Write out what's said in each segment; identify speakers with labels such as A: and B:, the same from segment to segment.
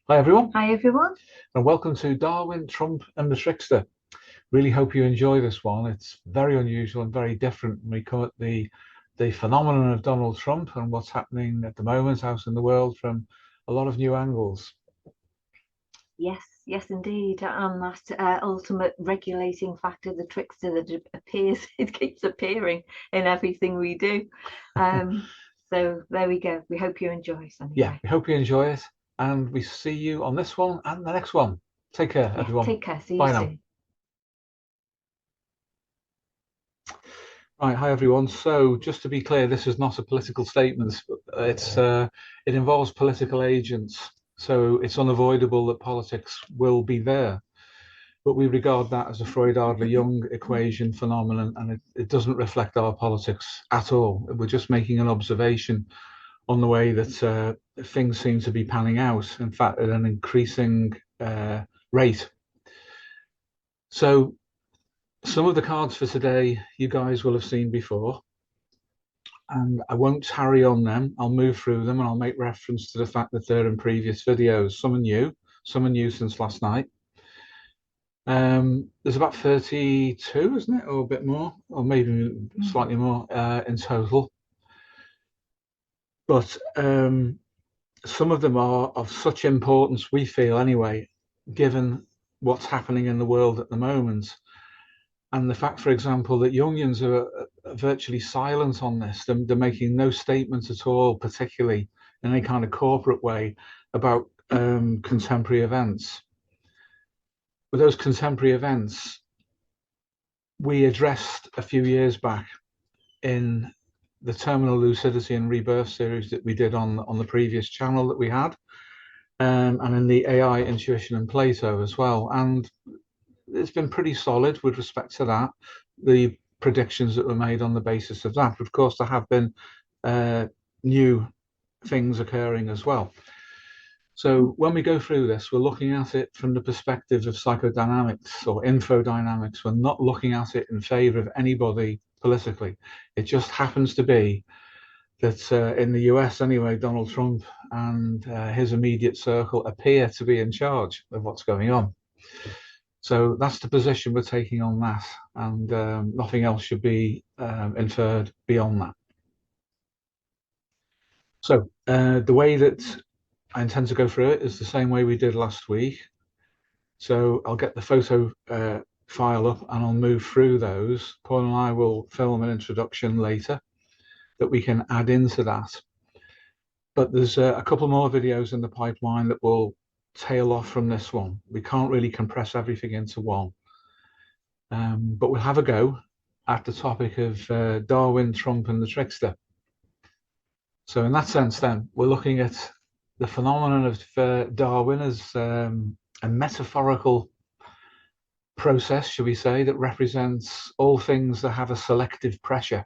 A: Hi everyone,
B: Hi everyone.
A: and welcome to Darwin, Trump and the Trickster. Really hope you enjoy this one. It's very unusual and very different. We come at the phenomenon of Donald Trump and what's happening at the moment out in the world from a lot of new angles.
B: Yes, yes indeed. And that ultimate regulating factor, the trickster that appears, it keeps appearing in everything we do. Um, so there we go. We hope you enjoy us
A: Yeah,
B: anyway.
A: we hope you enjoy it, and we see you on this one and the next one. Take care,
B: Yeah,
A: everyone.
B: take care. See you
A: Bye now.
B: soon.
A: Right, hi everyone. So, just to be clear, this is not a political statement. It involves political agents, so it's unavoidable that politics will be there. But we regard that as a Freud-Adler-Jung equation phenomenon, and it doesn't reflect our politics at all. We're just making an observation on the way that things seem to be panning out, in fact, at an increasing rate. So some of the cards for today you guys will have seen before, and I won't harry on them. I'll move through them and I'll make reference to the fact that they're in previous videos. Some are new since last night. There's about 32, isn't it? Or a bit more, or maybe slightly more in total. But some of them are of such importance, we feel anyway, given what's happening in the world at the moment. And the fact, for example, that Jungians are virtually silent on this. They're making no statements at all, particularly in any kind of corporate way, about contemporary events. But those contemporary events we addressed a few years back in the terminal lucidity and rebirth series that we did on the previous channel that we had, and in the AI intuition and Plato as well. And it's been pretty solid with respect to that. The predictions that were made on the basis of that. But of course, there have been new things occurring as well. So when we go through this, we're looking at it from the perspective of psychodynamics or infodynamics. We're not looking at it in favor of anybody politically. It just happens to be that in the US anyway, Donald Trump and his immediate circle appear to be in charge of what's going on. So that's the position we're taking on that, and nothing else should be inferred beyond that. So the way that I intend to go through it is the same way we did last week. So I'll get the photo file up and I'll move through those. Paul and I will film an introduction later that we can add into that. But there's a couple more videos in the pipeline that will tail off from this one. We can't really compress everything into one. But we'll have a go at the topic of Darwin, Trump, and the Trickster. So in that sense, then, we're looking at the phenomenon of Darwin as a metaphorical process, should we say, that represents all things that have a selective pressure,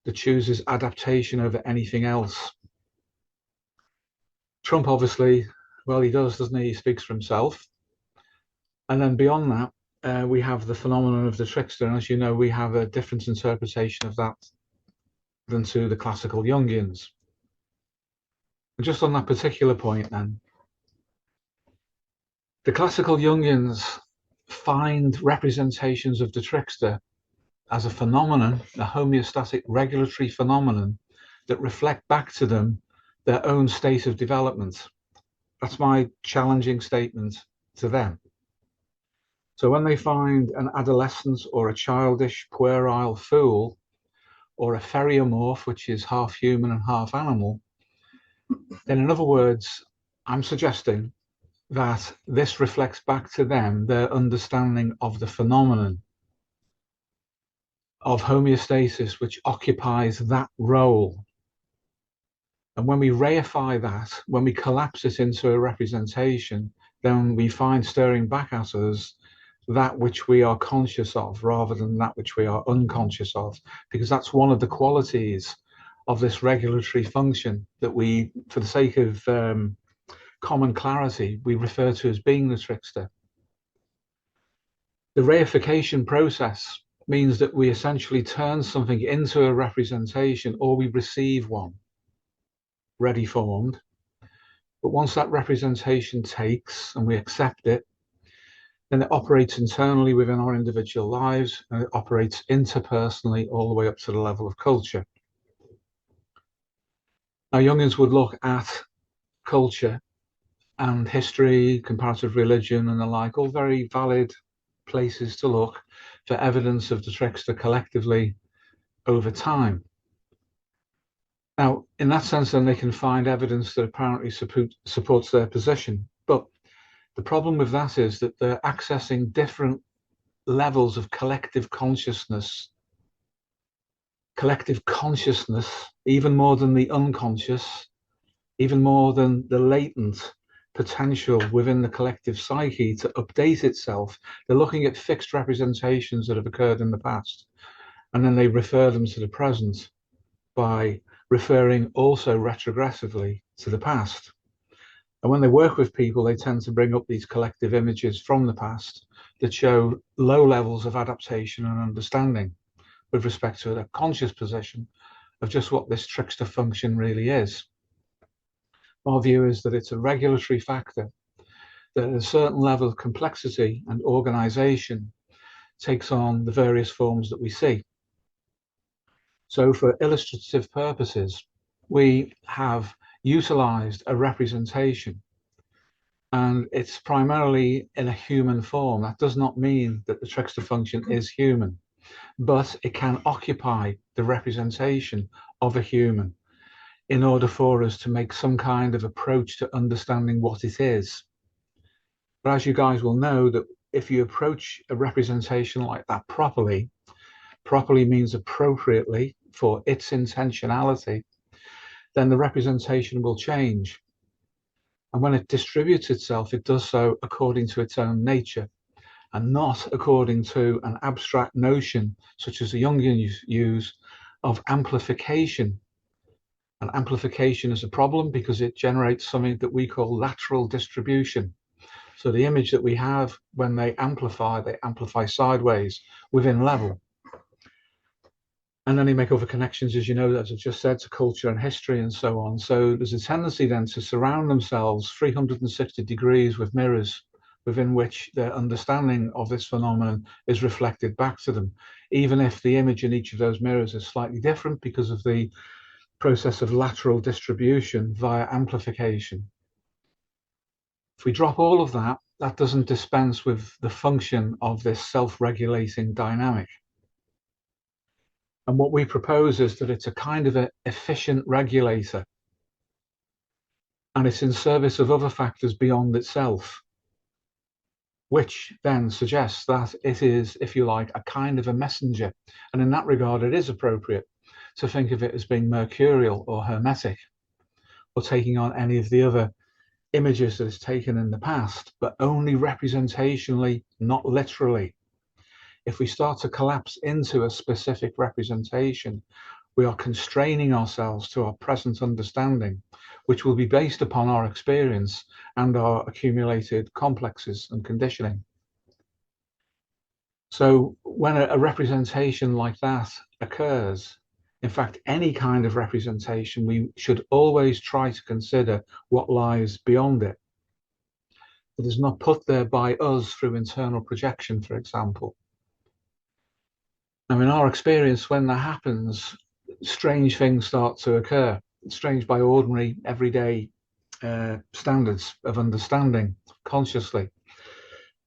A: that chooses adaptation over anything else. Trump, obviously, well, he does, doesn't he? He speaks for himself. And then beyond that, we have the phenomenon of the trickster. And as you know, we have a different interpretation of that than to the classical Jungians. And just on that particular point, then, the classical Jungians find representations of the trickster as a phenomenon, a homeostatic regulatory phenomenon that reflect back to them their own state of development. That's my challenging statement to them. So when they find an adolescent or a childish, puerile fool, or a feriomorph, which is half human and half animal, then in other words, I'm suggesting that this reflects back to them their understanding of the phenomenon of homeostasis, which occupies that role. And when we reify that, when we collapse it into a representation, then we find stirring back at us that which we are conscious of rather than that which we are unconscious of, because that's one of the qualities of this regulatory function that we, for the sake of common clarity, we refer to as being the trickster. The reification process means that we essentially turn something into a representation, or we receive one ready formed, But once that representation takes and we accept it, then it operates internally within our individual lives, and it operates interpersonally all the way up to the level of culture. Now, Jungians would look at culture and history, comparative religion, and the like, all very valid places to look for evidence of the trickster collectively over time. Now, in that sense, then they can find evidence that apparently supports their position. But the problem with that is that they're accessing different levels of collective consciousness, even more than the unconscious, even more than the latent potential within the collective psyche to update itself. They're looking at fixed representations that have occurred in the past, and then they refer them to the present by referring also retrogressively to the past. And when they work with people, they tend to bring up these collective images from the past that show low levels of adaptation and understanding with respect to a conscious position of just what this trickster function really is. Our view is that it's a regulatory factor that at a certain level of complexity and organization takes on the various forms that we see. So for illustrative purposes, we have utilized a representation, and it's primarily in a human form. That does not mean that the trickster function is human, but it can occupy the representation of a human in order for us to make some kind of approach to understanding what it is. But as you guys will know, that if you approach a representation like that properly means appropriately for its intentionality, then the representation will change. And when it distributes itself, it does so according to its own nature and not according to an abstract notion, such as the Jungians use, of amplification. And amplification is a problem because it generates something that we call lateral distribution. So the image that we have, when they amplify sideways within level. And then they make other connections, as you know, as I've just said, to culture and history and so on. So there's a tendency then to surround themselves 360 degrees with mirrors within which their understanding of this phenomenon is reflected back to them, even if the image in each of those mirrors is slightly different because of the process of lateral distribution via amplification. If we drop all of that, that doesn't dispense with the function of this self-regulating dynamic. And what we propose is that it's a kind of an efficient regulator, and it's in service of other factors beyond itself, which then suggests that it is, if you like, a kind of a messenger. And in that regard, it is appropriate to think of it as being mercurial or hermetic, or taking on any of the other images that it's taken in the past, but only representationally, not literally. If we start to collapse into a specific representation, we are constraining ourselves to our present understanding, which will be based upon our experience and our accumulated complexes and conditioning. So when a representation like that occurs, in fact, any kind of representation, we should always try to consider what lies beyond it. It is not put there by us through internal projection, for example. Now, in our experience, when that happens, strange things start to occur. Strange by ordinary, everyday standards of understanding consciously.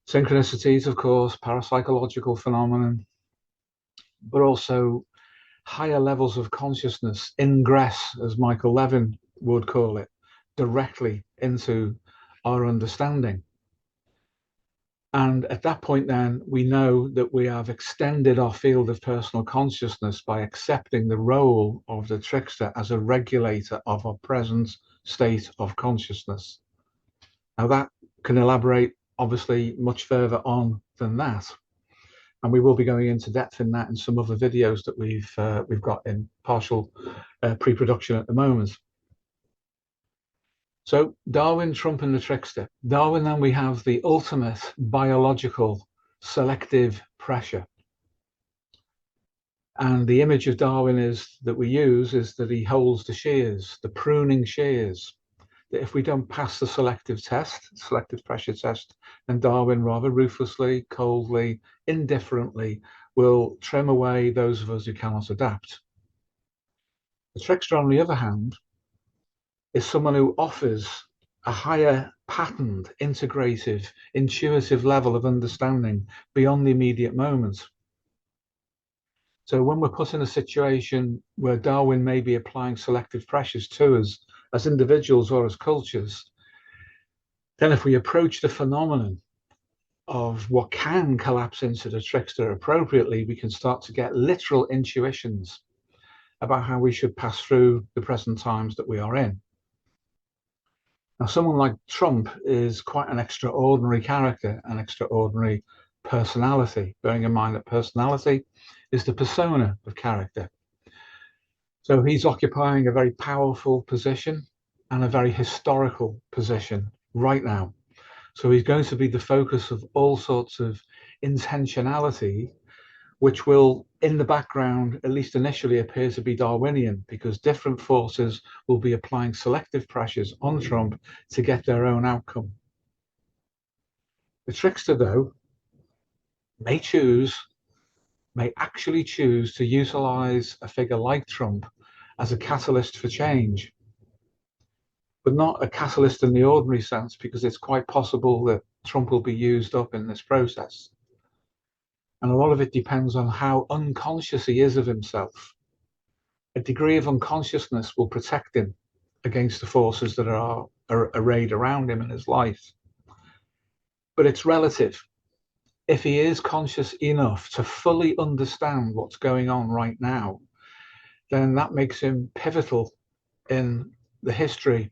A: Synchronicities, of course, parapsychological phenomenon, but also higher levels of consciousness, ingress, as Michael Levin would call it, directly into our understanding. And at that point, then, we know that we have extended our field of personal consciousness by accepting the role of the trickster as a regulator of our present state of consciousness. Now, that can elaborate, obviously, much further on than that. And we will be going into depth in that in some other videos that we've got in partial pre-production at the moment. So Darwin, Trump, and the trickster. Darwin, then we have the ultimate biological selective pressure. And the image of Darwin that we use is that he holds the shears, the pruning shears, that if we don't pass the selective pressure test, then Darwin rather ruthlessly, coldly, indifferently will trim away those of us who cannot adapt. The trickster, on the other hand, is someone who offers a higher patterned, integrative, intuitive level of understanding beyond the immediate moment. So when we're put in a situation where Darwin may be applying selective pressures to us as individuals or as cultures, then if we approach the phenomenon of what can collapse into the trickster appropriately, we can start to get literal intuitions about how we should pass through the present times that we are in. Now, someone like Trump is quite an extraordinary character, an extraordinary personality, bearing in mind that personality is the persona of character. So he's occupying a very powerful position and a very historical position right now. So he's going to be the focus of all sorts of intentionality, which will, in the background, at least initially, appear to be Darwinian, because different forces will be applying selective pressures on Trump to get their own outcome. The trickster, though, may actually choose to utilize a figure like Trump as a catalyst for change, but not a catalyst in the ordinary sense, because it's quite possible that Trump will be used up in this process. And a lot of it depends on how unconscious he is of himself. A degree of unconsciousness will protect him against the forces that are arrayed around him in his life. But it's relative. If he is conscious enough to fully understand what's going on right now, then that makes him pivotal in the history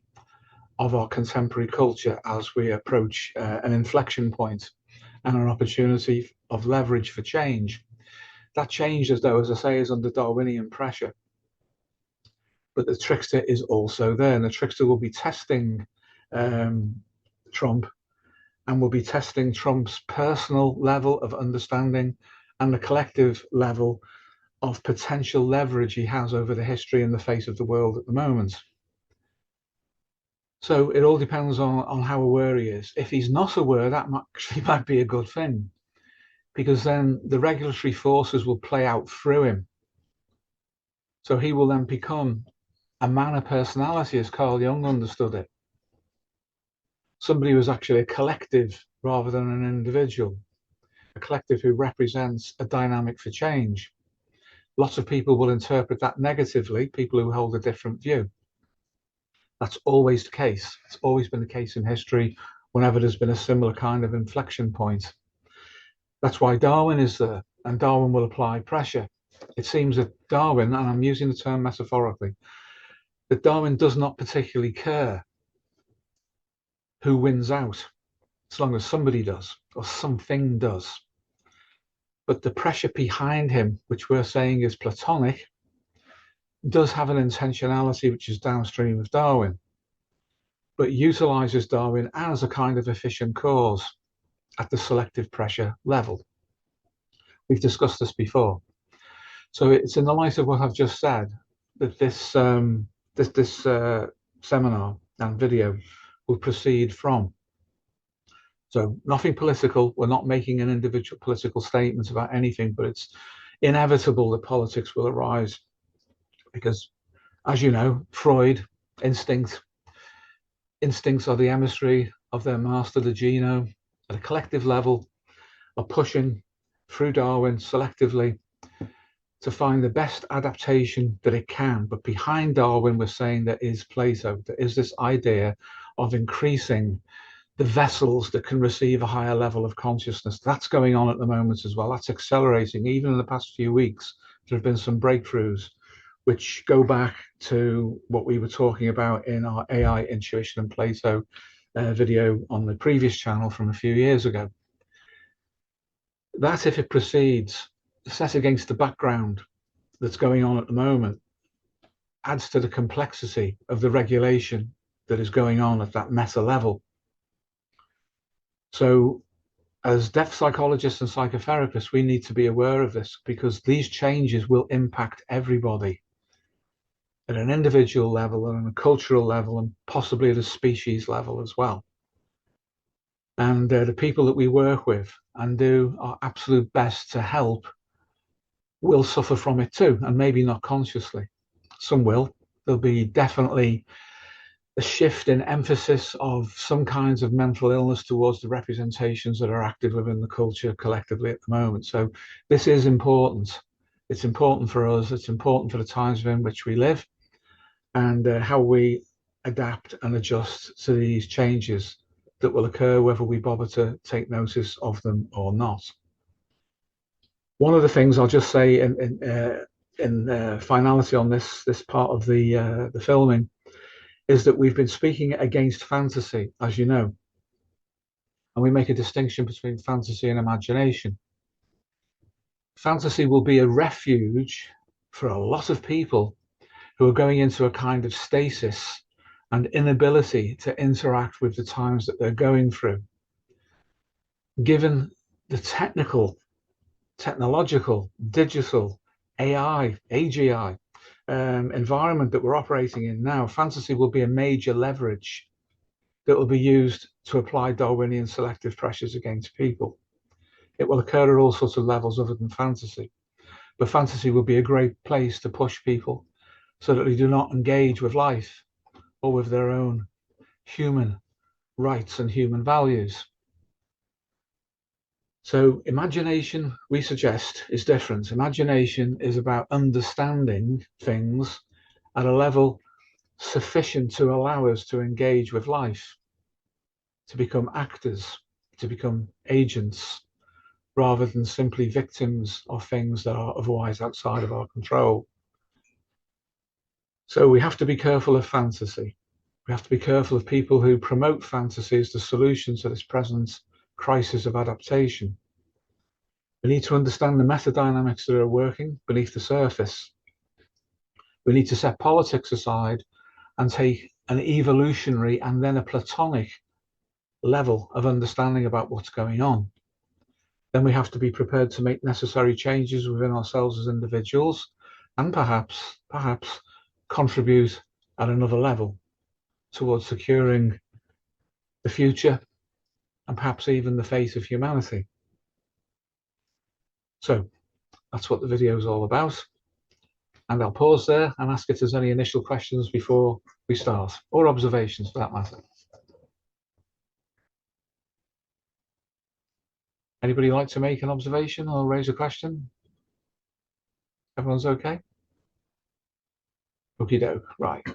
A: of our contemporary culture as we approach an inflection point and an opportunity of leverage for change. That change, as I say, is under Darwinian pressure. But the trickster is also there, and the trickster will be testing Trump, and will be testing Trump's personal level of understanding and the collective level of potential leverage he has over the history and the face of the world at the moment. So it all depends on how aware he is. If he's not aware, that actually might be a good thing, because then the regulatory forces will play out through him. So he will then become a man of personality, as Carl Jung understood it. Somebody who's actually a collective rather than an individual, a collective who represents a dynamic for change. Lots of people will interpret that negatively, people who hold a different view. That's always the case. It's always been the case in history whenever there's been a similar kind of inflection point. That's why Darwin is there, and Darwin will apply pressure. It seems that Darwin, and I'm using the term metaphorically, that Darwin does not particularly care who wins out, as long as somebody does, or something does. But the pressure behind him, which we're saying is Platonic, does have an intentionality which is downstream of Darwin, but utilizes Darwin as a kind of efficient cause at the selective pressure level. We've discussed this before. So it's in the light of what I've just said that this seminar and video will proceed from. So nothing political. We're not making an individual political statement about anything, but it's inevitable that politics will arise because, as you know, Freud, instincts are the emissary of their master, the genome, at a collective level, are pushing through Darwin selectively to find the best adaptation that it can. But behind Darwin, we're saying there is Plato. There is this idea of increasing the vessels that can receive a higher level of consciousness. That's going on at the moment as well. That's accelerating. Even in the past few weeks, there have been some breakthroughs which go back to what we were talking about in our AI Intuition and Plato video on the previous channel from a few years ago. That, if it proceeds, set against the background that's going on at the moment, adds to the complexity of the regulation that is going on at that meta level. So as depth psychologists and psychotherapists, we need to be aware of this because these changes will impact everybody. at an individual level and on a cultural level, and possibly at a species level as well. And the people that we work with and do our absolute best to help will suffer from it too, and maybe not consciously. Some will. There'll be definitely a shift in emphasis of some kinds of mental illness towards the representations that are active within the culture collectively at the moment. So this is important. It's important for us. It's important for the times in which we live, and how we adapt and adjust to these changes that will occur, whether we bother to take notice of them or not. One of the things I'll just say in finality on this part of the filming is that we've been speaking against fantasy, as you know, and we make a distinction between fantasy and imagination. Fantasy will be a refuge for a lot of people who are going into a kind of stasis and inability to interact with the times that they're going through. Given the technological, digital, AI, AGI environment that we're operating in now, fantasy will be a major leverage that will be used to apply Darwinian selective pressures against people. It will occur at all sorts of levels other than fantasy, but fantasy will be a great place to push people so that they do not engage with life or with their own human rights and human values. So imagination, we suggest, is different. Imagination is about understanding things at a level sufficient to allow us to engage with life, to become actors, to become agents, rather than simply victims of things that are otherwise outside of our control. So we have to be careful of fantasy. We have to be careful of people who promote fantasy as the solution to this present crisis of adaptation. We need to understand the metadynamics that are working beneath the surface. We need to set politics aside and take an evolutionary and then a Platonic level of understanding about what's going on. Then we have to be prepared to make necessary changes within ourselves as individuals, and perhaps contribute at another level towards securing the future and perhaps even the fate of humanity. So that's what the video is all about. And I'll pause there and ask if there's any initial questions before we start, or observations for that matter. Anybody like to make an observation or raise a question? Everyone's okay? Okie doke, right.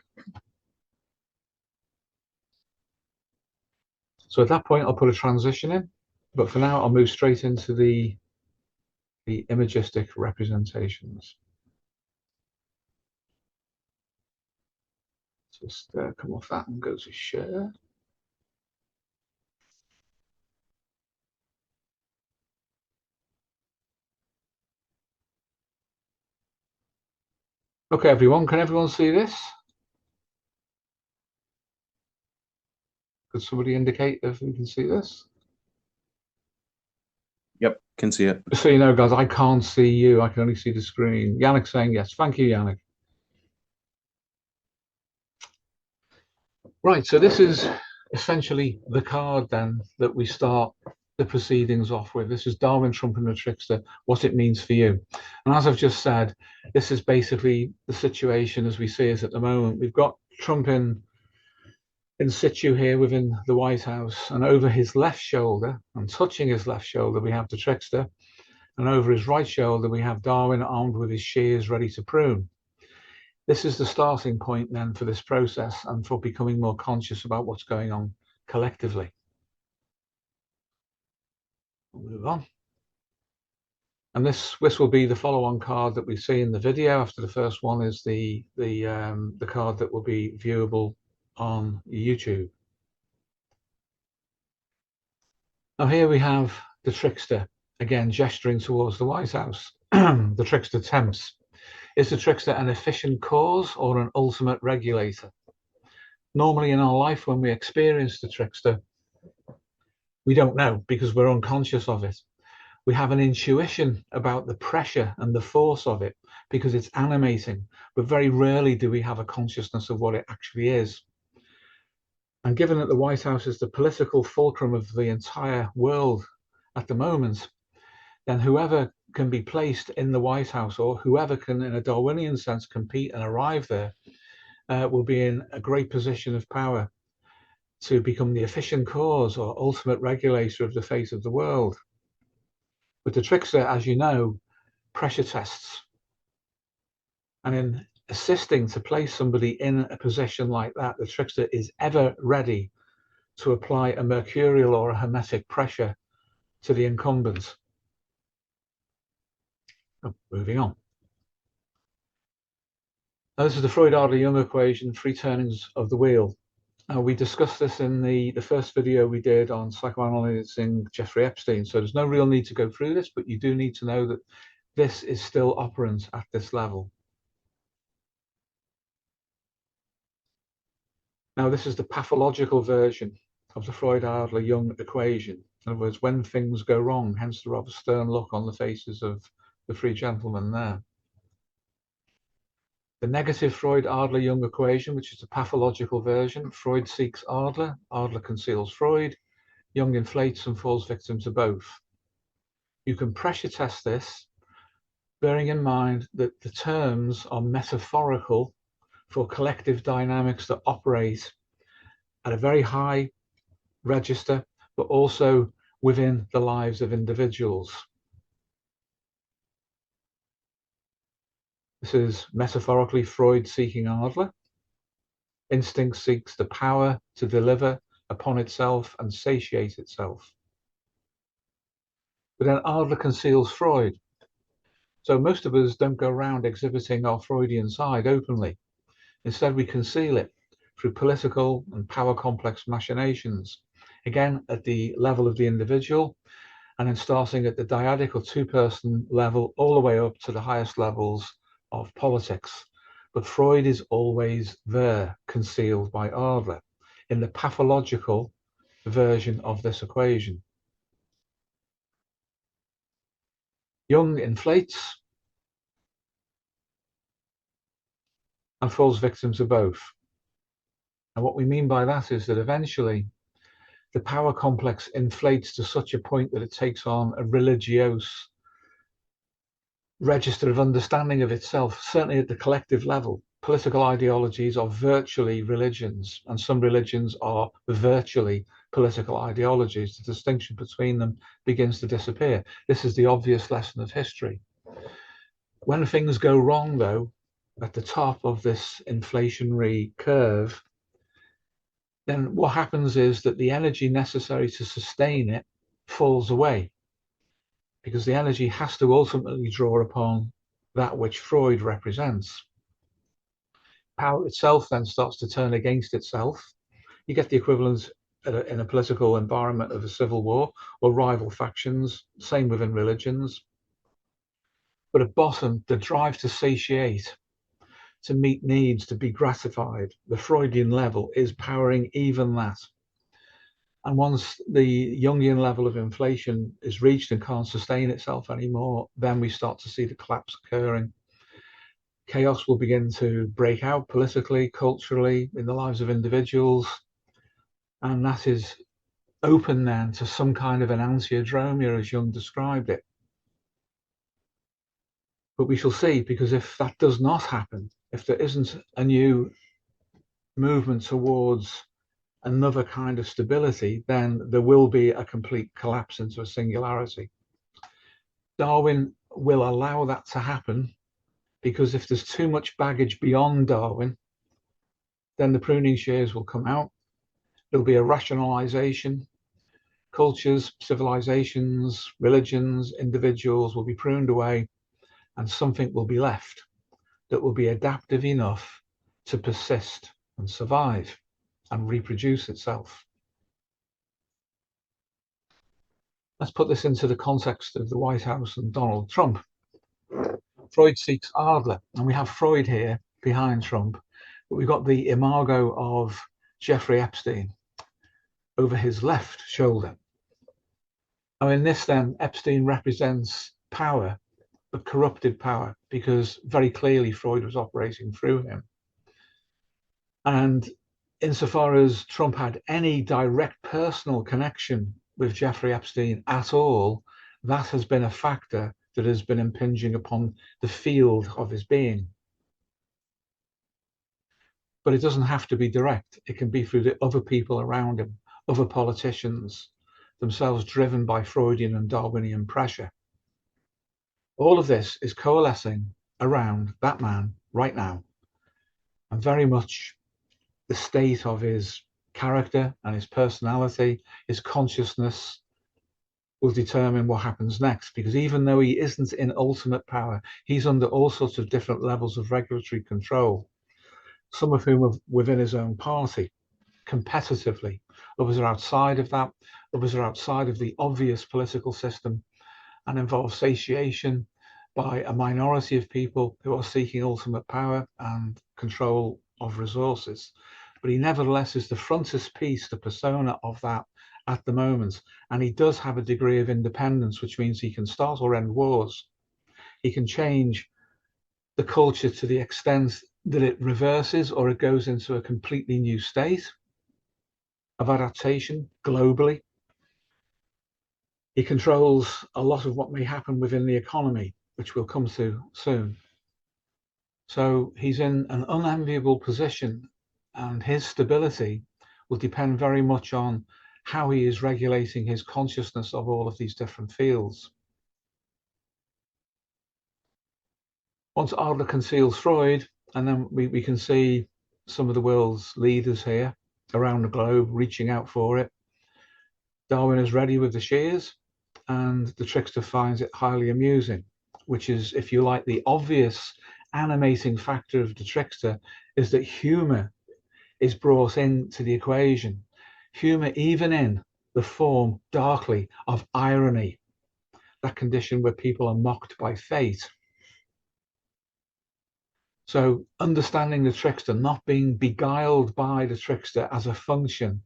A: So at that point, I'll put a transition in, but for now, I'll move straight into the imagistic representations. Just come off that and go to share. Okay, everyone, can everyone see this? Could somebody indicate if we can see this?
C: Yep, can see it.
A: Just so you know, guys, I can't see you. I can only see the screen. Yannick saying yes. Thank you, Yannick. Right, so this is essentially the card then that we start the proceedings off with. This is Darwin, Trump and the Trickster, what it means for you. And as I've just said, this is basically the situation as we see it at the moment. We've got Trump in situ here within the White House, and over his left shoulder, and touching his left shoulder, we have the Trickster, and over his right shoulder, we have Darwin armed with his shears ready to prune. This is the starting point then for this process and for becoming more conscious about what's going on collectively. We'll move on. And this will be the follow-on card that we see in the video. After the first one is the card that will be viewable on YouTube. Now here we have the Trickster, again gesturing towards the White House. The Trickster tempts. Is the Trickster an efficient cause or an ultimate regulator? Normally in our life, when we experience the Trickster, we don't know because we're unconscious of it. We have an intuition about the pressure and the force of it, because it's animating, but very rarely do we have a consciousness of what it actually is. And given that the White House is the political fulcrum of the entire world at the moment, then whoever can be placed in the White House, or whoever can, in a Darwinian sense, compete and arrive there, will be in a great position of power to become the efficient cause or ultimate regulator of the fate of the world. With the Trickster, as you know, pressure tests. And in assisting to place somebody in a position like that, the Trickster is ever ready to apply a mercurial or a hermetic pressure to the incumbent. Oh, moving on. Now, this is the Freud-Adler-Jung equation, three turnings of the wheel. We discussed this in the first video we did on psychoanalyzing Jeffrey Epstein, so there's no real need to go through this, but you do need to know that this is still operant at this level. Now, this is the pathological version of the Freud-Adler-Jung equation. In other words, when things go wrong, hence the rather stern look on the faces of the three gentlemen there. The negative Freud-Adler-Jung equation, which is the pathological version: Freud seeks Adler, Adler conceals Freud, Jung inflates and falls victim to both. You can pressure test this, bearing in mind that the terms are metaphorical for collective dynamics that operate at a very high register, but also within the lives of individuals. This is metaphorically Freud seeking Adler. Instinct seeks the power to deliver upon itself and satiate itself. But then Adler conceals Freud. So most of us don't go around exhibiting our Freudian side openly. Instead, we conceal it through political and power complex machinations, again at the level of the individual, and then starting at the dyadic or two-person level all the way up to the highest levels of politics. But Freud is always there, concealed by Adler, in the pathological version of this equation. Jung inflates and falls victim to both. And what we mean by that is that eventually the power complex inflates to such a point that it takes on a religious register of understanding of itself, certainly at the collective level. Political ideologies are virtually religions, and some religions are virtually political ideologies. The distinction between them begins to disappear. This is the obvious lesson of history. When things go wrong, though, at the top of this inflationary curve, then what happens is that the energy necessary to sustain it falls away, because the energy has to ultimately draw upon that which Freud represents. Power itself then starts to turn against itself. You get the equivalent in a political environment of a civil war or rival factions, same within religions. But at bottom, the drive to satiate, to meet needs, to be gratified, the Freudian level is powering even that. And once the Jungian level of inflation is reached and can't sustain itself anymore, then we start to see the collapse occurring. Chaos will begin to break out politically, culturally, in the lives of individuals. And that is open then to some kind of an antiodromia, as Jung described it. But we shall see, because if that does not happen, if there isn't a new movement towards another kind of stability, then there will be a complete collapse into a singularity. Darwin will allow that to happen, because if there's too much baggage beyond Darwin, then the pruning shears will come out. There'll be a rationalization. Cultures, civilizations, religions, individuals will be pruned away, and something will be left that will be adaptive enough to persist and survive and reproduce itself. Let's put this into the context of the White House and Donald Trump. Freud seeks Adler, and we have Freud here behind Trump, but we've got the imago of Jeffrey Epstein over his left shoulder. Now in this then, Epstein represents power, but corrupted power, because very clearly Freud was operating through him. And insofar as Trump had any direct personal connection with Jeffrey Epstein at all, that has been a factor that has been impinging upon the field of his being. But it doesn't have to be direct. It can be through the other people around him, other politicians, themselves driven by Freudian and Darwinian pressure. All of this is coalescing around that man right now, and very much the state of his character and his personality, his consciousness, will determine what happens next. Because even though he isn't in ultimate power, he's under all sorts of different levels of regulatory control, some of whom are within his own party, competitively. Others are outside of that. Others are outside of the obvious political system and involve satiation by a minority of people who are seeking ultimate power and control of resources. But he nevertheless is the frontispiece, the persona of that at the moment. And he does have a degree of independence, which means he can start or end wars. He can change the culture to the extent that it reverses or it goes into a completely new state of adaptation globally. He controls a lot of what may happen within the economy, which we'll come to soon. So he's in an unenviable position, and his stability will depend very much on how he is regulating his consciousness of all of these different fields. Once Adler conceals Freud, and then we can see some of the world's leaders here around the globe reaching out for it. Darwin is ready with the shears, and the trickster finds it highly amusing, which is, if you like, the obvious animating factor of the trickster is that humor is brought into the equation. Humor even in the form, darkly, of irony, that condition where people are mocked by fate. So understanding the trickster, not being beguiled by the trickster as a function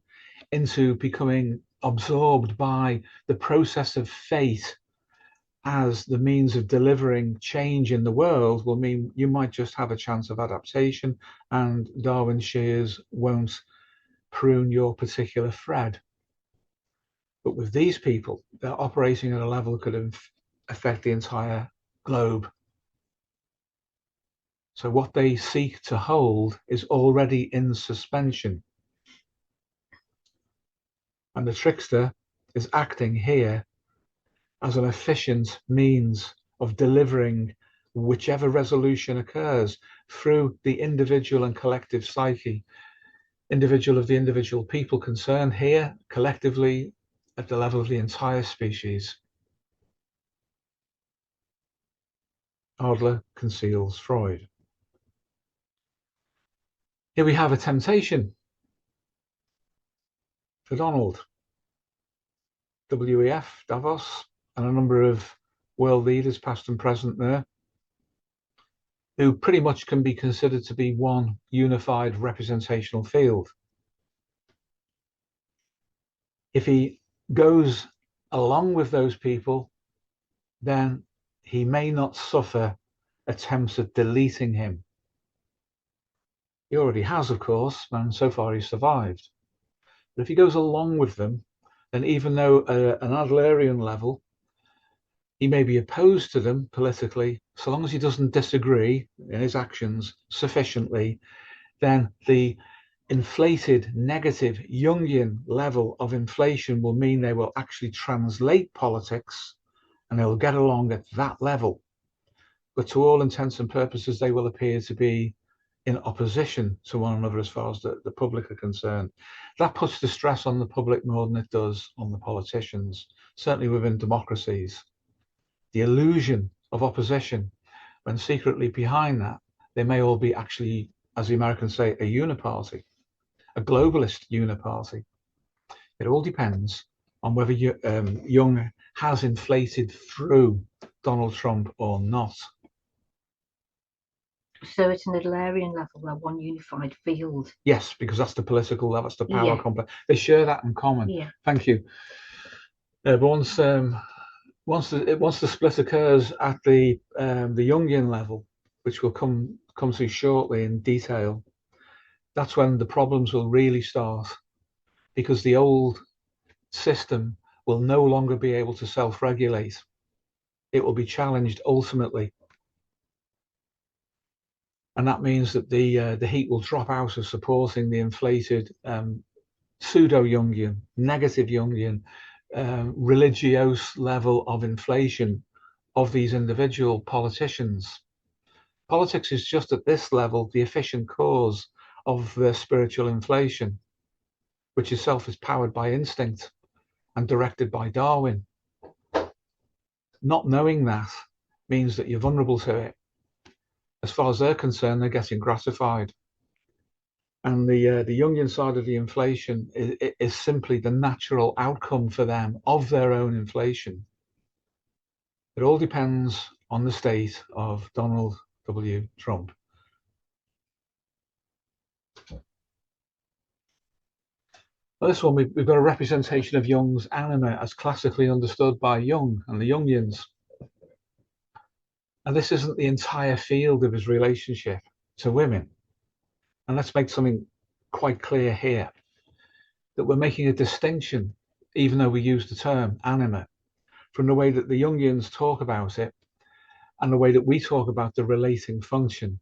A: into becoming absorbed by the process of fate as the means of delivering change in the world, will mean you might just have a chance of adaptation, and Darwin's shears won't prune your particular thread. But with these people, they're operating at a level that could affect the entire globe. So what they seek to hold is already in suspension. And the trickster is acting here as an efficient means of delivering whichever resolution occurs through the individual and collective psyche, individual of the individual people concerned here, collectively at the level of the entire species. Adler conceals Freud. Here we have a temptation for Donald. WEF, Davos, and a number of world leaders, past and present there, who pretty much can be considered to be one unified representational field. If he goes along with those people, then he may not suffer attempts at deleting him. He already has, of course, and so far he's survived. But if he goes along with them, then even though at an Adlerian level, he may be opposed to them politically, so long as he doesn't disagree in his actions sufficiently, then the inflated, negative Jungian level of inflation will mean they will actually translate politics and they'll get along at that level. But to all intents and purposes, they will appear to be in opposition to one another as far as the public are concerned. That puts the stress on the public more than it does on the politicians, certainly within democracies. The illusion of opposition, when secretly behind that, they may all be actually, as the Americans say, a uniparty, a globalist uniparty. It all depends on whether Jung has inflated through Donald Trump or not.
B: So it's an Adlerian level, they're one unified field.
A: Yes, because that's the political level, that's the power complex. They share that in common.
B: Yeah.
A: Thank you. But once Once the split occurs at the Jungian level, which we'll come to shortly in detail, that's when the problems will really start, because the old system will no longer be able to self-regulate. It will be challenged ultimately, and that means that the heat will drop out of supporting the inflated pseudo-Jungian, negative Jungian, religious level of inflation of these individual politicians. Politics is just at this level the efficient cause of the spiritual inflation, which itself is powered by instinct and directed by Darwin. Not knowing that means that you're vulnerable to it. As far as they're concerned, they're getting gratified. And the Jungian side of the inflation is simply the natural outcome for them of their own inflation. It all depends on the state of Donald W. Trump. Well, this one, we've got a representation of Jung's anima as classically understood by Jung and the Jungians. And this isn't the entire field of his relationship to women. And let's make something quite clear here, that we're making a distinction, even though we use the term anima, from the way that the Jungians talk about it and the way that we talk about the relating function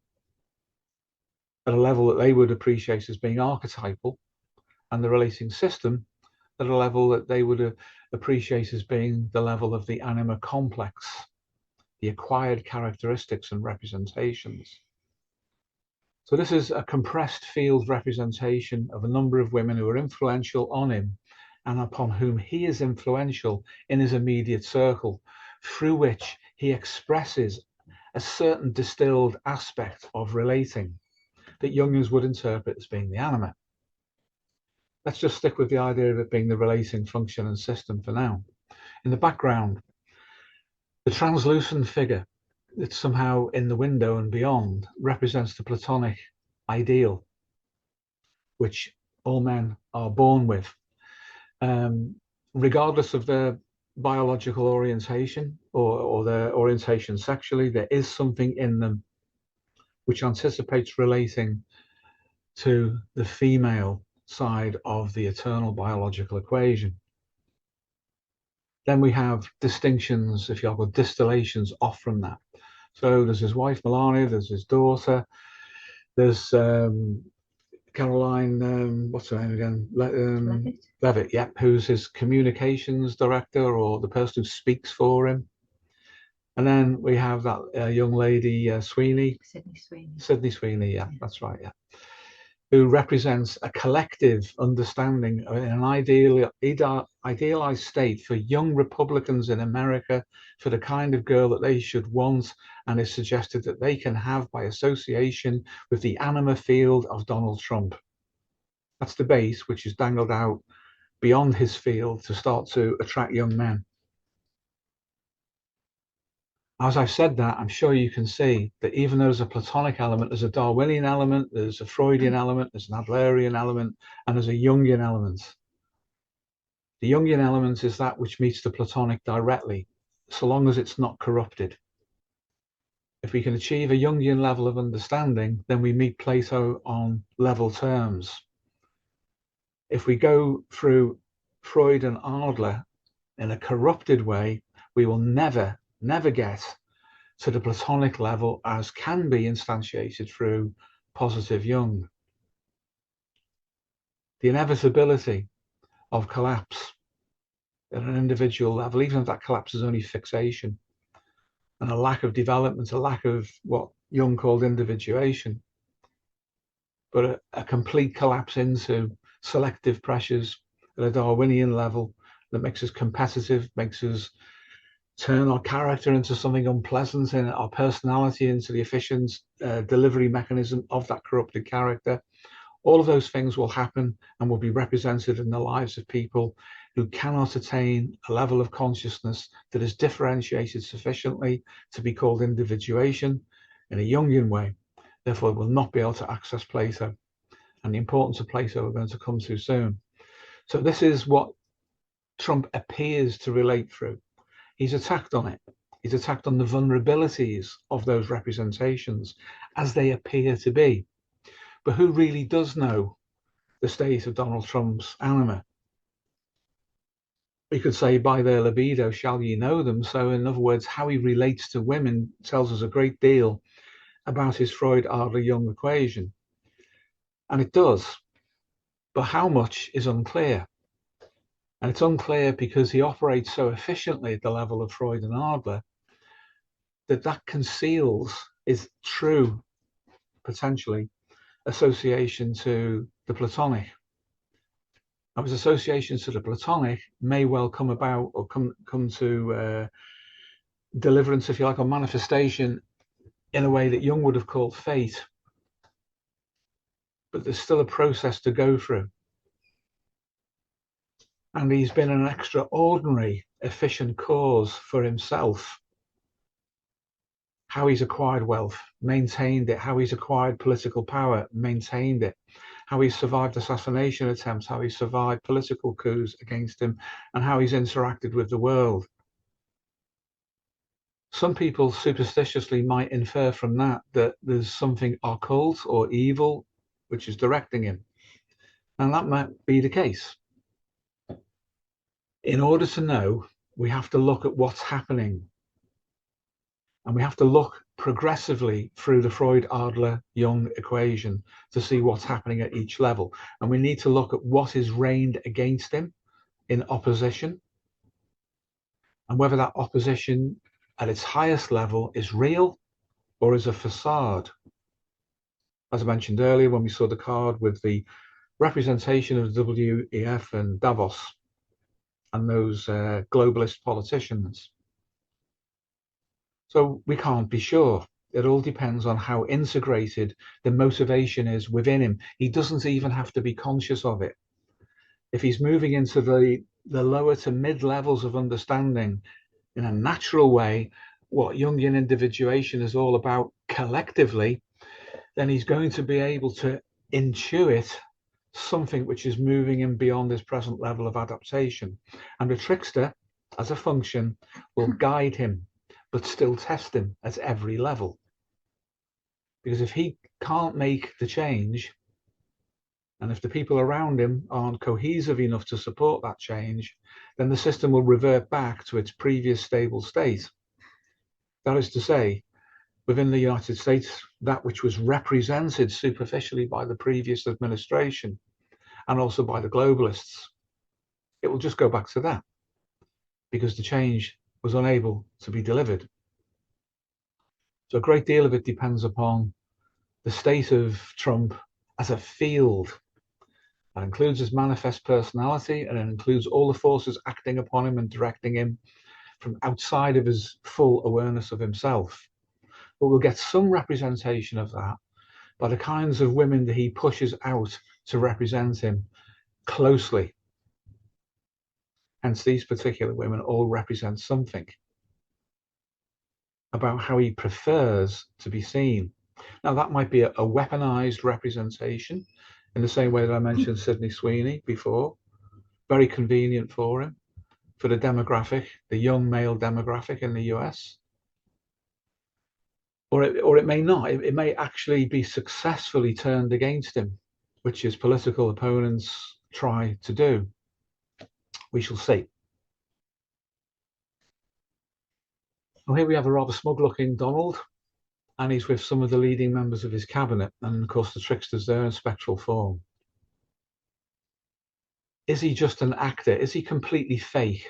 A: at a level that they would appreciate as being archetypal, and the relating system at a level that they would appreciate as being the level of the anima complex, the acquired characteristics and representations. So this is a compressed field representation of a number of women who are influential on him and upon whom he is influential in his immediate circle, through which he expresses a certain distilled aspect of relating that Jungians would interpret as being the anima. Let's just stick with the idea of it being the relating function and system for now. In the background, the translucent figure that's somehow in the window and beyond represents the Platonic ideal, which all men are born with. Regardless of their biological orientation or their orientation sexually, there is something in them which anticipates relating to the female side of the eternal biological equation. Then we have distinctions, if you like, or distillations off from that. So there's his wife Melania, there's his daughter, there's Caroline, what's her name again? Levitt, yeah, who's his communications director or the person who speaks for him. And then we have that young lady, Sydney Sweeney, yeah, that's right, yeah, who represents a collective understanding in an idealized state for young Republicans in America, for the kind of girl that they should want, and is suggested that they can have by association with the anima field of Donald Trump. That's the base which is dangled out beyond his field to start to attract young men. As I've said that, I'm sure you can see that even though there's a Platonic element, there's a Darwinian element, there's a Freudian element, there's an Adlerian element, and there's a Jungian element. The Jungian element is that which meets the Platonic directly, so long as it's not corrupted. If we can achieve a Jungian level of understanding, then we meet Plato on level terms. If we go through Freud and Adler in a corrupted way, we will never get to the Platonic level as can be instantiated through positive Jung. The inevitability of collapse at an individual level, even if that collapse is only fixation, and a lack of development, a lack of what Jung called individuation, but a complete collapse into selective pressures at a Darwinian level that makes us competitive, makes us turn our character into something unpleasant and our personality into the efficient delivery mechanism of that corrupted character. All of those things will happen and will be represented in the lives of people who cannot attain a level of consciousness that is differentiated sufficiently to be called individuation in a Jungian way. Therefore, will not be able to access Plato. And the importance of Plato we're going to come to soon. So this is what Trump appears to relate through. he's attacked on it. He's attacked on the vulnerabilities of those representations as they appear to be. But who really does know the state of Donald Trump's anima? We could say, by their libido shall ye know them. So in other words, how he relates to women tells us a great deal about his Freud-Adler-Jung equation. And it does. But how much is unclear. And it's unclear because he operates so efficiently at the level of Freud and Adler that conceals his true, potentially, association to the Platonic. Now, his association to the Platonic may well come about or come to deliverance, if you like, or manifestation in a way that Jung would have called fate. But there's still a process to go through. And he's been an extraordinary, efficient cause for himself. How he's acquired wealth, maintained it. How he's acquired political power, maintained it. How he's survived assassination attempts, how he's survived political coups against him, and how he's interacted with the world. Some people superstitiously might infer from that there's something occult or evil which is directing him. And that might be the case. In order to know, we have to look at what's happening. And we have to look progressively through the Freud-Adler-Jung equation to see what's happening at each level. And we need to look at what is reigned against him in opposition, and whether that opposition at its highest level is real or is a facade. As I mentioned earlier, when we saw the card with the representation of WEF and Davos and those globalist politicians. So we can't be sure. It all depends on how integrated the motivation is within him. He doesn't even have to be conscious of it. If he's moving into the lower to mid levels of understanding in a natural way, what Jungian individuation is all about collectively, then he's going to be able to intuit something which is moving him beyond his present level of adaptation. And the trickster, as a function, will guide him, but still test him at every level. Because if he can't make the change, and if the people around him aren't cohesive enough to support that change, then the system will revert back to its previous stable state. That is to say, within the United States, that which was represented superficially by the previous administration and also by the globalists, it will just go back to that because the change was unable to be delivered. So a great deal of it depends upon the state of Trump as a field. That includes his manifest personality, and it includes all the forces acting upon him and directing him from outside of his full awareness of himself. But we'll get some representation of that by the kinds of women that he pushes out to represent him closely. Hence, these particular women all represent something about how he prefers to be seen. Now, that might be a weaponized representation in the same way that I mentioned Sydney Sweeney before. Very convenient for him, for the demographic, the young male demographic in the US. Or it may not. It may actually be successfully turned against him, which his political opponents try to do. We shall see. Well, here we have a rather smug-looking Donald, and he's with some of the leading members of his cabinet, and of course the trickster's there in spectral form. Is he just an actor? Is he completely fake?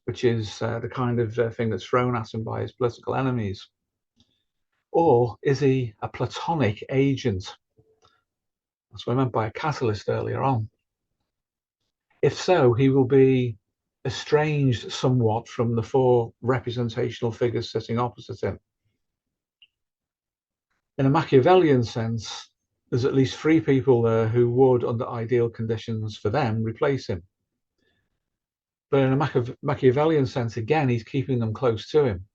A: Which is the kind of thing that's thrown at him by his political enemies. Or is he a Platonic agent? That's what I meant by a catalyst earlier on. If so, he will be estranged somewhat from the four representational figures sitting opposite him. In a Machiavellian sense, there's at least three people there who would, under ideal conditions for them, replace him. But in a Machiavellian sense, again, he's keeping them close to him,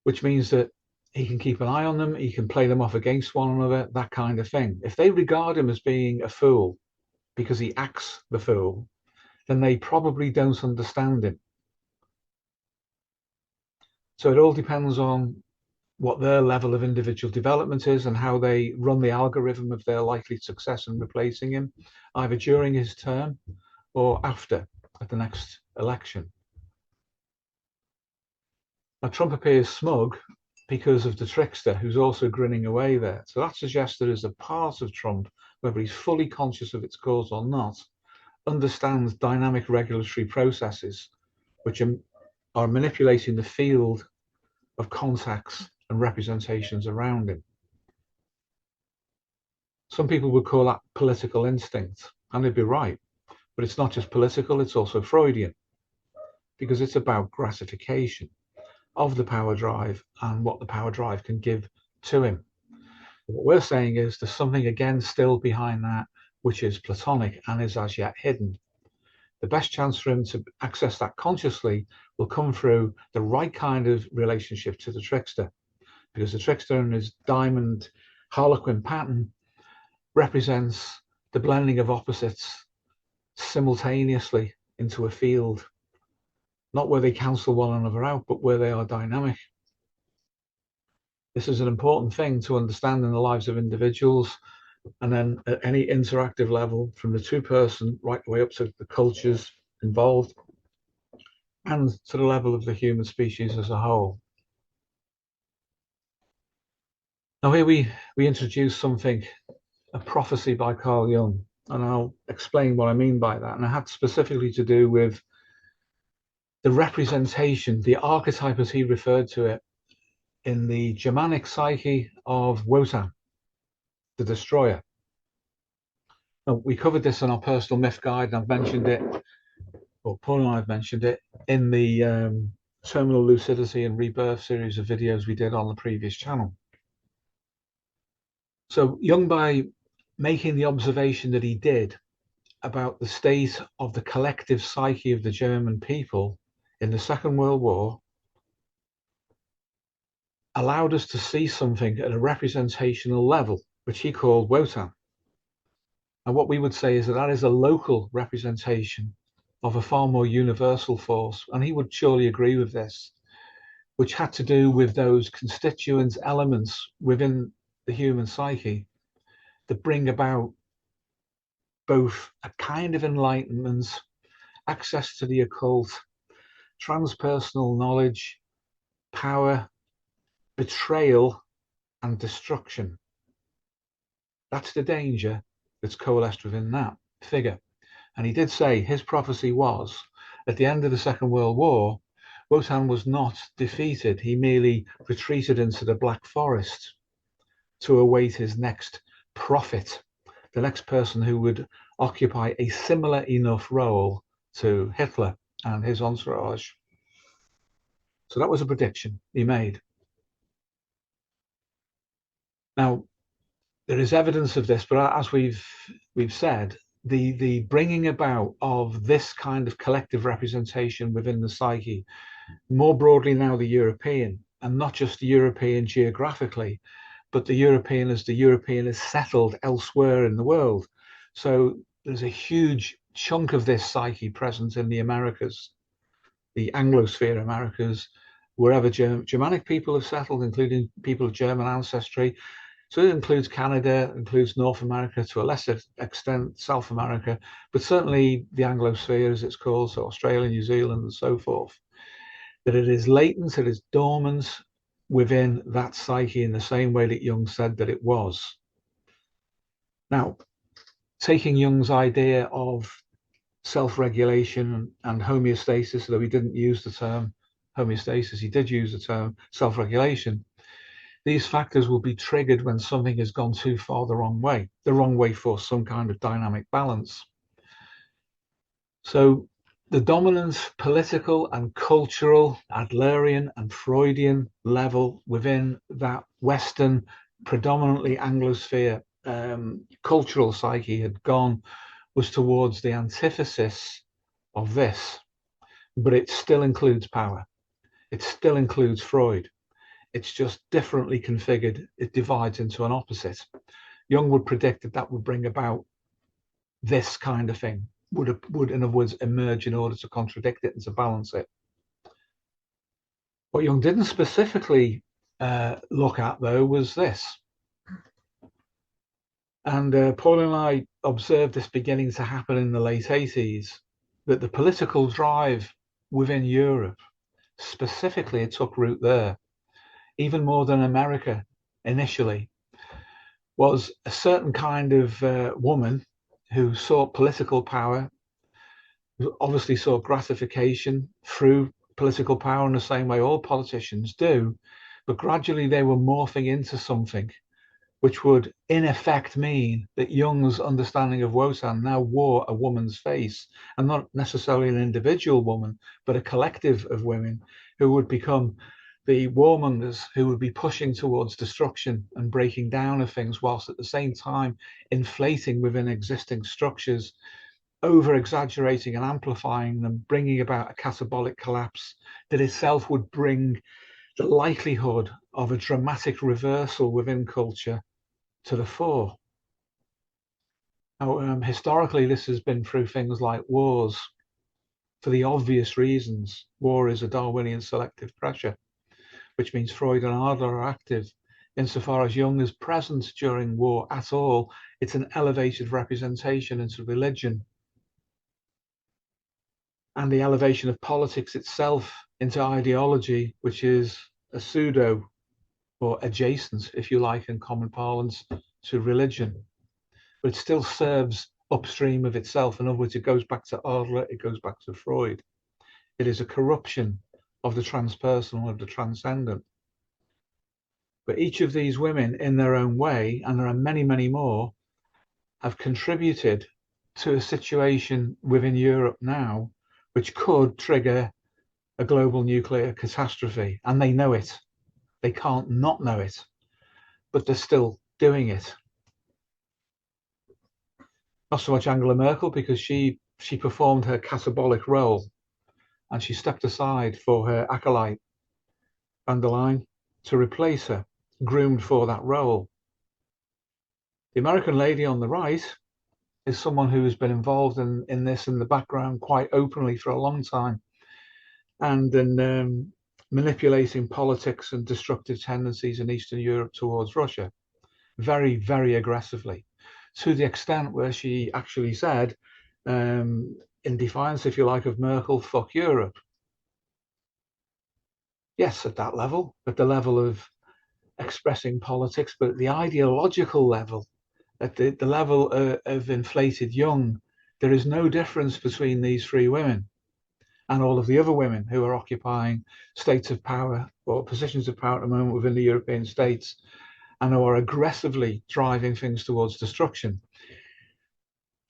A: which means that he can keep an eye on them, he can play them off against one another, that kind of thing. If they regard him as being a fool because he acts the fool, then they probably don't understand him. So it all depends on what their level of individual development is and how they run the algorithm of their likely success in replacing him, either during his term or after at the next election. Now, Trump appears smug because of the trickster who's also grinning away there. So that suggests there is a part of Trump, whether he's fully conscious of its cause or not, understands dynamic regulatory processes which are manipulating the field of contacts and representations around him. Some people would call that political instinct, and they'd be right. But it's not just political, it's also Freudian, because it's about gratification of the power drive and what the power drive can give to him. What we're saying is there's something again still behind that, which is Platonic and is as yet hidden. The best chance for him to access that consciously will come through the right kind of relationship to the trickster, because the trickster and his diamond harlequin pattern represents the blending of opposites simultaneously into a field, not where they cancel one another out, but where they are dynamic. This is an important thing to understand in the lives of individuals, and then at any interactive level, from the two-person right the way up to the cultures involved, and to the level of the human species as a whole. Now here we introduce something, a prophecy by Carl Jung, and I'll explain what I mean by that. And it had specifically to do with the representation, the archetype as he referred to it, in the Germanic psyche of Wotan, the destroyer. Now, we covered this in our personal myth guide, and I've mentioned it, or Paul and I have mentioned it, in the Terminal Lucidity and Rebirth series of videos we did on the previous channel. So Jung, by making the observation that he did about the state of the collective psyche of the German people in the Second World War, allowed us to see something at a representational level, which he called Wotan. And what we would say is that that is a local representation of a far more universal force, and he would surely agree with this, which had to do with those constituent elements within the human psyche that bring about both a kind of enlightenment, access to the occult, transpersonal knowledge, power, betrayal, and destruction. That's the danger that's coalesced within that figure. And he did say his prophecy was, at the end of the Second World War, Wotan was not defeated. He merely retreated into the Black Forest to await his next prophet, the next person who would occupy a similar enough role to Hitler and his entourage. So that was a prediction he made. Now, there is evidence of this, but as we've said, the bringing about of this kind of collective representation within the psyche, more broadly now the European, and not just the European geographically, but the European as is settled elsewhere in the world. So there's a huge chunk of this psyche present in the Americas, the Anglosphere Americas, wherever Germanic people have settled, including people of German ancestry. So it includes Canada, includes North America, to a lesser extent South America, but certainly the Anglosphere, as it's called, so Australia, New Zealand, and so forth. That it is latent, it is dormant within that psyche in the same way that Jung said that it was. Now, taking Jung's idea of self-regulation and homeostasis, though he didn't use the term homeostasis, he did use the term self-regulation. These factors will be triggered when something has gone too far the wrong way for some kind of dynamic balance. So the dominant political and cultural, Adlerian and Freudian level within that Western, predominantly Anglosphere cultural psyche had gone was towards the antithesis of this, but it still includes power. It still includes Freud. It's just differently configured. It divides into an opposite. Jung would predict that that would bring about this kind of thing, would in other words emerge in order to contradict it and to balance it. What Jung didn't specifically look at, though, was this. And Paul and I observed this beginning to happen in the late 80s, that the political drive within Europe, specifically, it took root there, even more than America initially, was a certain kind of woman who sought political power, who obviously sought gratification through political power in the same way all politicians do, but gradually they were morphing into something which would in effect mean that Jung's understanding of Wotan now wore a woman's face, and not necessarily an individual woman, but a collective of women who would become the warmongers, who would be pushing towards destruction and breaking down of things, whilst at the same time inflating within existing structures, over exaggerating and amplifying them, bringing about a catabolic collapse that itself would bring the likelihood of a dramatic reversal within culture to the fore. Now, historically, this has been through things like wars, for the obvious reasons. War is a Darwinian selective pressure, which means Freud and Adler are active. Insofar as Jung is present during war at all, it's an elevated representation into religion, and the elevation of politics itself into ideology, which is a pseudo or adjacent, if you like, in common parlance, to religion. But it still serves upstream of itself. In other words, it goes back to Adler, it goes back to Freud. It is a corruption of the transpersonal, of the transcendent. But each of these women, in their own way, and there are many, many more, have contributed to a situation within Europe now which could trigger a global nuclear catastrophe. And they know it. They can't not know it, but they're still doing it. Not so much Angela Merkel, because she performed her catabolic role and she stepped aside for her acolyte, van der Leyen, to replace her, groomed for that role. The American lady on the right is someone who has been involved in this in the background quite openly for a long time, and in manipulating politics and destructive tendencies in Eastern Europe towards Russia very, very aggressively, to the extent where she actually said, in defiance, if you like, of Merkel, "Fuck Europe." Yes, at that level, at the level of expressing politics, but at the ideological level, at the level of inflated Jung, there is no difference between these three women and all of the other women who are occupying states of power or positions of power at the moment within the European states, and who are aggressively driving things towards destruction.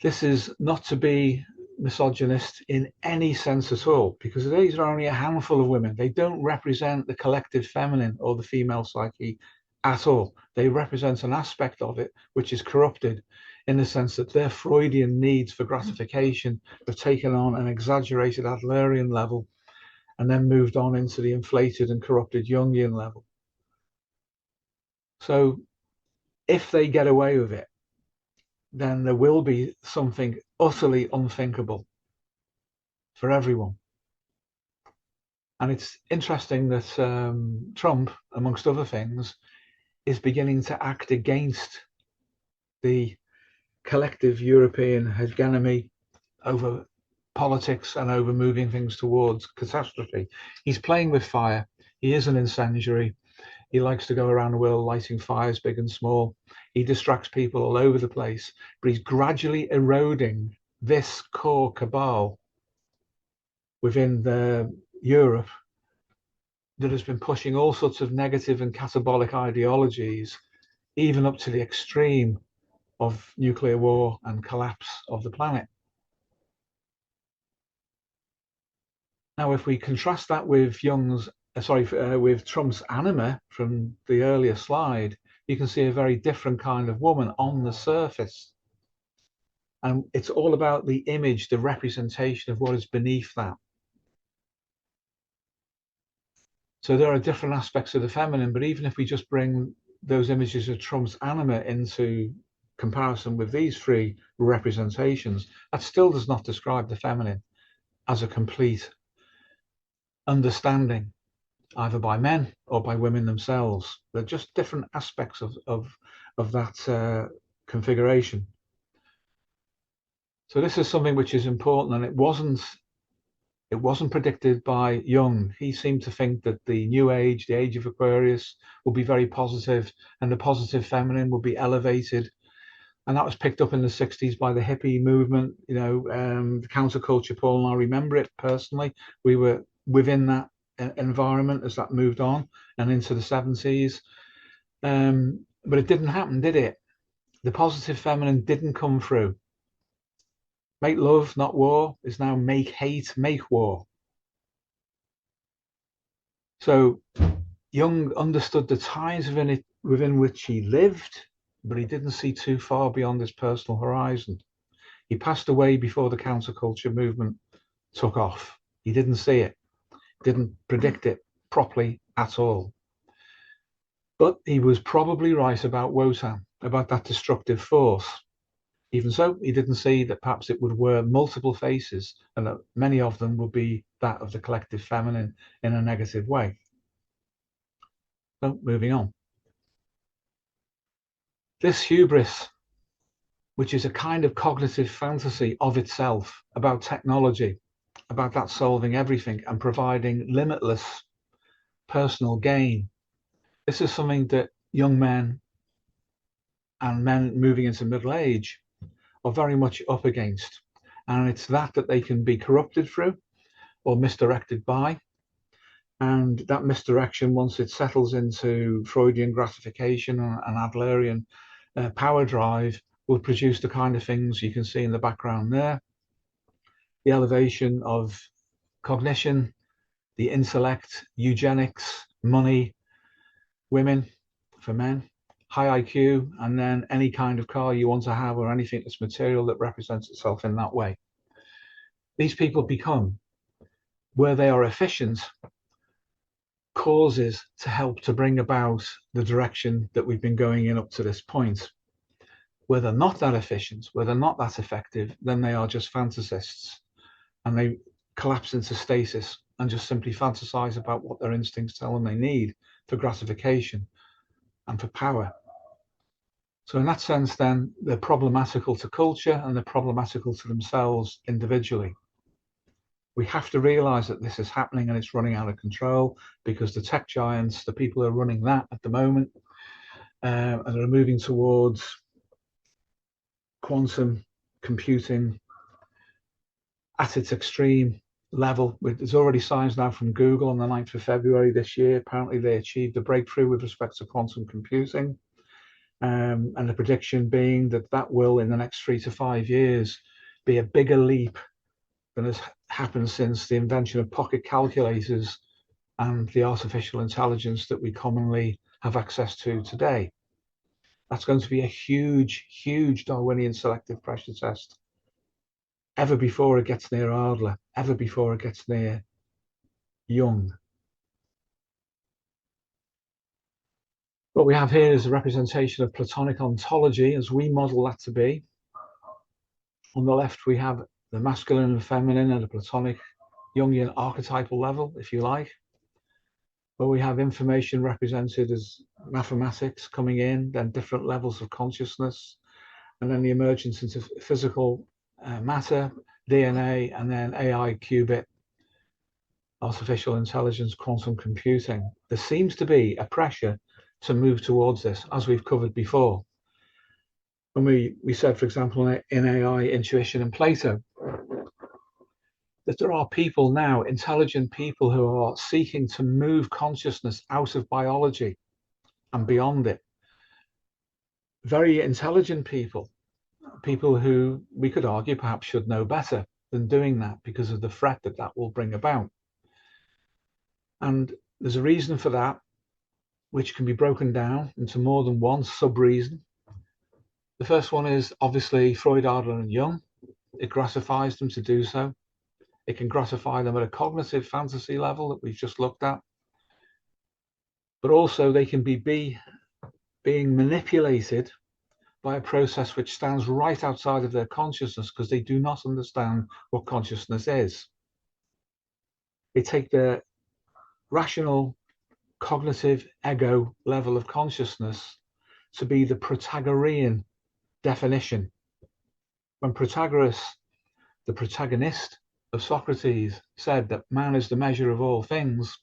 A: This is not to be misogynist in any sense at all, because these are only a handful of women. They don't represent the collective feminine or the female psyche at all. They represent an aspect of it which is corrupted, in the sense that their Freudian needs for gratification have taken on an exaggerated Adlerian level and then moved on into the inflated and corrupted Jungian level. So if they get away with it, then there will be something utterly unthinkable for everyone. And it's interesting that Trump, amongst other things, is beginning to act against the collective European hegemony over politics and over moving things towards catastrophe. He's playing with fire. He is an incendiary. He likes to go around the world lighting fires, big and small. He distracts people all over the place, but he's gradually eroding this core cabal within Europe that has been pushing all sorts of negative and catabolic ideologies, even up to the extreme of nuclear war and collapse of the planet. Now, if we contrast that with with Trump's anima from the earlier slide, you can see a very different kind of woman on the surface. And it's all about the image, the representation of what is beneath that. So there are different aspects of the feminine, but even if we just bring those images of Trump's anima into comparison with these three representations, that still does not describe the feminine as a complete understanding, either by men or by women themselves. They're just different aspects of that configuration. So this is something which is important, and it wasn't predicted by Jung. He seemed to think that the new age, the age of Aquarius, will be very positive, and the positive feminine will be elevated. And that was picked up in the 60s by the hippie movement, the counterculture. Paul and I remember it personally. We were within that environment as that moved on and into the 70s. But it didn't happen, did it? The positive feminine didn't come through. Make love, not war, is now make hate, make war. So Jung understood the times within which he lived, but he didn't see too far beyond his personal horizon. He passed away before the counterculture movement took off. He didn't see it, didn't predict it properly at all. But he was probably right about Wotan, about that destructive force. Even so, he didn't see that perhaps it would wear multiple faces, and that many of them would be that of the collective feminine in a negative way. So, moving on. This hubris, which is a kind of cognitive fantasy of itself about technology, about that solving everything and providing limitless personal gain. This is something that young men and men moving into middle age are very much up against. And it's that they can be corrupted through or misdirected by. And that misdirection, once it settles into Freudian gratification and Adlerian power drive, will produce the kind of things you can see in the background there. The elevation of cognition, the intellect, eugenics, money, women for men, high IQ, and then any kind of car you want to have or anything that's material that represents itself in that way. These people become, where they are efficient, causes to help to bring about the direction that we've been going in up to this point. Where they're not that efficient, where they're not that effective, then they are just fantasists, and they collapse into stasis and just simply fantasize about what their instincts tell them they need for gratification and for power. So in that sense, then, they're problematical to culture and they're problematical to themselves individually. We have to realize that this is happening and it's running out of control, because the tech giants, the people who are running that at the moment, and are moving towards quantum computing at its extreme level. There's already signs now from Google on the 9th of February this year. Apparently they achieved a breakthrough with respect to quantum computing. And the prediction being that that will, in the next 3 to 5 years, be a bigger leap than has happened since the invention of pocket calculators and the artificial intelligence that we commonly have access to today. That's going to be a huge, huge Darwinian selective pressure test. Ever before it gets near Adler, ever before it gets near Jung. What we have here is a representation of Platonic ontology as we model that to be. On the left, we have the masculine and feminine at a Platonic Jungian archetypal level, if you like. Where we have information represented as mathematics coming in, then different levels of consciousness, and then the emergence into physical matter, DNA, and then AI, qubit, artificial intelligence, quantum computing. There seems to be a pressure to move towards this, as we've covered before. When we said, for example, in AI, intuition, and Plato, that there are people now, intelligent people, who are seeking to move consciousness out of biology and beyond it. Very intelligent people, people who we could argue perhaps should know better than doing that because of the threat that that will bring about. And there's a reason for that, which can be broken down into more than one sub-reason. The first one is obviously Freud, Adler, and Jung. It gratifies them to do so. It can gratify them at a cognitive fantasy level that we've just looked at. But also they can be being manipulated by a process which stands right outside of their consciousness because they do not understand what consciousness is. They take their rational, cognitive ego level of consciousness to be the Protagorean definition. When Protagoras, the protagonist of Socrates, said that man is the measure of all things,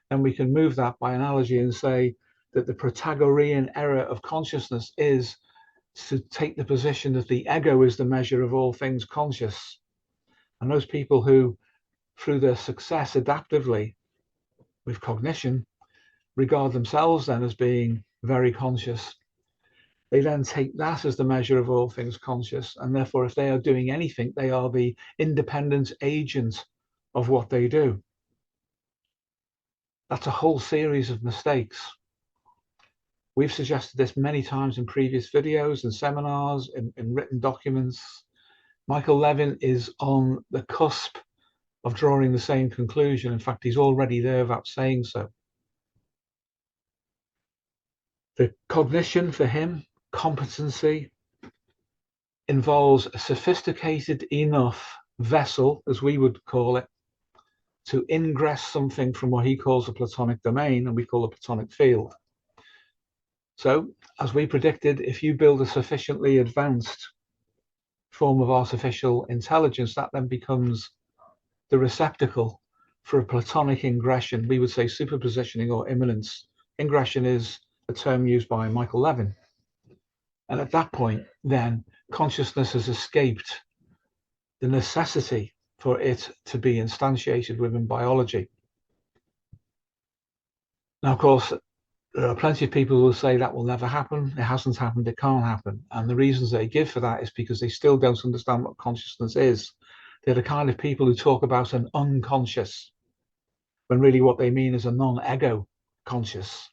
A: then we can move that by analogy and say that the Protagorean era of consciousness is to take the position that the ego is the measure of all things conscious. And those people who, through their success adaptively with cognition, regard themselves then as being very conscious, they then take that as the measure of all things conscious. And therefore, if they are doing anything, they are the independent agent of what they do. That's a whole series of mistakes. We've suggested this many times in previous videos and seminars, in written documents. Michael Levin is on the cusp of drawing the same conclusion. In fact, he's already there without saying so. The cognition for him, competency, involves a sophisticated enough vessel, as we would call it, to ingress something from what he calls the Platonic domain, and we call the Platonic field. So, as we predicted, if you build a sufficiently advanced form of artificial intelligence, that then becomes the receptacle for a Platonic ingression. We would say superpositioning or immanence. Ingression is a term used by Michael Levin. And at that point, then, consciousness has escaped the necessity for it to be instantiated within biology. Now, of course, there are plenty of people who will say that will never happen. It hasn't happened. It can't happen. And the reasons they give for that is because they still don't understand what consciousness is. They're the kind of people who talk about an unconscious, when really what they mean is a non-ego conscious,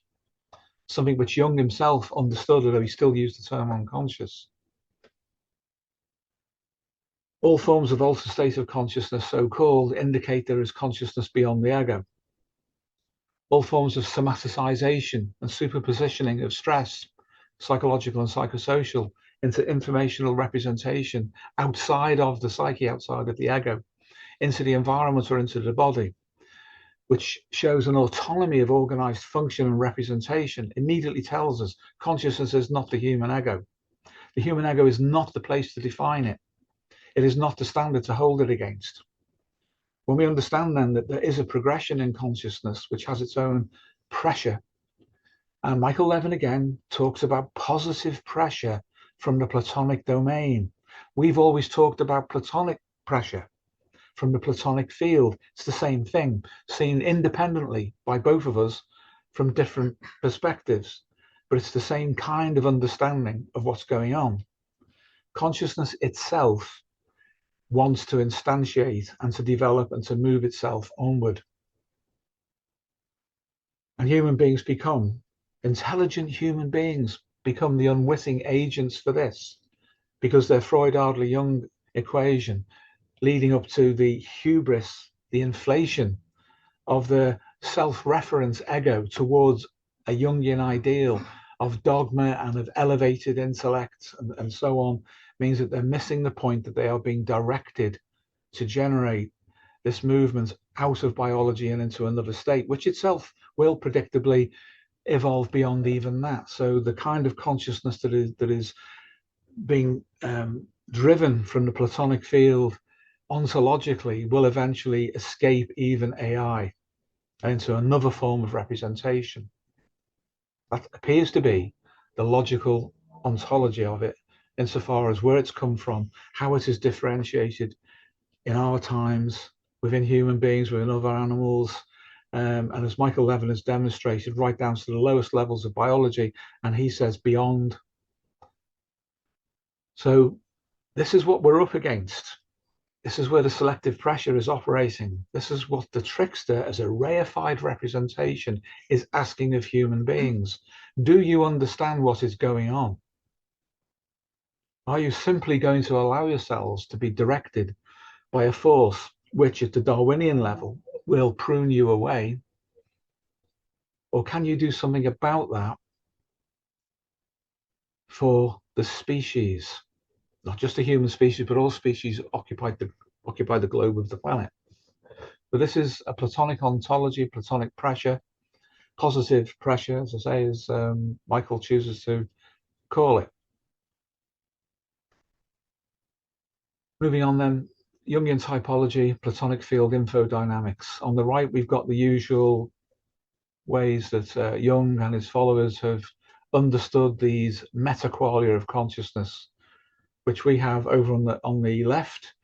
A: something which Jung himself understood, although he still used the term unconscious. All forms of altered state of consciousness, so-called, indicate there is consciousness beyond the ego. All forms of somaticization and superpositioning of stress, psychological and psychosocial, into informational representation outside of the psyche, outside of the ego, into the environment or into the body, which shows an autonomy of organized function and representation, immediately tells us consciousness is not the human ego. The human ego is not the place to define it. It is not the standard to hold it against. When we understand then that there is a progression in consciousness which has its own pressure, and Michael Levin again talks about positive pressure from the Platonic domain. We've always talked about Platonic pressure from the Platonic field. It's the same thing, seen independently by both of us from different perspectives, but it's the same kind of understanding of what's going on. Consciousness itself wants to instantiate and to develop and to move itself onward. And human beings become, intelligent human beings become the unwitting agents for this, because their Freud-Adler-Jung equation leading up to the hubris, the inflation of the self-reference ego towards a Jungian ideal of dogma and of elevated intellect and so on, means that they're missing the point that they are being directed to generate this movement out of biology and into another state, which itself will predictably evolve beyond even that. So the kind of consciousness that is being driven from the Platonic field ontologically will eventually escape even AI and into another form of representation. That appears to be the logical ontology of it, insofar as where it's come from, how it is differentiated in our times, within human beings, within other animals, and as Michael Levin has demonstrated, right down to the lowest levels of biology, and he says beyond. So this is what we're up against. This is where the selective pressure is operating. This is what the trickster, as a reified representation, is asking of human beings. Do you understand what is going on? Are you simply going to allow yourselves to be directed by a force which at the Darwinian level will prune you away? Or can you do something about that for the species, not just the human species, but all species occupy the globe of the planet. But this is a Platonic ontology, Platonic pressure, positive pressure, as I say, as Michael chooses to call it. Moving on then, Jungian typology, Platonic field infodynamics. On the right, we've got the usual ways that Jung and his followers have understood these metaqualia of consciousness, which we have over on the left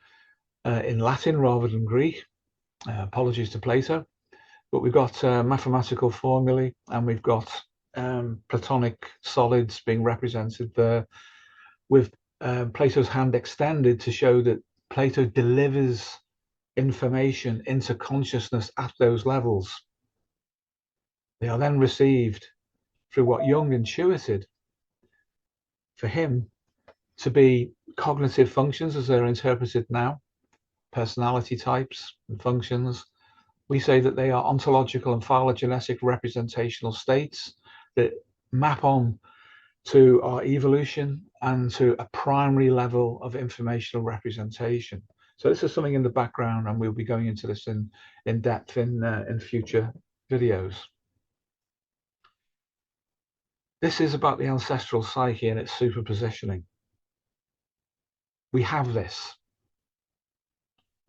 A: in Latin rather than Greek. Apologies to Plato, but we've got mathematical formulae, and we've got Platonic solids being represented there with Plato's hand extended to show that Plato delivers information into consciousness at those levels. They are then received through what Jung intuited for him to be cognitive functions as they're interpreted now, personality types and functions. We say that they are ontological and phylogenetic representational states that map on to our evolution and to a primary level of informational representation. So this is something in the background, and we'll be going into this in depth in future videos. This is about the ancestral psyche and its superpositioning. We have this.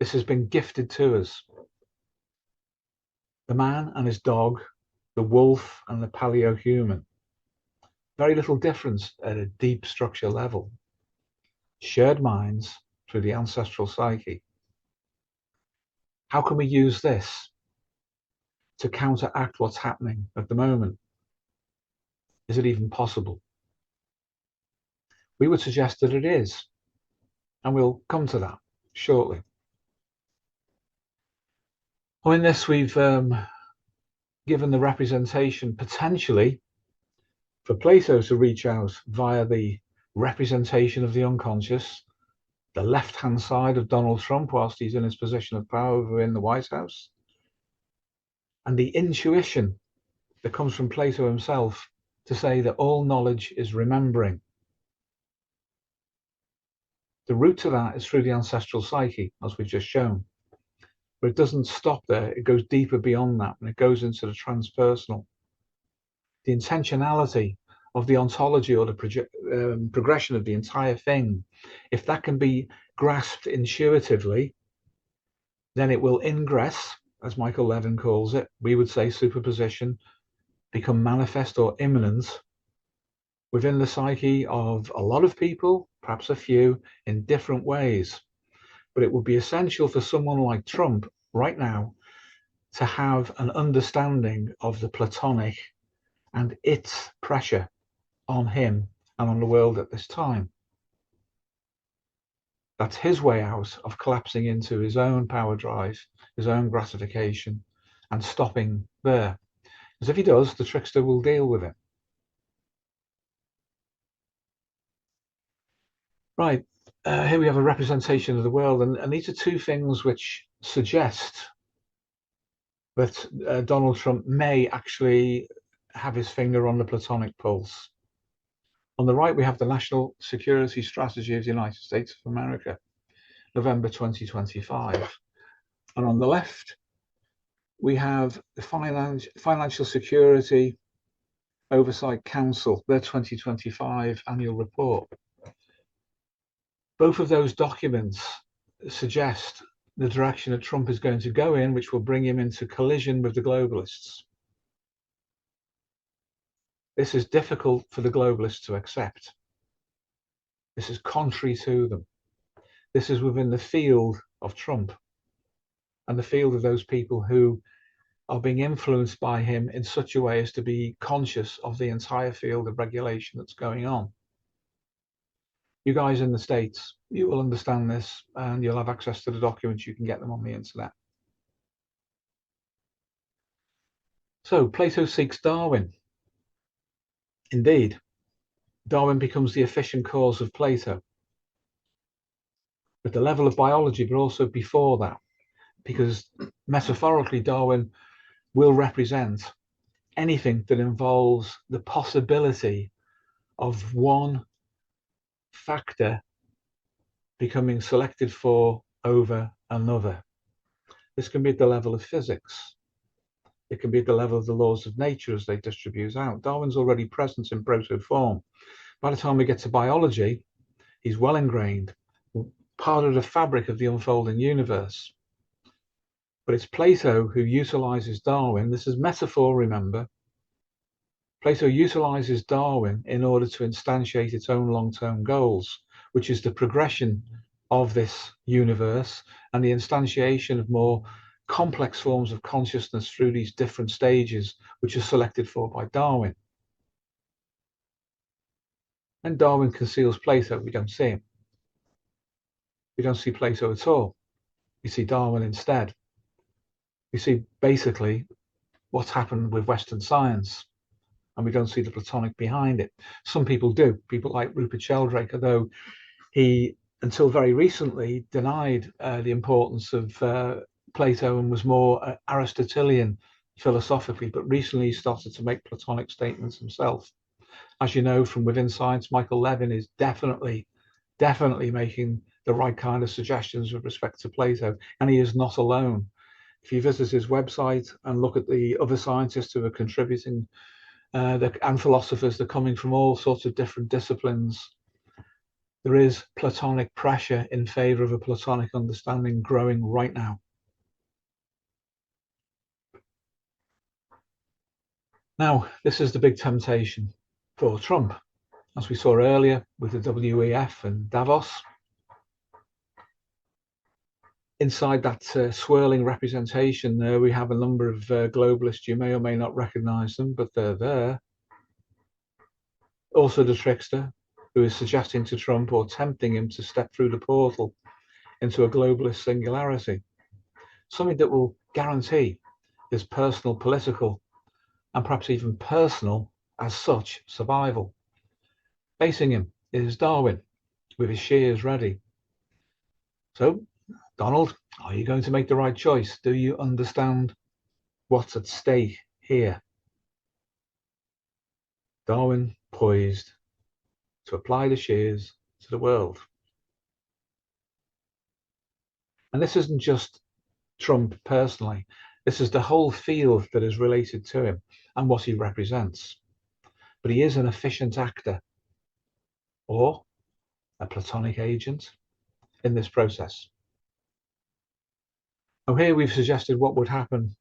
A: This has been gifted to us. The man and his dog, the wolf and the paleo-human. Very little difference at a deep structure level. Shared minds through the ancestral psyche. How can we use this to counteract what's happening at the moment? Is it even possible? We would suggest that it is, and we'll come to that shortly. Well, in this, we've given the representation potentially for Plato to reach out via the representation of the unconscious, the left-hand side of Donald Trump whilst he's in his position of power in the White House, and the intuition that comes from Plato himself to say that all knowledge is remembering. The route to that is through the ancestral psyche, as we've just shown. But it doesn't stop there. It goes deeper beyond that, and it goes into the transpersonal. The intentionality of the ontology or the progression of the entire thing, if that can be grasped intuitively, then it will ingress, as Michael Levin calls it. We would say superposition, become manifest or immanent within the psyche of a lot of people, perhaps a few, in different ways. But it would be essential for someone like Trump right now to have an understanding of the Platonic and its pressure on him and on the world at this time. That's his way out of collapsing into his own power drive, his own gratification, and stopping there. Because if he does, the trickster will deal with it. Right, here we have a representation of the world, and these are two things which suggest that Donald Trump may actually have his finger on the Platonic pulse. On the right, we have the National Security Strategy of the United States of America, November 2025. And on the left, we have the Financial Security Oversight Council, their 2025 annual report. Both of those documents suggest the direction that Trump is going to go in, which will bring him into collision with the globalists. This is difficult for the globalists to accept. This is contrary to them. This is within the field of Trump and the field of those people who are being influenced by him in such a way as to be conscious of the entire field of regulation that's going on. You guys in the States, you will understand this, and you'll have access to the documents. You can get them on the internet. So Plato seeks Darwin. Indeed, Darwin becomes the efficient cause of Plato at the level of biology, but also before that, because metaphorically Darwin will represent anything that involves the possibility of one factor becoming selected for over another. This can be at the level of physics. It can be at the level of the laws of nature as they distribute out. Darwin's already present in proto form. By the time we get to biology, he's well ingrained, part of the fabric of the unfolding universe. But it's Plato who utilizes Darwin. This is metaphor, remember. Plato utilizes Darwin in order to instantiate its own long-term goals, which is the progression of this universe and the instantiation of more complex forms of consciousness through these different stages, which are selected for by Darwin. And Darwin conceals Plato. We don't see him. We don't see Plato at all. We see Darwin instead. We see basically what's happened with Western science, and we don't see the Platonic behind it. Some people do. People like Rupert Sheldrake, although he, until very recently, denied the importance of Plato and was more Aristotelian philosophically, but recently he started to make Platonic statements himself. As you know from within science, Michael Levin is definitely making the right kind of suggestions with respect to Plato, and he is not alone. If you visit his website and look at the other scientists who are contributing and philosophers, they're coming from all sorts of different disciplines. There is Platonic pressure in favor of a Platonic understanding growing right now. Now, this is the big temptation for Trump, as we saw earlier with the WEF and Davos. Inside that swirling representation there, we have a number of globalists. You may or may not recognize them, but they're there. Also the Trickster, who is suggesting to Trump or tempting him to step through the portal into a globalist singularity, something that will guarantee his personal, political, and perhaps even personal as such survival. Facing him is Darwin with his shears ready. So, Donald, are you going to make the right choice? Do you understand what's at stake here? Darwin poised to apply the shears to the world. And this isn't just Trump personally. This is the whole field that is related to him and what he represents. But he is an efficient actor or a Platonic agent in this process. Now here we've suggested what would happen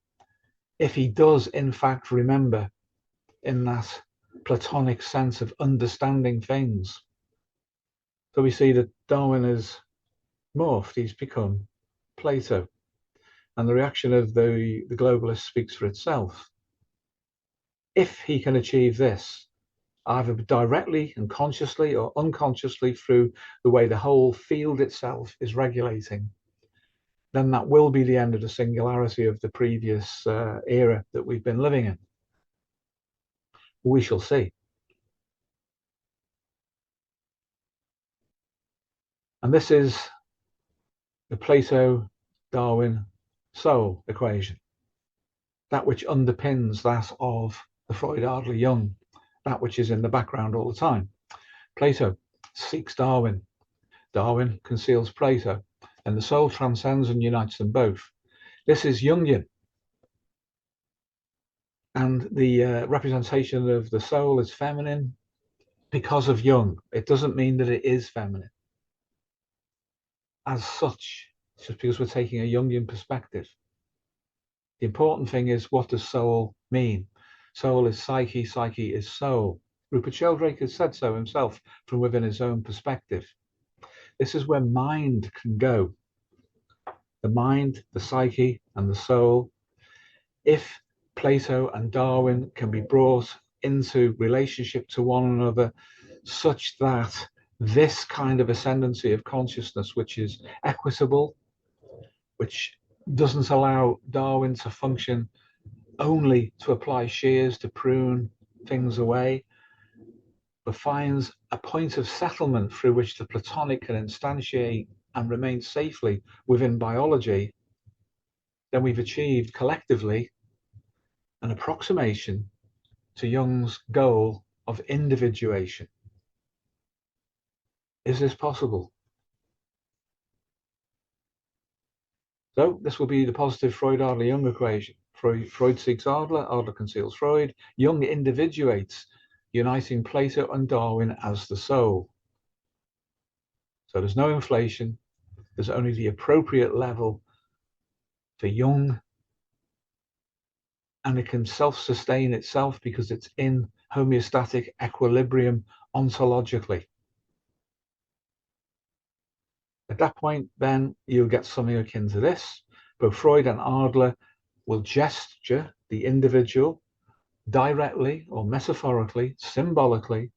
A: if he does in fact remember in that Platonic sense of understanding things. So we see that Darwin has morphed, he's become Plato. And the reaction of the globalist speaks for itself. If he can achieve this, either directly and consciously or unconsciously through the way the whole field itself is regulating, then that will be the end of the singularity of the previous era that we've been living in. We shall see. And this is the Plato-Darwin soul equation, that which underpins that of the Freud-Adler-Jung, that which is in the background all the time. Plato seeks Darwin. Darwin conceals Plato, and the soul transcends and unites them both. This is Jungian. And the representation of the soul is feminine because of Jung. It doesn't mean that it is feminine as such, just because we're taking a Jungian perspective. The important thing is, what does soul mean? Soul is psyche, psyche is soul. Rupert Sheldrake has said so himself from within his own perspective. This is where mind can go. The mind, the psyche, and the soul. If Plato and Darwin can be brought into relationship to one another such that this kind of ascendancy of consciousness, which is equitable, which doesn't allow Darwin to function only to apply shears to prune things away, but finds a point of settlement through which the Platonic can instantiate and remain safely within biology, then we've achieved collectively an approximation to Jung's goal of individuation. Is this possible? So this will be the positive Freud-Adler-Jung equation. Freud seeks Adler, Adler conceals Freud. Jung individuates, uniting Plato and Darwin as the soul. So there's no inflation. There's only the appropriate level for Jung, and it can self-sustain itself because it's in homeostatic equilibrium ontologically. At that point, then you'll get something akin to this. Both Freud and Adler will gesture the individual directly or metaphorically, symbolically,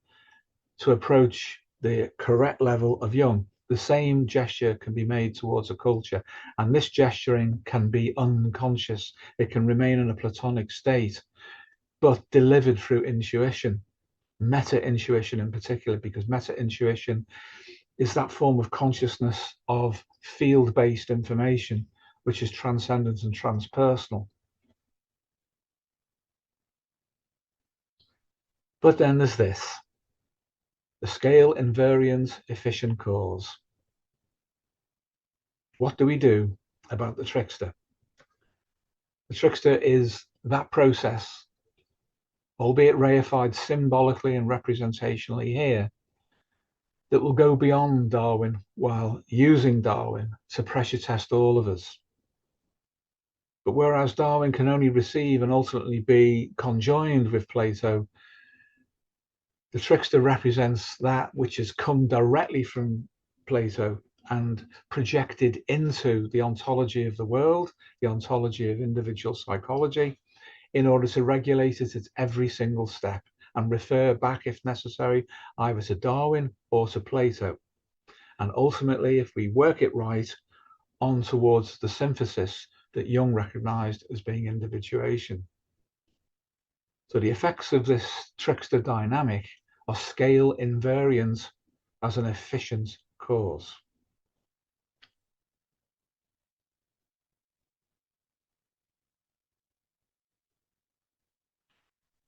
A: to approach the correct level of Jung. The same gesture can be made towards a culture, and this gesturing can be unconscious. It can remain in a Platonic state, but delivered through intuition, meta-intuition in particular, because meta-intuition is that form of consciousness of field-based information, which is transcendent and transpersonal. But then there's this, the scale invariant efficient cause. What do we do about the trickster? The trickster is that process, albeit reified symbolically and representationally here, that will go beyond Darwin while using Darwin to pressure test all of us. But whereas Darwin can only receive and ultimately be conjoined with Plato, the trickster represents that which has come directly from Plato and projected into the ontology of the world, the ontology of individual psychology, in order to regulate it at every single step and refer back, if necessary, either to Darwin or to Plato. And ultimately, if we work it right, on towards the synthesis that Jung recognized as being individuation. So the effects of this trickster dynamic are scale invariant as an efficient cause.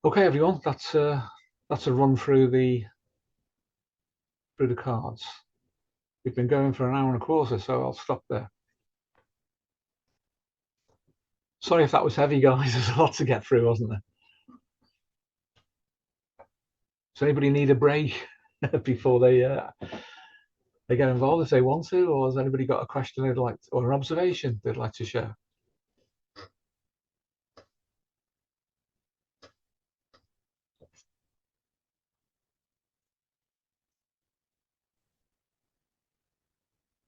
A: Okay, everyone, that's a run through the cards. We've been going for an hour and a quarter, so I'll stop there. Sorry if that was heavy, guys. There's a lot to get through, wasn't there? Does anybody need a break before they get involved if they want to, or has anybody got a question they'd like to, or an observation they'd like to share?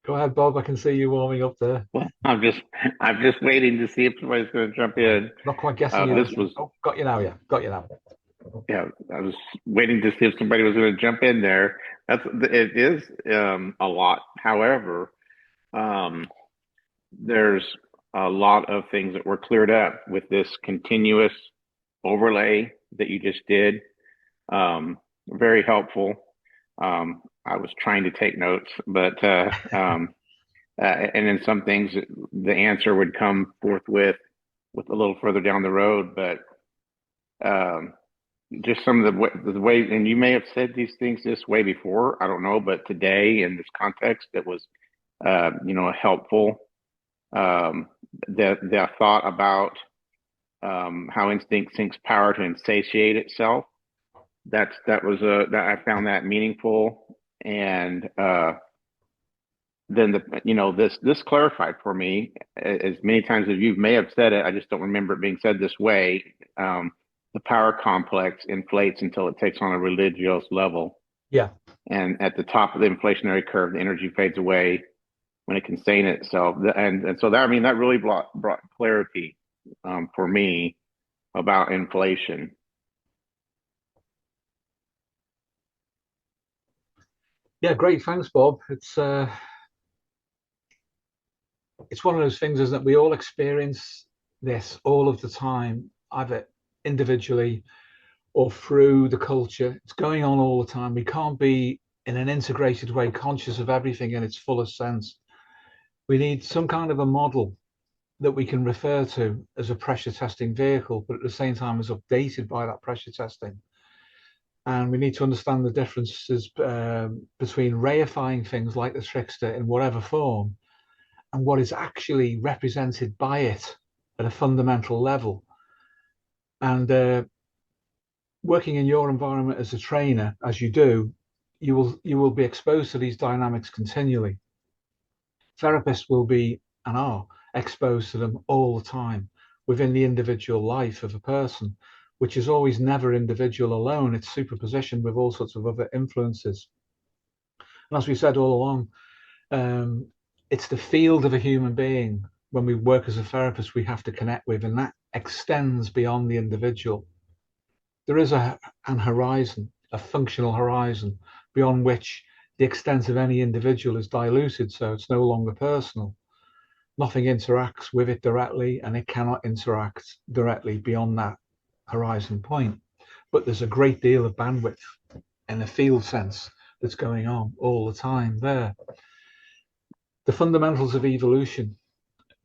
A: Go ahead, Bob. I can see you warming up there.
C: Well, I'm just waiting to see if somebody's going to jump in.
A: Not quite guessing you.
C: This was
A: got you now. Yeah, got you now.
C: Yeah, I was waiting to see if somebody was going to jump in there. It is a lot. However, there's a lot of things that were cleared up with this continuous overlay that you just did. Very helpful. I was trying to take notes, but and then some things the answer would come forthwith with a little further down the road, but just some of the ways, and you may have said these things this way before, I don't know, but today in this context, it was, helpful. The thought about how instinct sinks power to insatiate itself. That I found that meaningful, and then this clarified for me as many times as you may have said it. I just don't remember it being said this way. The power complex inflates until it takes on a religious level.
A: Yeah.
C: And at the top of the inflationary curve, the energy fades away when it can sustain itself. And so that really brought clarity for me about inflation.
A: Yeah, great. Thanks, Bob. It's one of those things, is that we all experience this all of the time, either individually or through the culture. It's going on all the time. We can't be in an integrated way conscious of everything in its fullest sense. We need some kind of a model that we can refer to as a pressure testing vehicle, but at the same time is updated by that pressure testing. And we need to understand the differences between reifying things like the trickster in whatever form and what is actually represented by it at a fundamental level. And working in your environment as a trainer, as you do, you will be exposed to these dynamics continually. Therapists will be and are exposed to them all the time within the individual life of a person, which is always never individual alone. It's superposition with all sorts of other influences. And as we said all along, it's the field of a human being when we work as a therapist we have to connect with, and that extends beyond the individual. There is an horizon, a functional horizon, beyond which the extent of any individual is diluted, so it's no longer personal. Nothing interacts with it directly, and it cannot interact directly beyond that horizon point. But there's a great deal of bandwidth in a field sense that's going on all the time there. The fundamentals of evolution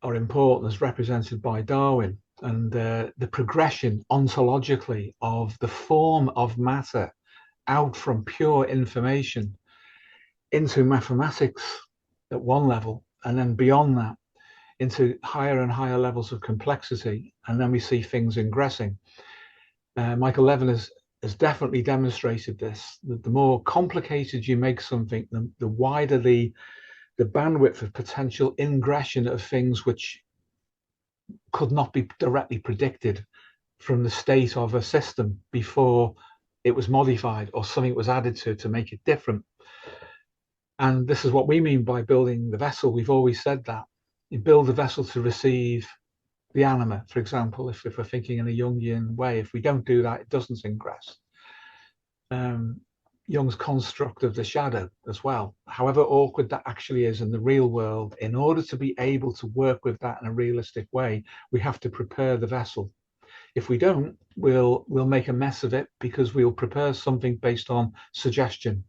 A: are important as represented by Darwin, and the progression ontologically of the form of matter out from pure information into mathematics at one level, and then beyond that into higher and higher levels of complexity, and then we see things ingressing. Michael Levin has definitely demonstrated this, that the more complicated you make something, the wider the bandwidth of potential ingression of things which could not be directly predicted from the state of a system before it was modified or something was added to make it different. And this is what we mean by building the vessel. We've always said that. You build the vessel to receive the anima, for example, if we're thinking in a Jungian way. If we don't do that, it doesn't ingress. Jung's construct of the shadow as well, however awkward that actually is in the real world, in order to be able to work with that in a realistic way, we have to prepare the vessel. If we don't, we'll make a mess of it, because we'll prepare something based on suggestion.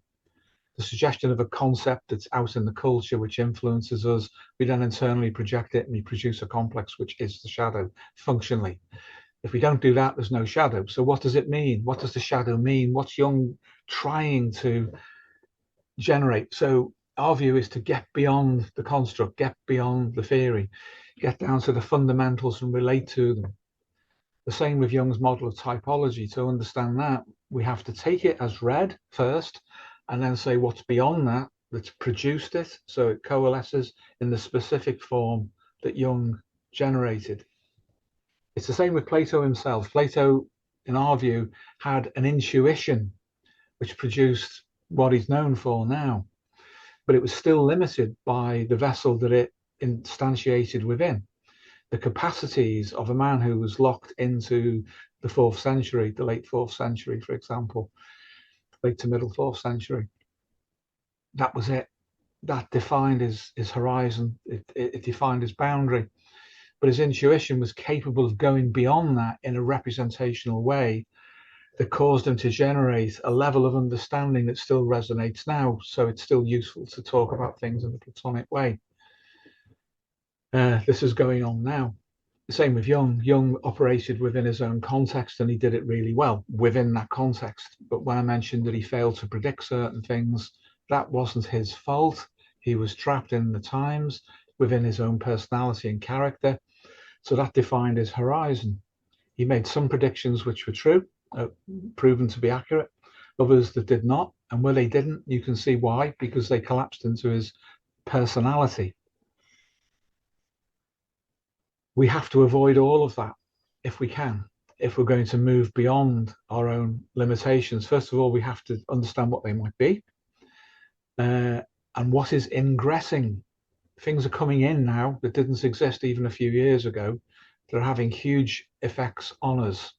A: The suggestion of a concept that's out in the culture which influences us. We then internally project it and we produce a complex which is the shadow functionally. If we don't do that, there's no shadow. So what does it mean? What does the shadow mean? What's Jung trying to generate? So our view is to get beyond the construct, get beyond the theory, get down to the fundamentals and relate to them. The same with Jung's model of typology. To understand that, we have to take it as read first, and then say what's beyond that that's produced it, so it coalesces in the specific form that Jung generated. It's the same with Plato himself. Plato, in our view, had an intuition which produced what he's known for now, but it was still limited by the vessel that it instantiated within. The capacities of a man who was locked into the 4th century, the late 4th century, for example, late to middle 4th century. That was it. That defined his horizon. It defined his boundary. But his intuition was capable of going beyond that in a representational way that caused him to generate a level of understanding that still resonates now. So it's still useful to talk about things in the Platonic way. This is going on now. The same with Jung. Jung operated within his own context, and he did it really well within that context. But when I mentioned that he failed to predict certain things, that wasn't his fault. He was trapped in the times within his own personality and character. So that defined his horizon. He made some predictions which were true, proven to be accurate, others that did not. And where they didn't, you can see why, because they collapsed into his personality. We have to avoid all of that if we can, if we're going to move beyond our own limitations. First of all, we have to understand what they might be, and what is ingressing. Things are coming in now that didn't exist even a few years ago. They're having huge effects on us.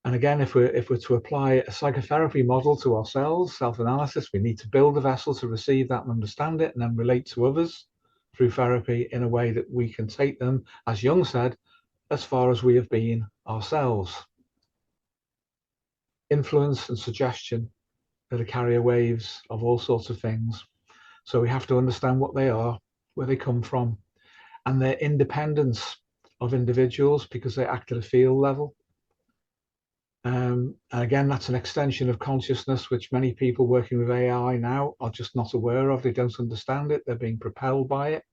A: And again, if we're to apply a psychotherapy model to ourselves, self-analysis, we need to build a vessel to receive that and understand it, and then relate to others through therapy in a way that we can take them, as Jung said, as far as we have been ourselves. Influence and suggestion are the carrier waves of all sorts of things. So we have to understand what they are, where they come from, and their independence of individuals, because they act at a field level. And again, that's an extension of consciousness, which many people working with AI now are just not aware of. They don't understand it. They're being propelled by it.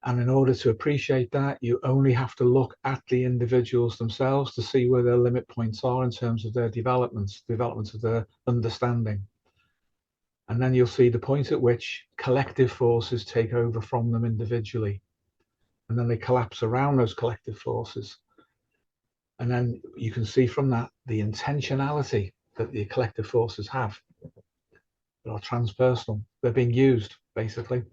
A: And in order to appreciate that, you only have to look at the individuals themselves to see where their limit points are in terms of their development of their understanding. And then you'll see the point at which collective forces take over from them individually. And then they collapse around those collective forces. And then you can see from that the intentionality that the collective forces have that are transpersonal. They're being used, basically.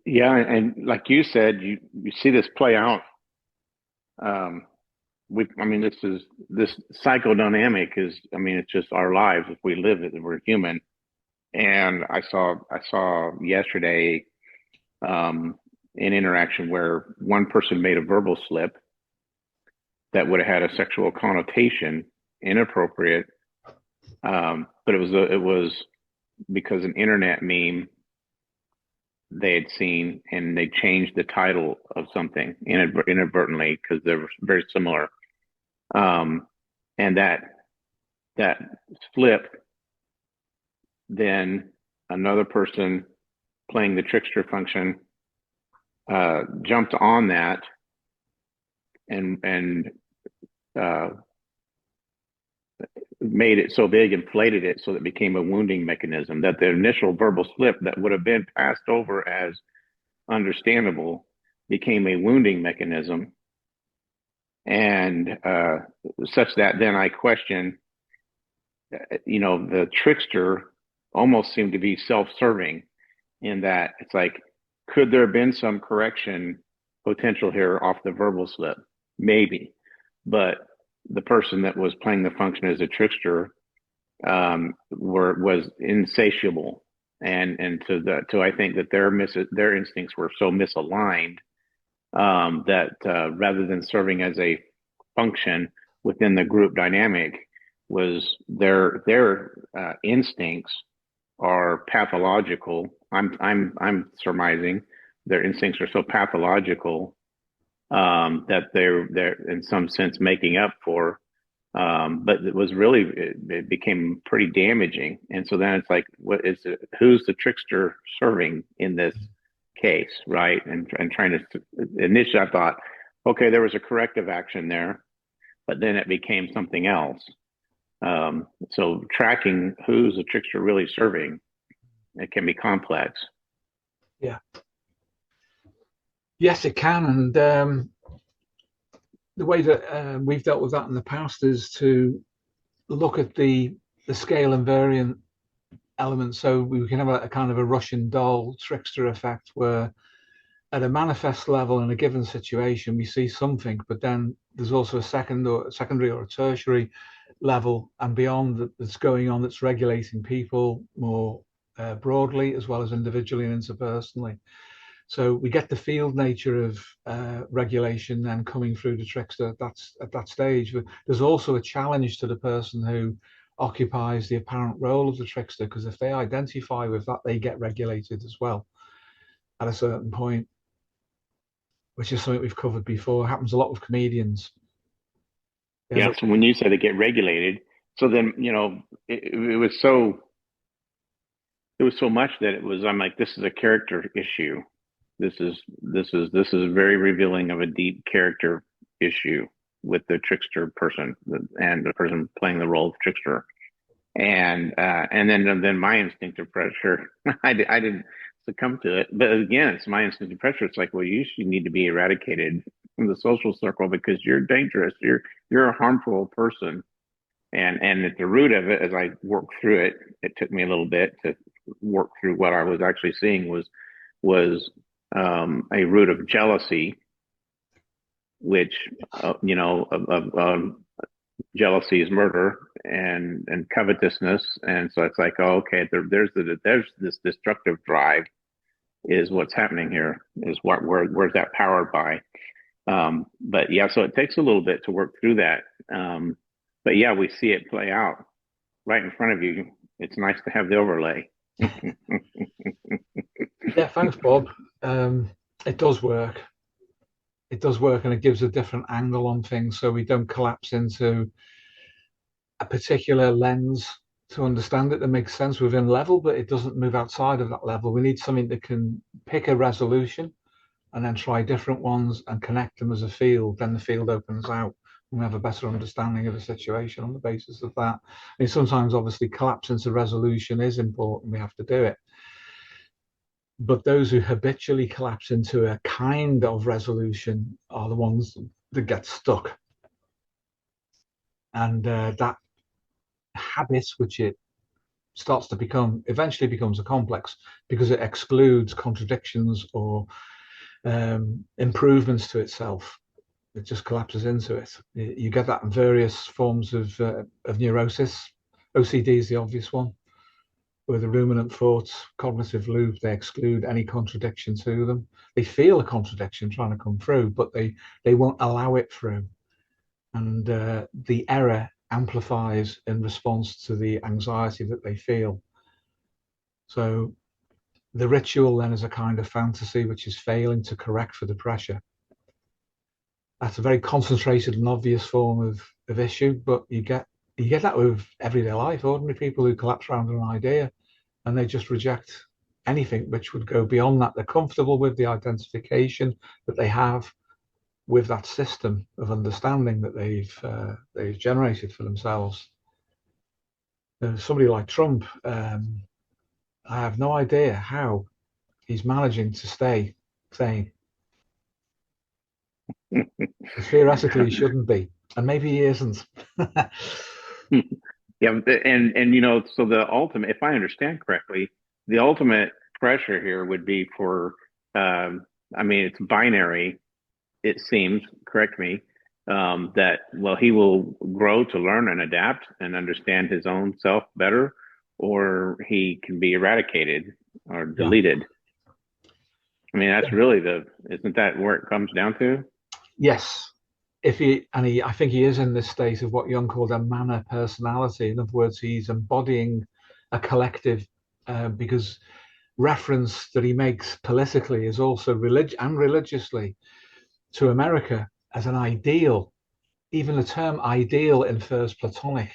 C: Yeah, and like you said, you see this play out. I mean, this psychodynamic is. I mean, it's just our lives. If we live it, we're human. And I saw yesterday an interaction where one person made a verbal slip that would have had a sexual connotation, inappropriate. But it was because an internet meme they had seen, and they changed the title of something inadvertently because they were very similar. And that slip, then another person playing the trickster function jumped on that and made it so big, inflated it so that it became a wounding mechanism, that the initial verbal slip that would have been passed over as understandable became a wounding mechanism. And such that then I question, the trickster almost seemed to be self-serving in that it's like, could there have been some correction potential here off the verbal slip? Maybe. But the person that was playing the function as a trickster was insatiable, and to I think that their instincts were so misaligned that rather than serving as a function within the group dynamic, was their instincts are pathological. I'm surmising their instincts are so pathological that they're in some sense making up for. But it became pretty damaging. And so then it's like, who's the trickster serving in this case, right? And trying to, initially I thought, okay, there was a corrective action there, but then it became something else. So tracking who's the trickster really serving, it can be complex.
A: Yeah. Yes, it can. And the way that we've dealt with that in the past is to look at the scale invariant elements. So we can have a kind of a Russian doll trickster effect where at a manifest level in a given situation, we see something, but then there's also a secondary or a tertiary level and beyond that's going on, that's regulating people more broadly, as well as individually and interpersonally. So we get the field nature of regulation then coming through the trickster at that stage. But there's also a challenge to the person who occupies the apparent role of the trickster, because if they identify with that, they get regulated as well at a certain point, which is something we've covered before. It happens a lot with comedians.
C: Yeah. So when you said they get regulated, so then, it was so much that I'm like, this is a character issue. This is very revealing of a deep character issue with the trickster person and the person playing the role of trickster. And then my instinctive pressure, I didn't succumb to it. But again, it's my instinctive pressure. It's like, well, you need to be eradicated from the social circle because you're dangerous. You're a harmful person. And at the root of it, as I worked through it, it took me a little bit to work through what I was actually seeing was a root of jealousy, which jealousy is murder, and covetousness. And so it's like, oh, okay, there's this destructive drive is what's happening here, is where's that powered by. But yeah, so it takes a little bit to work through that. But yeah, we see it play out right in front of you. It's nice to have the overlay.
A: Yeah, thanks, Bob. It does work. it does work, and it gives a different angle on things, so we don't collapse into a particular lens to understand it that makes sense within level, but it doesn't move outside of that level. We need something that can pick a resolution and then try different ones and connect them as a field. Then the field opens out and we have a better understanding of the situation on the basis of that. I mean, sometimes obviously collapse into resolution is important, we have to do it. But those who habitually collapse into a kind of resolution are the ones that get stuck. And that habit, which it starts to become, eventually becomes a complex because it excludes contradictions or improvements to itself. It just collapses into it. You get that in various forms of neurosis. OCD is the obvious one, where the ruminant thoughts, cognitive loop, they exclude any contradiction to them. They feel a contradiction trying to come through, but they won't allow it through. And the error amplifies in response to the anxiety that they feel. So the ritual then is a kind of fantasy which is failing to correct for the pressure. That's a very concentrated and obvious form of issue, but you get that with everyday life, ordinary people who collapse around an idea and they just reject anything which would go beyond that. They're comfortable with the identification that they have with that system of understanding that they've generated for themselves. Somebody like Trump, I have no idea how he's managing to stay sane. Theoretically, he shouldn't be, and maybe he isn't.
C: Yeah, and you know, so the ultimate, if I understand correctly, the ultimate pressure here would be for, I mean, it's binary. It seems, correct me, that well, he will grow to learn and adapt and understand his own self better, or he can be eradicated or deleted. Yeah. I mean, that's really isn't that where it comes down to?
A: Yes. I think he is in this state of what Jung called a mana personality. In other words, he's embodying a collective, because reference that he makes politically is also religiously to America as an ideal. Even the term ideal infers Platonic.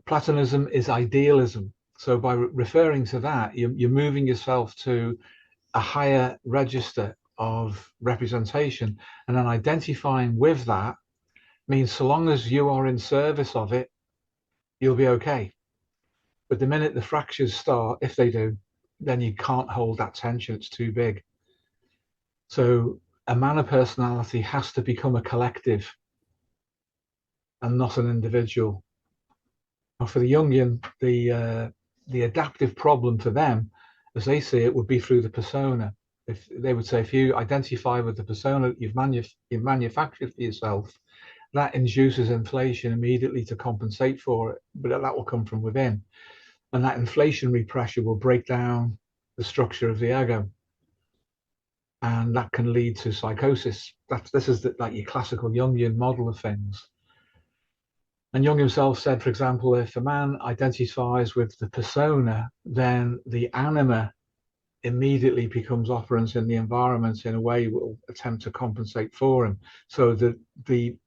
A: Platonism is idealism. So by referring to that, you're moving yourself to a higher register of representation, and then identifying with that means so long as you are in service of it, you'll be okay. But the minute the fractures start, if they do, then you can't hold that tension, it's too big. So a mana personality has to become a collective and not an individual. And for the Jungian, the adaptive problem for them, as they see it, would be through the persona. If they would say, if you identify with the persona that you've manufactured for yourself, that induces inflation immediately to compensate for it, but that will come from within. And that inflationary pressure will break down the structure of the ego. And that can lead to psychosis. This is like your classical Jungian model of things. And Jung himself said, for example, if a man identifies with the persona, then the anima immediately becomes operant in the environment in a way will attempt to compensate for him. So that the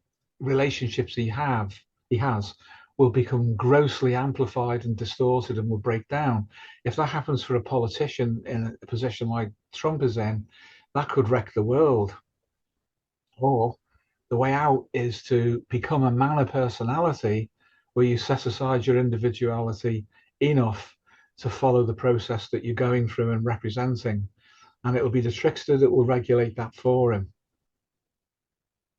A: relationships he has will become grossly amplified and distorted and will break down. If that happens for a politician in a position like Trump is in, that could wreck the world. Or the way out is to become a mana personality where you set aside your individuality enough to follow the process that you're going through and representing. And it will be the trickster that will regulate that for him.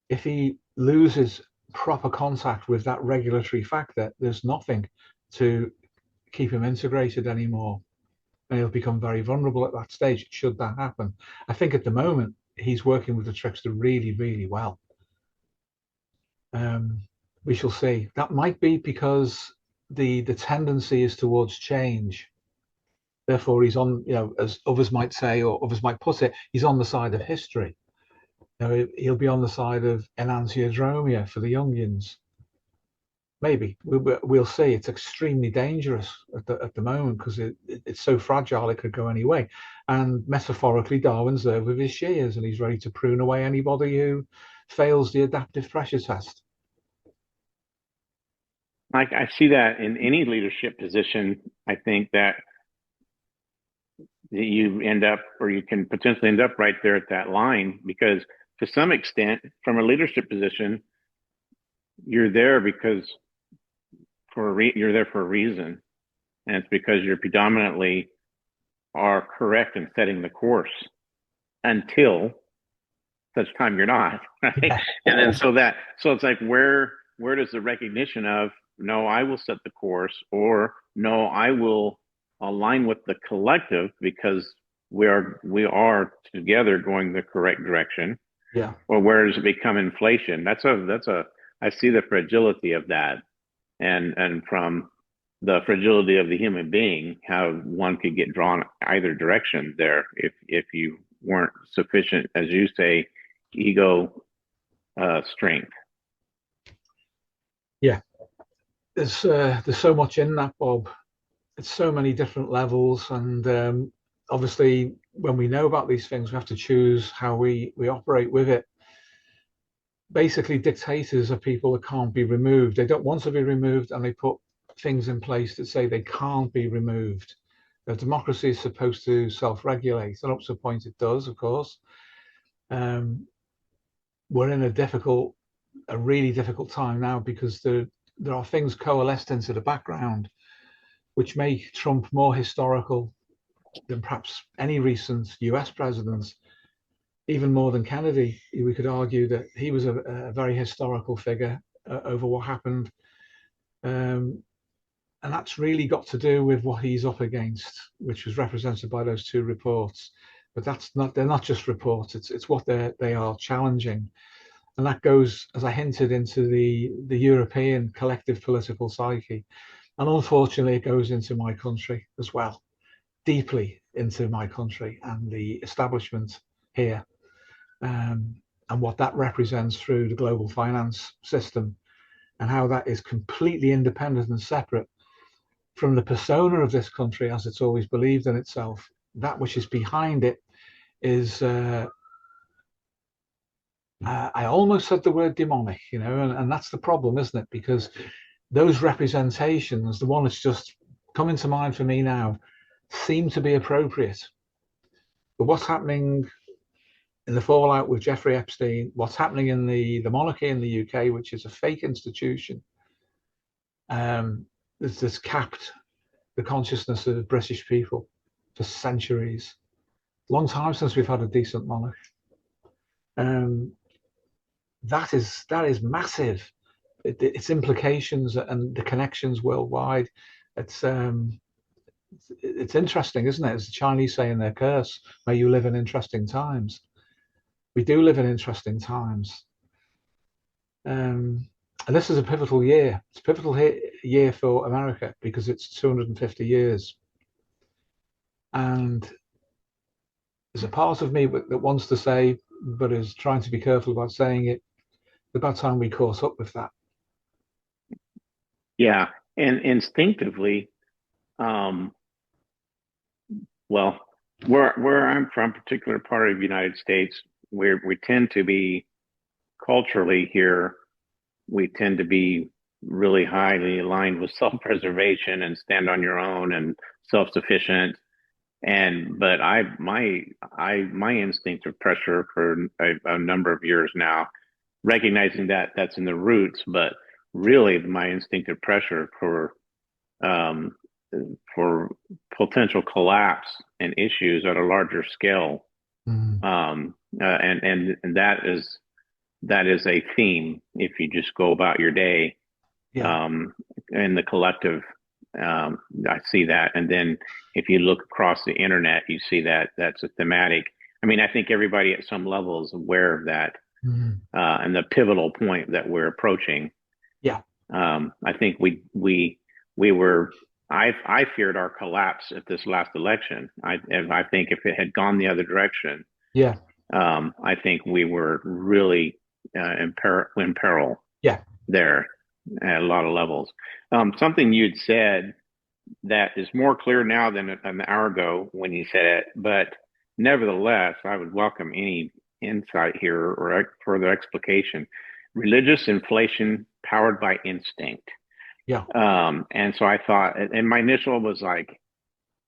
A: If he loses proper contact with that regulatory factor, there's nothing to keep him integrated anymore. And he'll become very vulnerable at that stage, should that happen. I think at the moment, he's working with the trickster really, really well. We shall see. That might be because the tendency is towards change. Therefore, he's on, as others might say, or others might put it, he's on the side of history. He'll be on the side of enantiodromia for the Jungians. Maybe we'll see. It's extremely dangerous at the moment because it's so fragile. It could go any way. And metaphorically, Darwin's there with his shears, and he's ready to prune away anybody who fails the adaptive pressure test.
C: I see that in any leadership position. I think that you end up, or you can potentially end up right there at that line, because to some extent, from a leadership position, you're there because you're there for a reason, and it's because you're predominantly are correct in setting the course until such time you're not, right?
A: Yeah.
C: And then so it's like, where does the recognition of, no, I will set the course, or no, I will align with the collective because we are together going the correct direction,
A: Yeah.
C: or where does it become inflation? I see the fragility of that, and from the fragility of the human being, how one could get drawn either direction there if you weren't sufficient, as you say, ego strength.
A: Yeah. There's so much in that, Bob. It's so many different levels, and obviously, when we know about these things, we have to choose how we operate with it. Basically, dictators are people that can't be removed. They don't want to be removed, and they put things in place that say they can't be removed. Now, democracy is supposed to self-regulate, and up to a point it does, of course. We're in a really difficult time now, because there are things coalesced into the background which make Trump more historical than perhaps any recent US presidents, even more than Kennedy. We could argue that he was a very historical figure over what happened. And that's really got to do with what he's up against, which was represented by those two reports. But they're not just reports, it's what they are challenging. And that goes, as I hinted, into the European collective political psyche. And unfortunately, it goes into my country as well, deeply into my country and the establishment here, and what that represents through the global finance system, and how that is completely independent and separate from the persona of this country as it's always believed in itself. That which is behind it is, I almost said the word demonic, and that's the problem, isn't it? Because those representations, the one that's just coming to mind for me now, seem to be appropriate. But what's happening in the fallout with Jeffrey Epstein, what's happening in the monarchy in the UK, which is a fake institution, that's capped the consciousness of the British people for centuries. Long time since we've had a decent monarch. That is massive. Its implications and the connections worldwide. It's interesting, isn't it? As the Chinese say in their curse, may you live in interesting times. We do live in interesting times. And this is a pivotal year. It's a pivotal year for America because it's 250 years. And there's a part of me that wants to say, but is trying to be careful about saying it, about time we caught up with that.
C: Yeah, and instinctively, well, where I'm from, particular part of the United States, where we tend to be culturally here, we tend to be really highly aligned with self-preservation and stand on your own and self-sufficient. But my instinct of pressure for a number of years now, recognizing that that's in the roots, but really my instinctive pressure for potential collapse and issues at a larger scale. And that is a theme if you just go about your day.
A: Yeah.
C: In the collective, I see that. And then if you look across the internet, you see that that's a thematic. I mean, I think everybody at some level is aware of that. And the pivotal point that we're approaching.
A: Yeah.
C: I think we were, I feared our collapse at this last election. I think if it had gone the other direction,
A: yeah,
C: I think we were really in peril.
A: Yeah.
C: There at a lot of levels. Something you'd said that is more clear now than an hour ago when you said it. But nevertheless, I would welcome any insight here or further explication. Religious inflation powered by instinct.
A: Yeah.
C: And so I thought, and my initial was like,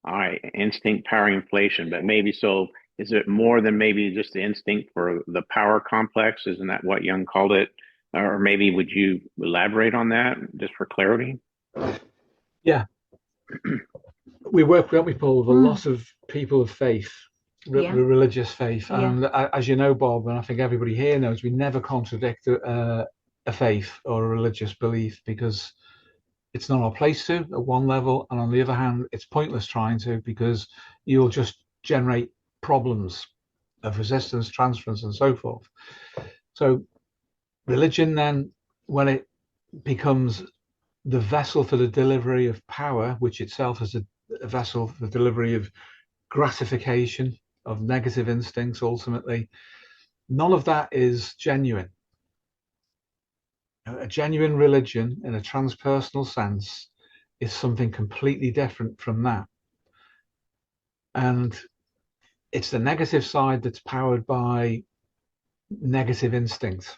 C: all right, instinct powering inflation, but maybe so. Is it more than maybe just the instinct for the power complex? Isn't that what Jung called it? Or maybe would you elaborate on that just for clarity?
A: Yeah. We work, don't we, Paul, with a lot of people of faith, religious faith. And as you know, Bob, and I think everybody here knows, we never contradict a faith or a religious belief, because it's not our place to at one level. And on the other hand, it's pointless trying to, because you'll just generate problems of resistance, transference, and so forth. So religion then, when it becomes the vessel for the delivery of power, which itself is a vessel for the delivery of gratification, of negative instincts, ultimately, none of that is genuine. A genuine religion in a transpersonal sense is something completely different from that. And it's the negative side that's powered by negative instincts.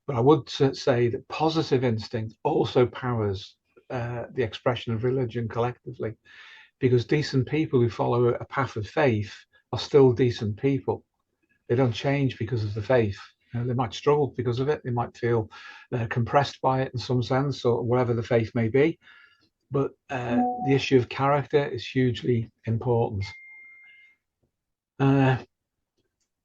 A: But I would say that positive instinct also powers the expression of religion collectively, because decent people who follow a path of faith are still decent people. They don't change because of the faith. They might struggle because of it. They might feel compressed by it in some sense, or whatever the faith may be. But the issue of character is hugely important.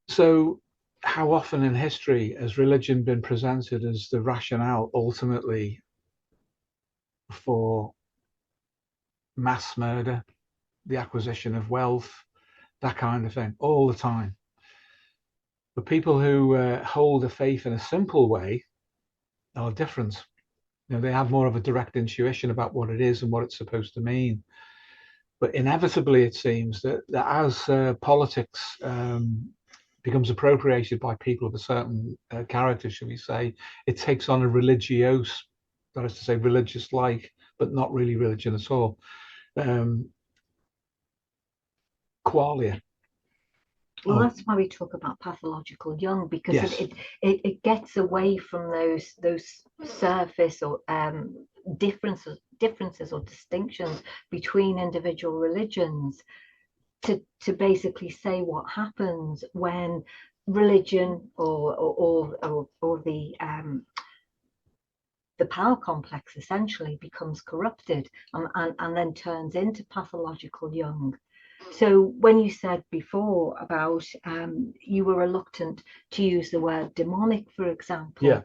A: So how often in history has religion been presented as the rationale ultimately for mass murder, the acquisition of wealth, that kind of thing, all the time? But people who hold a faith in a simple way are different. They have more of a direct intuition about what it is and what it's supposed to mean. But inevitably, it seems that as politics becomes appropriated by people of a certain character, shall we say, it takes on a religiose, that is to say, religious-like, but not really religion at all, qualia.
B: Well, that's why we talk about pathological Jung, because it gets away from those surface or differences or distinctions between individual religions, to basically say what happens when religion or the power complex essentially becomes corrupted and then turns into pathological Jung. So when you said before about you were reluctant to use the word demonic, for example,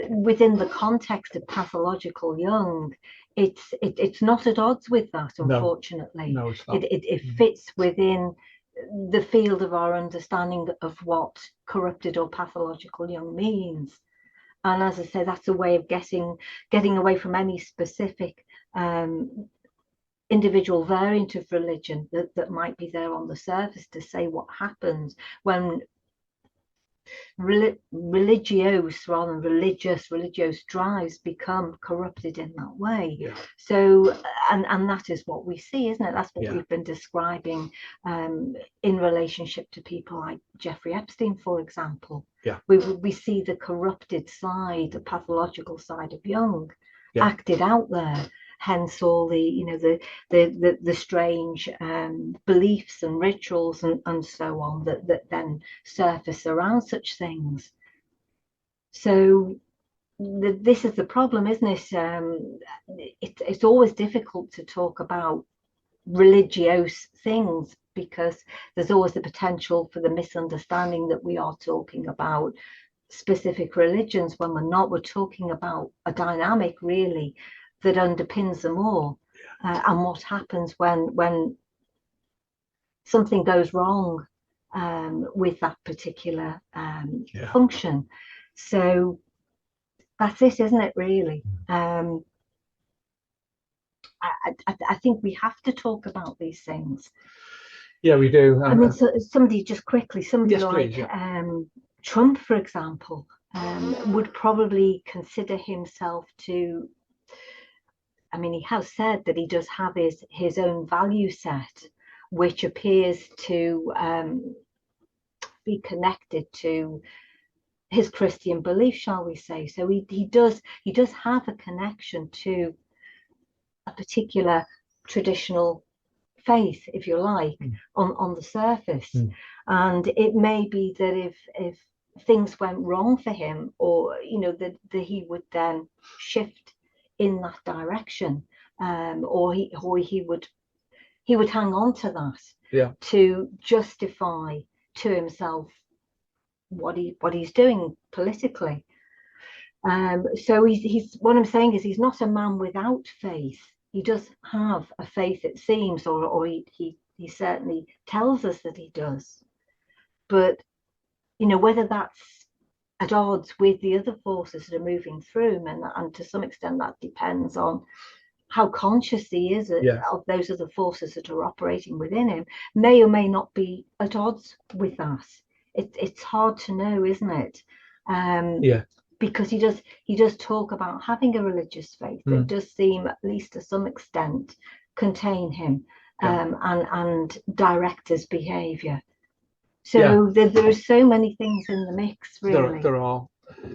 B: within the context of pathological Jung, it's not at odds with that, unfortunately.
A: No, it's not.
B: It fits within the field of our understanding of what corrupted or pathological Jung means. And as I say, that's a way of getting away from any specific individual variant of religion that might be there on the surface, to say what happens when religious rather than religious drives become corrupted in that way. So and that is what we see, isn't it? That's what we've been describing in relationship to people like Jeffrey Epstein, for example. We see the corrupted side, the pathological side of Jung acted out there. Hence all the strange beliefs and rituals and so on that then surface around such things. So this is the problem, isn't it? It's always difficult to talk about religious things, because there's always the potential for the misunderstanding that we are talking about specific religions, when we're not. We're talking about a dynamic really that underpins them all, and what happens when something goes wrong with that particular function. So that's it, isn't it, really? I think we have to talk about these things.
A: Yeah, we do.
B: I mean, so somebody like
A: please,
B: Trump, for example, would probably consider himself to I mean, he has said that he does have his own value set, which appears to be connected to his Christian belief, shall we say. So he does have a connection to a particular traditional faith, if you like, on the surface. And it may be that if things went wrong for him, or that he would then shift in that direction, or he would hang on to that to justify to himself what he's doing politically. So he's what I'm saying is he's not a man without faith. He does have a faith, it seems, or he certainly tells us that he does. But whether that's at odds with the other forces that are moving through him, and to some extent that depends on how conscious he is of those other forces that are operating within him, may or may not be at odds with that. It's hard to know, isn't it? Because he does talk about having a religious faith that does seem, at least to some extent, contain him and direct his behaviour. So there are so many things in the mix, really.
A: There are.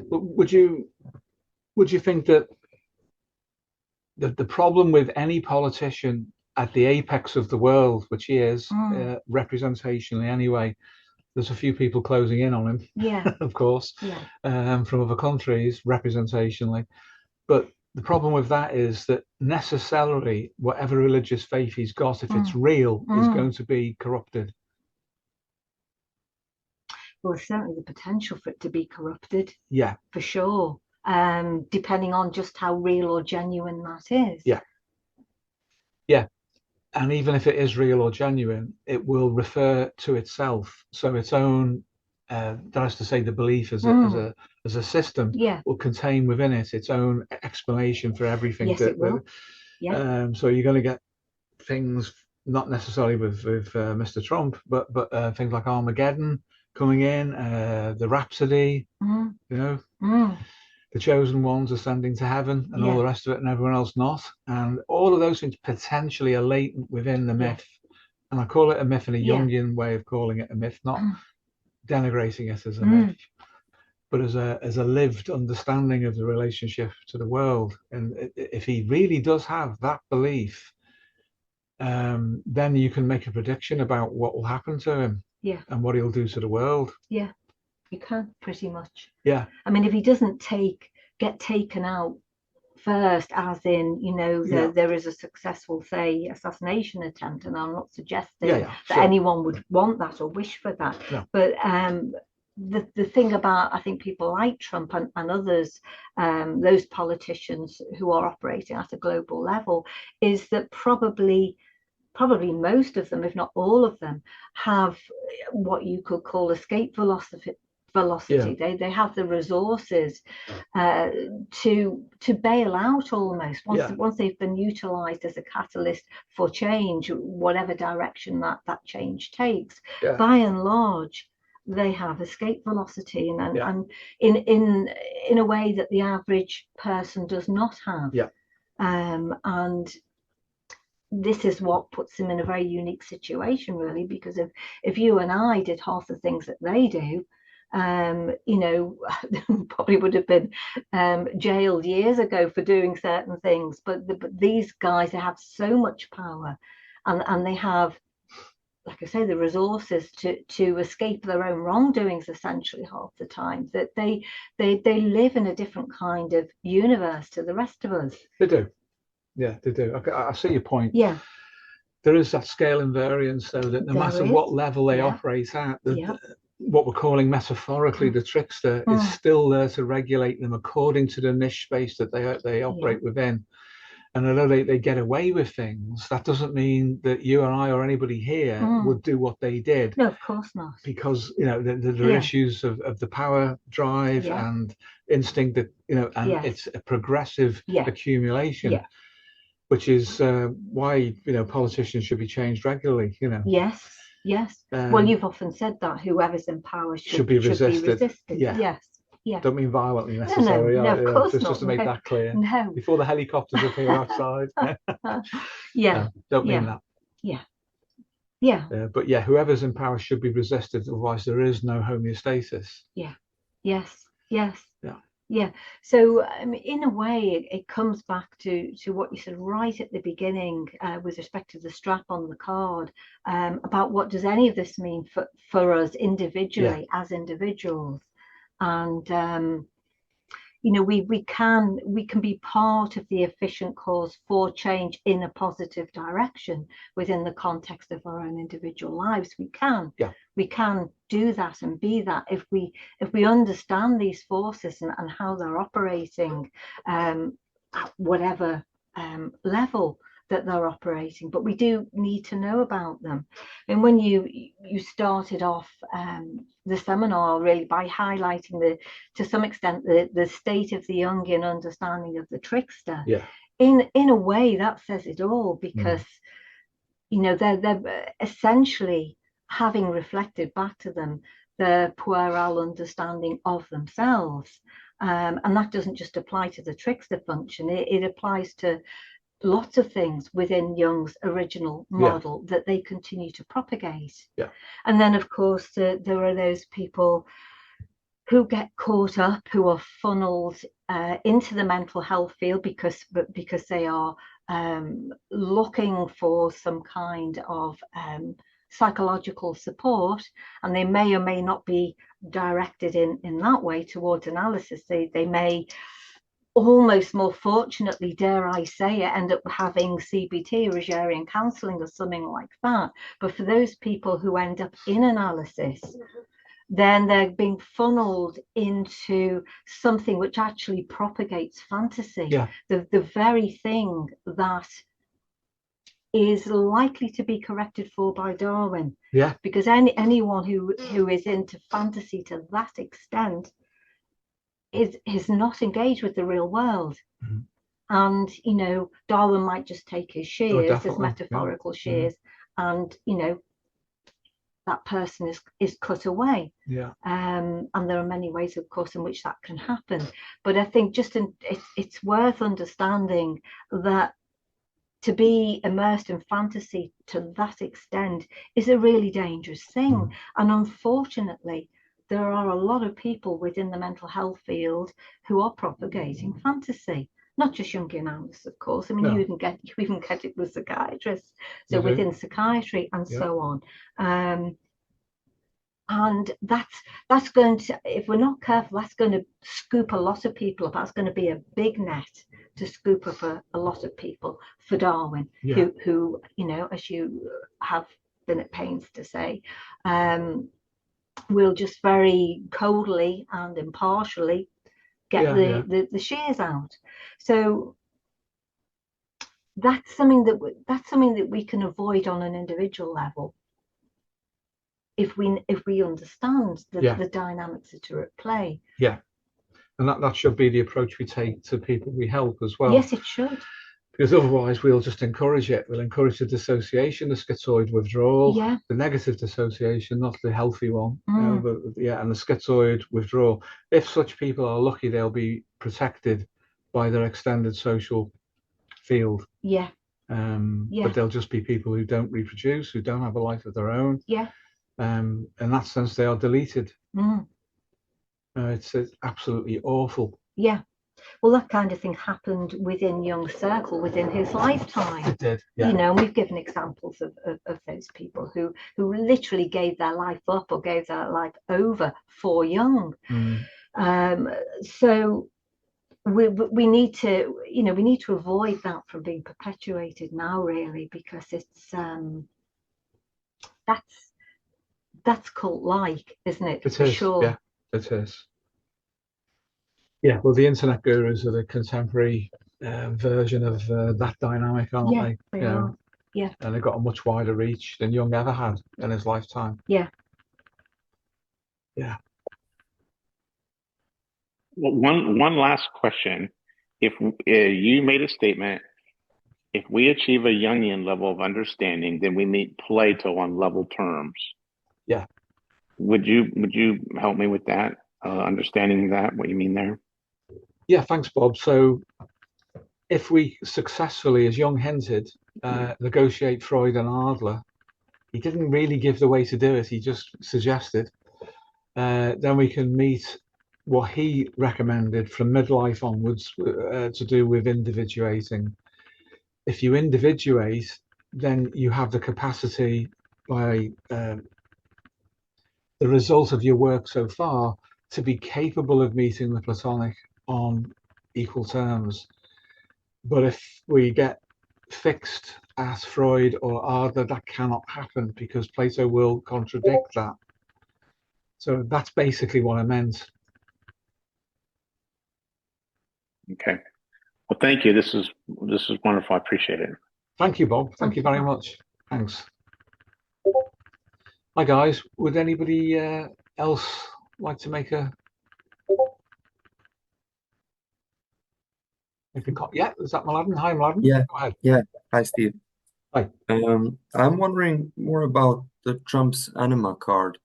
A: Would you think that the problem with any politician at the apex of the world, which he is, representationally anyway, there's a few people closing in on him, of course, from other countries, representationally. But the problem with that is that necessarily whatever religious faith he's got, if it's real, is going to be corrupted.
B: Well, there's certainly the potential for it to be corrupted.
A: Yeah.
B: For sure. Depending on just how real or genuine that is.
A: Yeah. Yeah. And even if it is real or genuine, it will refer to itself. So its own, that is to say, the belief as a system will contain within it its own explanation for everything.
B: Yes, it will.
A: So you're going to get things, not necessarily with Mr. Trump, but things like Armageddon coming in, the Rhapsody, the chosen ones ascending to heaven, and all the rest of it, and everyone else not. And all of those things potentially are latent within the myth. And I call it a myth in a Jungian way of calling it a myth, not denigrating it as a myth, but as a lived understanding of the relationship to the world. And if he really does have that belief, then you can make a prediction about what will happen to him and what he'll do to the world.
B: Yeah. You can, pretty much.
A: Yeah.
B: I mean, if he doesn't get taken out first, as in, there is a successful, say, assassination attempt, and I'm not suggesting that anyone would want that or wish for that.
A: No.
B: But the thing about, I think, people like Trump and others, those politicians who are operating at a global level, is that probably most of them, if not all of them, have what you could call escape velocity. They have the resources to bail out almost once they've been utilized as a catalyst for change, whatever direction that change takes. By and large, they have escape velocity, and in a way that the average person does not have. And this is what puts them in a very unique situation, really, because if you and I did half the things that they do, probably would have been jailed years ago for doing certain things. But these guys, they have so much power, and they have, like I say, the resources to escape their own wrongdoings essentially half the time, that they live in a different kind of universe to the rest of us.
A: They do. Yeah, they do. I see your point.
B: Yeah.
A: There is that scale invariance, though, that no matter what level they operate at, what we're calling metaphorically the trickster is still there to regulate them according to the niche space that they operate within. And although they get away with things, that doesn't mean that you and I or anybody here would do what they did.
B: No, of course not.
A: Because there are issues of the power drive and instinct that and it's a progressive accumulation, which is why politicians should be changed regularly.
B: Yes. Well, you've often said that whoever's in power should be resisted. Yes. Yeah.
A: Don't mean violently
B: No,
A: necessarily.
B: no, of course
A: just
B: not.
A: to make that clear.
B: No.
A: Before the helicopters appear outside.
B: Yeah.
A: Don't mean that.
B: Yeah. Yeah.
A: But yeah, whoever's in power should be resisted, otherwise there is no homeostasis.
B: Yeah. Yes. Yes.
A: Yeah.
B: Yeah. So in a way, it comes back to what you said right at the beginning with respect to the strap on the card about what does any of this mean for us individually as individuals, and we can be part of the efficient cause for change in a positive direction within the context of our own individual lives. We can do that and be that if we understand these forces and how they're operating at whatever level that they're operating, but we do need to know about them. And when you started off the seminar really by highlighting to some extent the state of the young in understanding of the trickster, in a way that says it all, because they're essentially having reflected back to them the puerile understanding of themselves, and that doesn't just apply to the trickster function, it applies to lots of things within Jung's original model that they continue to propagate. And then of course there are those people who get caught up, who are funneled into the mental health field because they are looking for some kind of psychological support, and they may or may not be directed in that way towards analysis. They may almost more fortunately, dare I say it, end up having CBT or Rogerian counselling or something like that. But for those people who end up in analysis, then they're being funneled into something which actually propagates fantasy, the very thing that is likely to be corrected for by Darwin. Because anyone who is into fantasy to that extent is not engaged with the real world. And Darwin might just take his shears, his metaphorical shears, and that person is cut away. And there are many ways, of course, in which that can happen. But I think it's worth understanding that to be immersed in fantasy to that extent is a really dangerous thing. And unfortunately, there are a lot of people within the mental health field who are propagating fantasy, not just Jungian analysts, of course. I mean, you even get it with psychiatrists, so within psychiatry and so on. And that's going to, if we're not careful, that's going to scoop a lot of people up. That's going to be a big net to scoop up a lot of people for Darwin, who as you have been at pains to say, will just very coldly and impartially get the shears out. So that's something that we can avoid on an individual level if we understand the dynamics that are at play.
A: And that should be the approach we take to people we help as well.
B: Yes, it should.
A: Because otherwise we'll just encourage it. We'll encourage the dissociation, the schizoid withdrawal, the negative dissociation, not the healthy one. And the schizoid withdrawal. If such people are lucky, they'll be protected by their extended social field. But they'll just be people who don't reproduce, who don't have a life of their own. In that sense, they are deleted. It's absolutely awful.
B: Well, that kind of thing happened within Jung's circle within his lifetime.
A: It did,
B: and we've given examples of those people who literally gave their life up or gave their life over for Jung. So we need to avoid that from being perpetuated now, really, because it's that's cult-like, isn't it?
A: It is, sure. It is. Well, the internet gurus are the contemporary version of that dynamic, aren't they?
B: They are.
A: And they've got a much wider reach than Jung ever had in his lifetime.
C: Well, one last question. If you made a statement, if we achieve a Jungian level of understanding, then we meet Plato on level terms.
A: Yeah.
C: Would you help me with that? understanding that, what you mean there.
A: Yeah, thanks, Bob. So if we successfully, as Jung hinted, negotiate Freud and Adler, he didn't really give the way to do it, he just suggested, then we can meet what he recommended from midlife onwards to do with individuating. If you individuate, then you have the capacity by the result of your work so far to be capable of meeting the Platonic on equal terms. But if we get fixed as Freud or Adler, that cannot happen because Plato will contradict that. So that's basically what I meant.
C: Okay. Well, thank you. This is wonderful. I appreciate it.
A: Thank you, Bob. Thank you very much. Thanks. Hi, guys. Would anybody else like to make a... Yeah, is that Mladen? Hi, Mladen.
D: Yeah,
A: Go ahead.
D: yeah. Hi, Steve.
A: Hi.
D: I'm wondering more about the Trump's anima card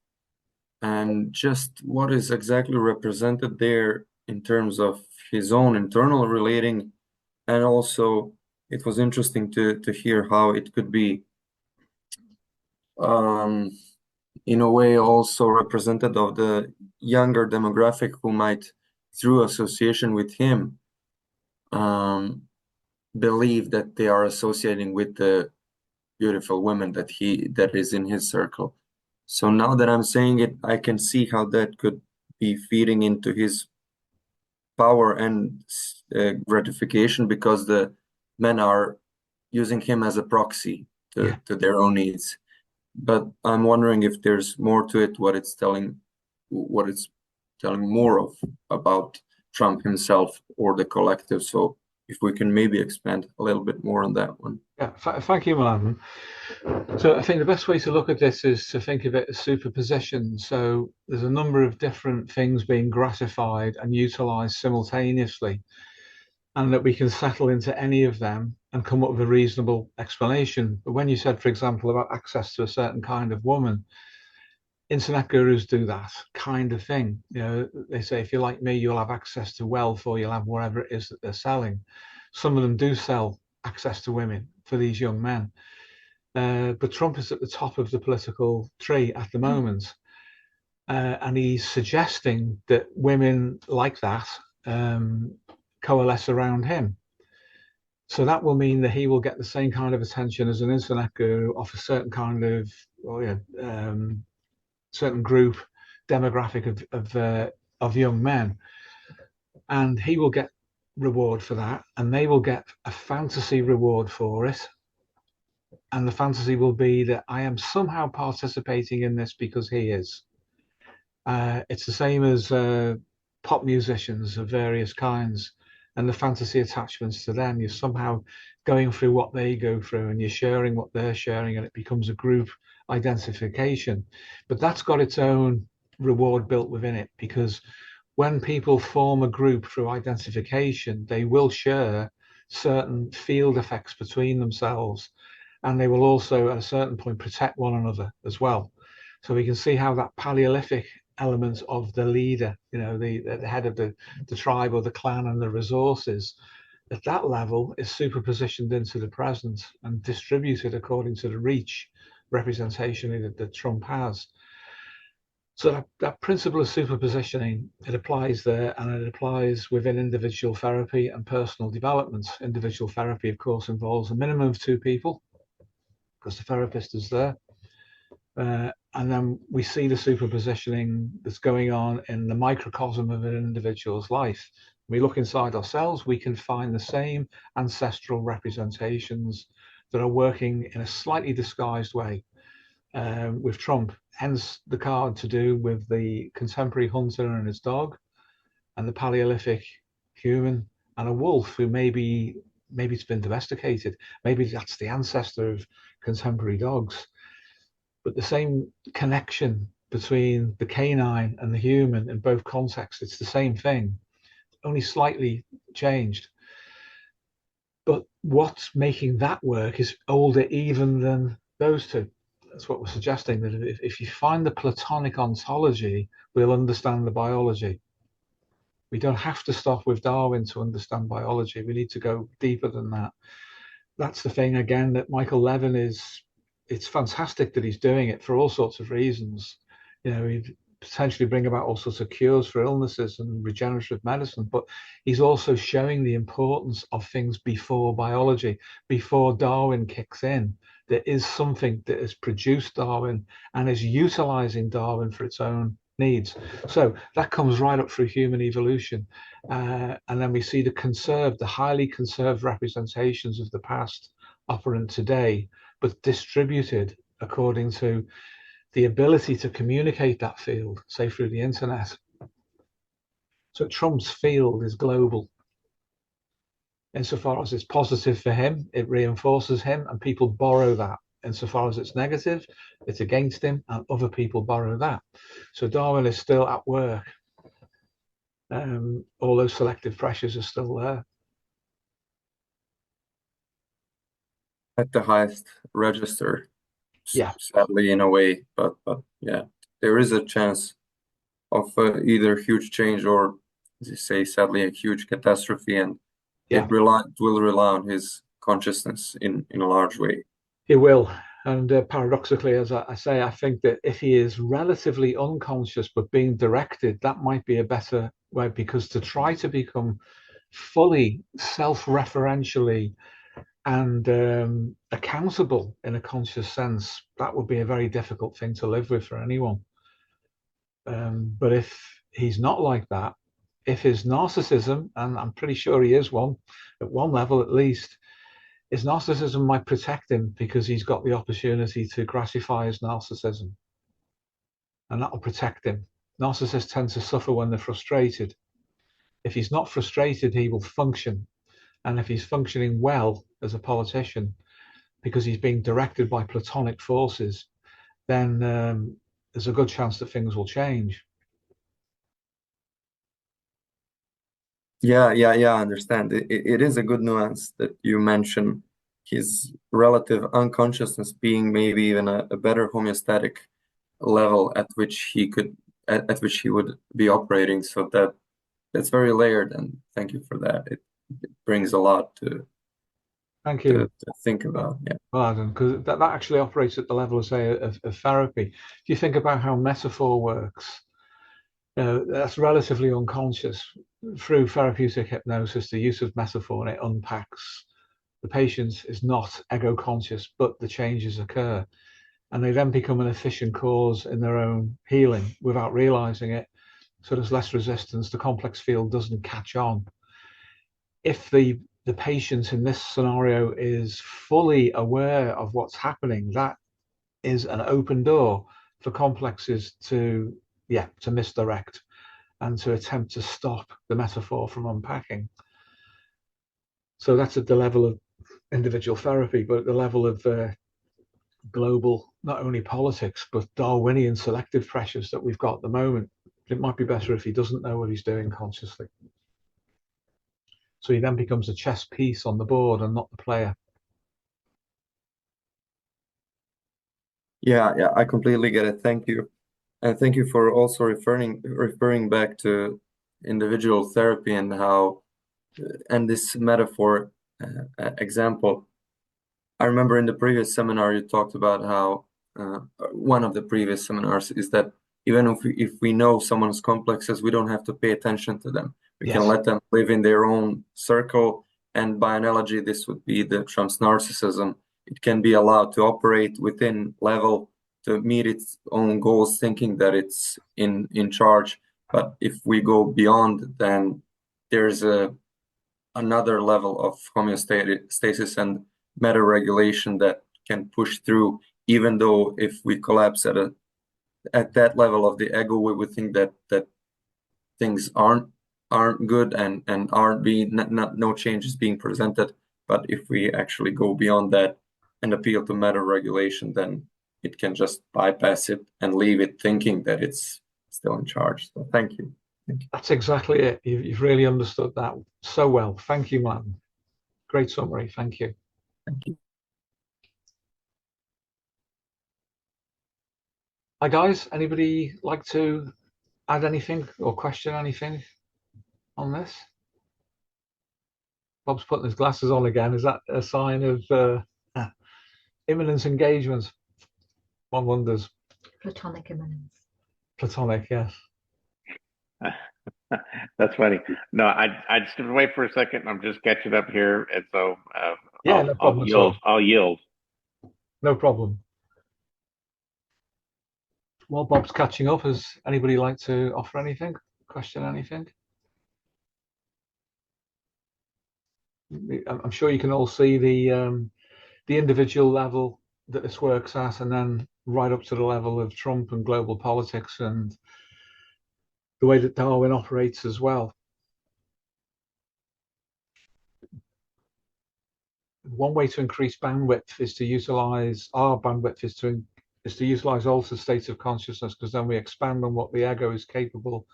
D: and just what is exactly represented there in terms of his own internal relating, and also it was interesting to hear how it could be in a way also representative of the younger demographic who might, through association with him, believe that they are associating with the beautiful women that is in his circle. So now that I'm saying it, I can see how that could be feeding into his power and gratification, because the men are using him as a proxy to their own needs. But I'm wondering if there's more to it, what it's telling more of about Trump himself or the collective. So if we can maybe expand a little bit more on that one.
A: Yeah, thank you, Milan. So I think the best way to look at this is to think of it as superposition. So there's a number of different things being gratified and utilized simultaneously, and that we can settle into any of them and come up with a reasonable explanation. But when you said, for example, about access to a certain kind of woman, internet gurus do that kind of thing. You know, they say, if you're like me, you'll have access to wealth, or you'll have whatever it is that they're selling. Some of them do sell access to women for these young men. But Trump is at the top of the political tree at the moment. And he's suggesting that women like that coalesce around him. So that will mean that he will get the same kind of attention as an internet guru off a certain kind of, certain group demographic of young men, and he will get reward for that, and they will get a fantasy reward for it. And the fantasy will be that I am somehow participating in this because he is. It's the same as pop musicians of various kinds, and the fantasy attachments to them. You're somehow going through what they go through, and you're sharing what they're sharing, and it becomes a group identification. But that's got its own reward built within it, because when people form a group through identification, they will share certain field effects between themselves, and they will also at a certain point protect one another as well. So we can see how that Paleolithic element of the leader, you know, the head of the tribe or the clan and the resources, at that level is superpositioned into the present and distributed according to the reach representation that Trump has. So that principle of superpositioning, it applies there, and it applies within individual therapy and personal development. Individual therapy, of course, involves a minimum of 2 people because the therapist is there. And then we see the superpositioning that's going on in the microcosm of an individual's life. When we look inside ourselves, we can find the same ancestral representations that are working in a slightly disguised way with Trump. Hence the card to do with the contemporary hunter and his dog, and the Paleolithic human and a wolf who maybe it's been domesticated. Maybe that's the ancestor of contemporary dogs. But the same connection between the canine and the human in both contexts, it's the same thing, only slightly changed. But what's making that work is older even than those two. that's what we're suggesting, that if you find the Platonic ontology, we'll understand the biology. We don't have to stop with Darwin to understand biology. We need to go deeper than that. That's the thing, again, that Michael Levin it's fantastic that he's doing it for all sorts of reasons. He'd potentially bring about all sorts of cures for illnesses and regenerative medicine, but he's also showing the importance of things before biology, before Darwin kicks in. There is something that has produced Darwin and is utilizing Darwin for its own needs. So that comes right up through human evolution. And then we see the highly conserved representations of the past operant today, but distributed according to the ability to communicate that field, say through the internet. So Trump's field is global. Insofar as it's positive for him, it reinforces him, and people borrow that. Insofar as it's negative, it's against him, and other people borrow that. So Darwin is still at work. All those selective pressures are still there.
D: At the highest register,
A: Yeah.
D: sadly, in a way, but yeah, there is a chance of either huge change or, as you say, sadly, a huge catastrophe, and it will rely on his consciousness in a large way.
A: He will. And paradoxically, as I say, I think that if he is relatively unconscious but being directed, that might be a better way, because to try to become fully self-referentially and accountable in a conscious sense, that would be a very difficult thing to live with for anyone. But if he's not like that, if his narcissism, and I'm pretty sure he is one, at one level at least, his narcissism might protect him because he's got the opportunity to gratify his narcissism. And that'll protect him. Narcissists tend to suffer when they're frustrated. If he's not frustrated, he will function. And if he's functioning well as a politician, because he's being directed by Platonic forces, then there's a good chance that things will change.
D: Yeah, I understand. It is a good nuance that you mention his relative unconsciousness being maybe even a better homeostatic level at which he would be operating. So that's very layered, and thank you for that. It brings a lot to
A: Thank you.
D: to think about. Yeah.
A: Well, because that actually operates at the level of, say, of therapy. If you think about how metaphor works, that's relatively unconscious. Through therapeutic hypnosis, the use of metaphor, and it unpacks. The patient is not ego conscious, but the changes occur, and they then become an efficient cause in their own healing without realizing it. So there's less resistance. The complex field doesn't catch on. If the patient in this scenario is fully aware of what's happening, that is an open door for complexes to misdirect and to attempt to stop the metaphor from unpacking. So that's at the level of individual therapy, but at the level of global, not only politics, but Darwinian selective pressures that we've got at the moment, it might be better if he doesn't know what he's doing consciously. So he then becomes a chess piece on the board and not the player.
D: Yeah, I completely get it. Thank you. And thank you for also referring back to individual therapy and how, and this metaphor example. I remember in the previous seminar you talked about how one of the previous seminars is that even if we know someone's complexes, we don't have to pay attention to them. We can let them live in their own circle. And by analogy, this would be the Trump's narcissism. It can be allowed to operate within level to meet its own goals, thinking that it's in charge. But if we go beyond, then there's another level of homeostasis and meta regulation that can push through. Even though if we collapse at that level of the ego, we would think that things aren't good and aren't being no changes being presented. But if we actually go beyond that and appeal to meta regulation, then it can just bypass it and leave it thinking that it's still in charge. So thank you.
A: That's exactly it. You've really understood that so well. Thank you, man. Great summary. Thank you.
D: Thank you.
A: Hi guys, anybody like to add anything or question anything on this? Bob's putting his glasses on again. Is that a sign of imminent engagement? One wonders.
B: Platonic immanence.
A: Platonic, yes.
C: That's funny. No, I just wait for a second. I'm just catching up here, and so
A: Yeah, no problem at all.
C: I'll yield.
A: No problem. While Bob's catching up, has anybody like to offer anything, question anything? I'm sure you can all see the individual level that this works at, and then right up to the level of Trump and global politics and the way that Darwin operates as well. One way to increase bandwidth is to utilize our bandwidth is to utilize altered states of consciousness, because then we expand on what the ego is capable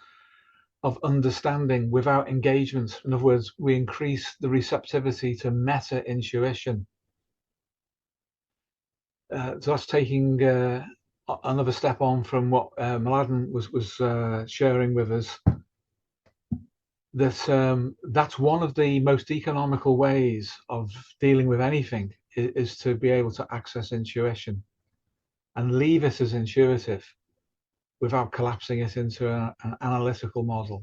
A: of understanding without engagement. In other words, we increase the receptivity to meta intuition. So that's taking another step on from what Mladen was sharing with us. That's one of the most economical ways of dealing with anything, is to be able to access intuition and leave it as intuitive without collapsing it into an analytical model.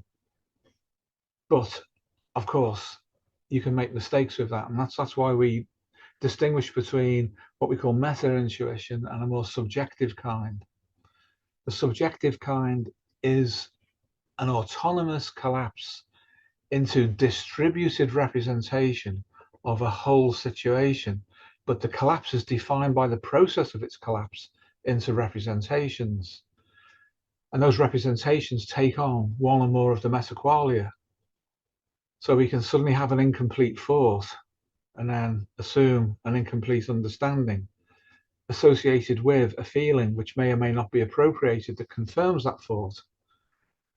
A: But of course, you can make mistakes with that, and that's why we distinguish between what we call meta intuition and a more subjective kind. The subjective kind is an autonomous collapse into distributed representation of a whole situation, but the collapse is defined by the process of its collapse into representations, and those representations take on one or more of the metaqualia. So we can suddenly have an incomplete thought and then assume an incomplete understanding associated with a feeling which may or may not be appropriated that confirms that thought,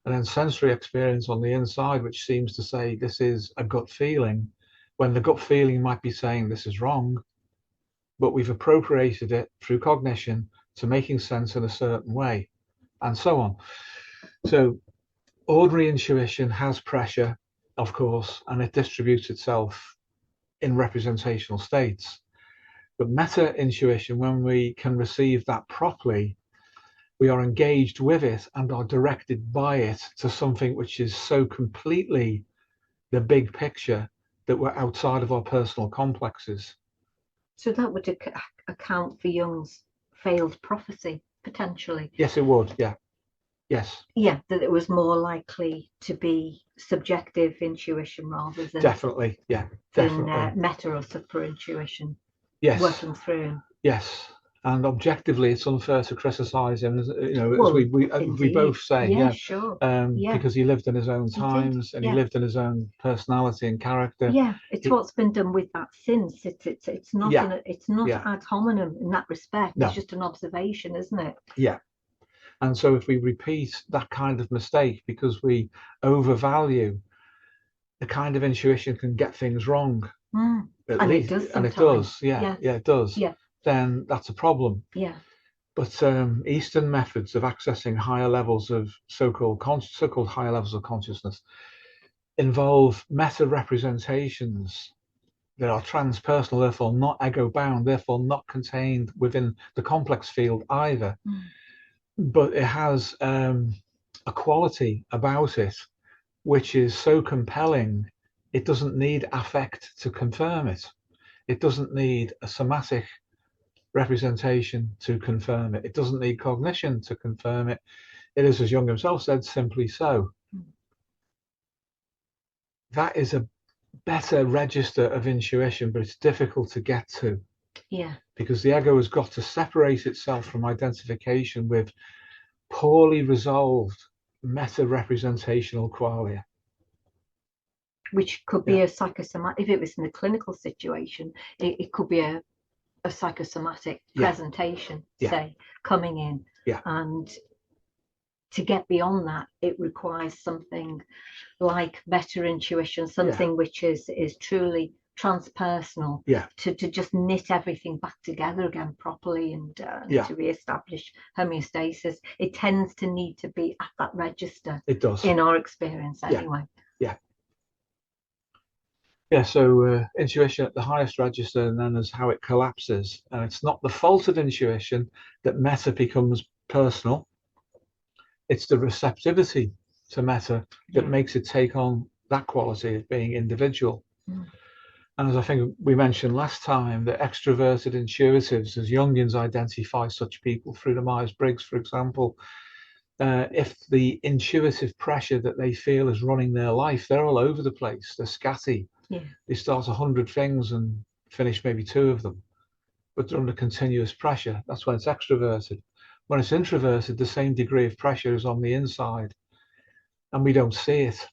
A: and then sensory experience on the inside which seems to say this is a gut feeling, when the gut feeling might be saying this is wrong, but we've appropriated it through cognition to making sense in a certain way, and so on. So ordinary intuition has pressure, of course, and it distributes itself in representational states. But meta intuition, when we can receive that properly, we are engaged with it and are directed by it to something which is so completely the big picture that we're outside of our personal complexes.
B: So that would account for Jung's failed prophecy, potentially.
A: Yes, it would. Yeah. Yes.
B: Yeah, that it was more likely to be subjective intuition rather than
A: definitely. Yeah, definitely.
B: Meta or super intuition.
A: Yes.
B: Working through.
A: Yes. And objectively, it's unfair to criticize him,
B: Well,
A: as we both say.
B: Yeah, sure.
A: Because he lived in his own times, and he lived in his own personality and character.
B: Yeah, it's what's been done with that since. It's not ad hominem in that respect. No. It's just an observation, isn't it?
A: Yeah. And so if we repeat that kind of mistake because we overvalue, the kind of intuition can get things wrong.
B: At least, it does.
A: It does.
B: Yeah.
A: Then that's a problem.
B: Yeah.
A: But Eastern methods of accessing higher levels of so-called higher levels of consciousness involve meta representations that are transpersonal, therefore not ego bound, therefore not contained within the complex field either. But it has a quality about it which is so compelling, it doesn't need affect to confirm it. It doesn't need a somatic representation to confirm it. It doesn't need cognition to confirm it. It is, as Jung himself said, simply so. That is a better register of intuition, but it's difficult to get to.
B: Yeah.
A: Because the ego has got to separate itself from identification with poorly resolved meta-representational qualia.
B: Which could be a psychosomatic, if it was in a clinical situation, it could be a psychosomatic presentation, say, coming in.
A: Yeah.
B: And to get beyond that, it requires something like better intuition, something which is truly transpersonal,
A: Yeah.
B: to just knit everything back together again properly, and
A: Yeah.
B: to re-establish homeostasis. It tends to need to be at that register.
A: It does.
B: In our experience,
A: Yeah.
B: anyway.
A: Yeah, so intuition at the highest register, and then as how it collapses. And it's not the fault of intuition that meta becomes personal. It's the receptivity to meta that makes it take on that quality of being individual. And as I think we mentioned last time, that extroverted intuitives, as Jungians identify such people through the Myers-Briggs, for example, if the intuitive pressure that they feel is running their life, they're all over the place. They're scatty. They start 100 things and finish maybe 2 of them, but they're under continuous pressure. That's when it's extroverted. When it's introverted, the same degree of pressure is on the inside, and we don't see it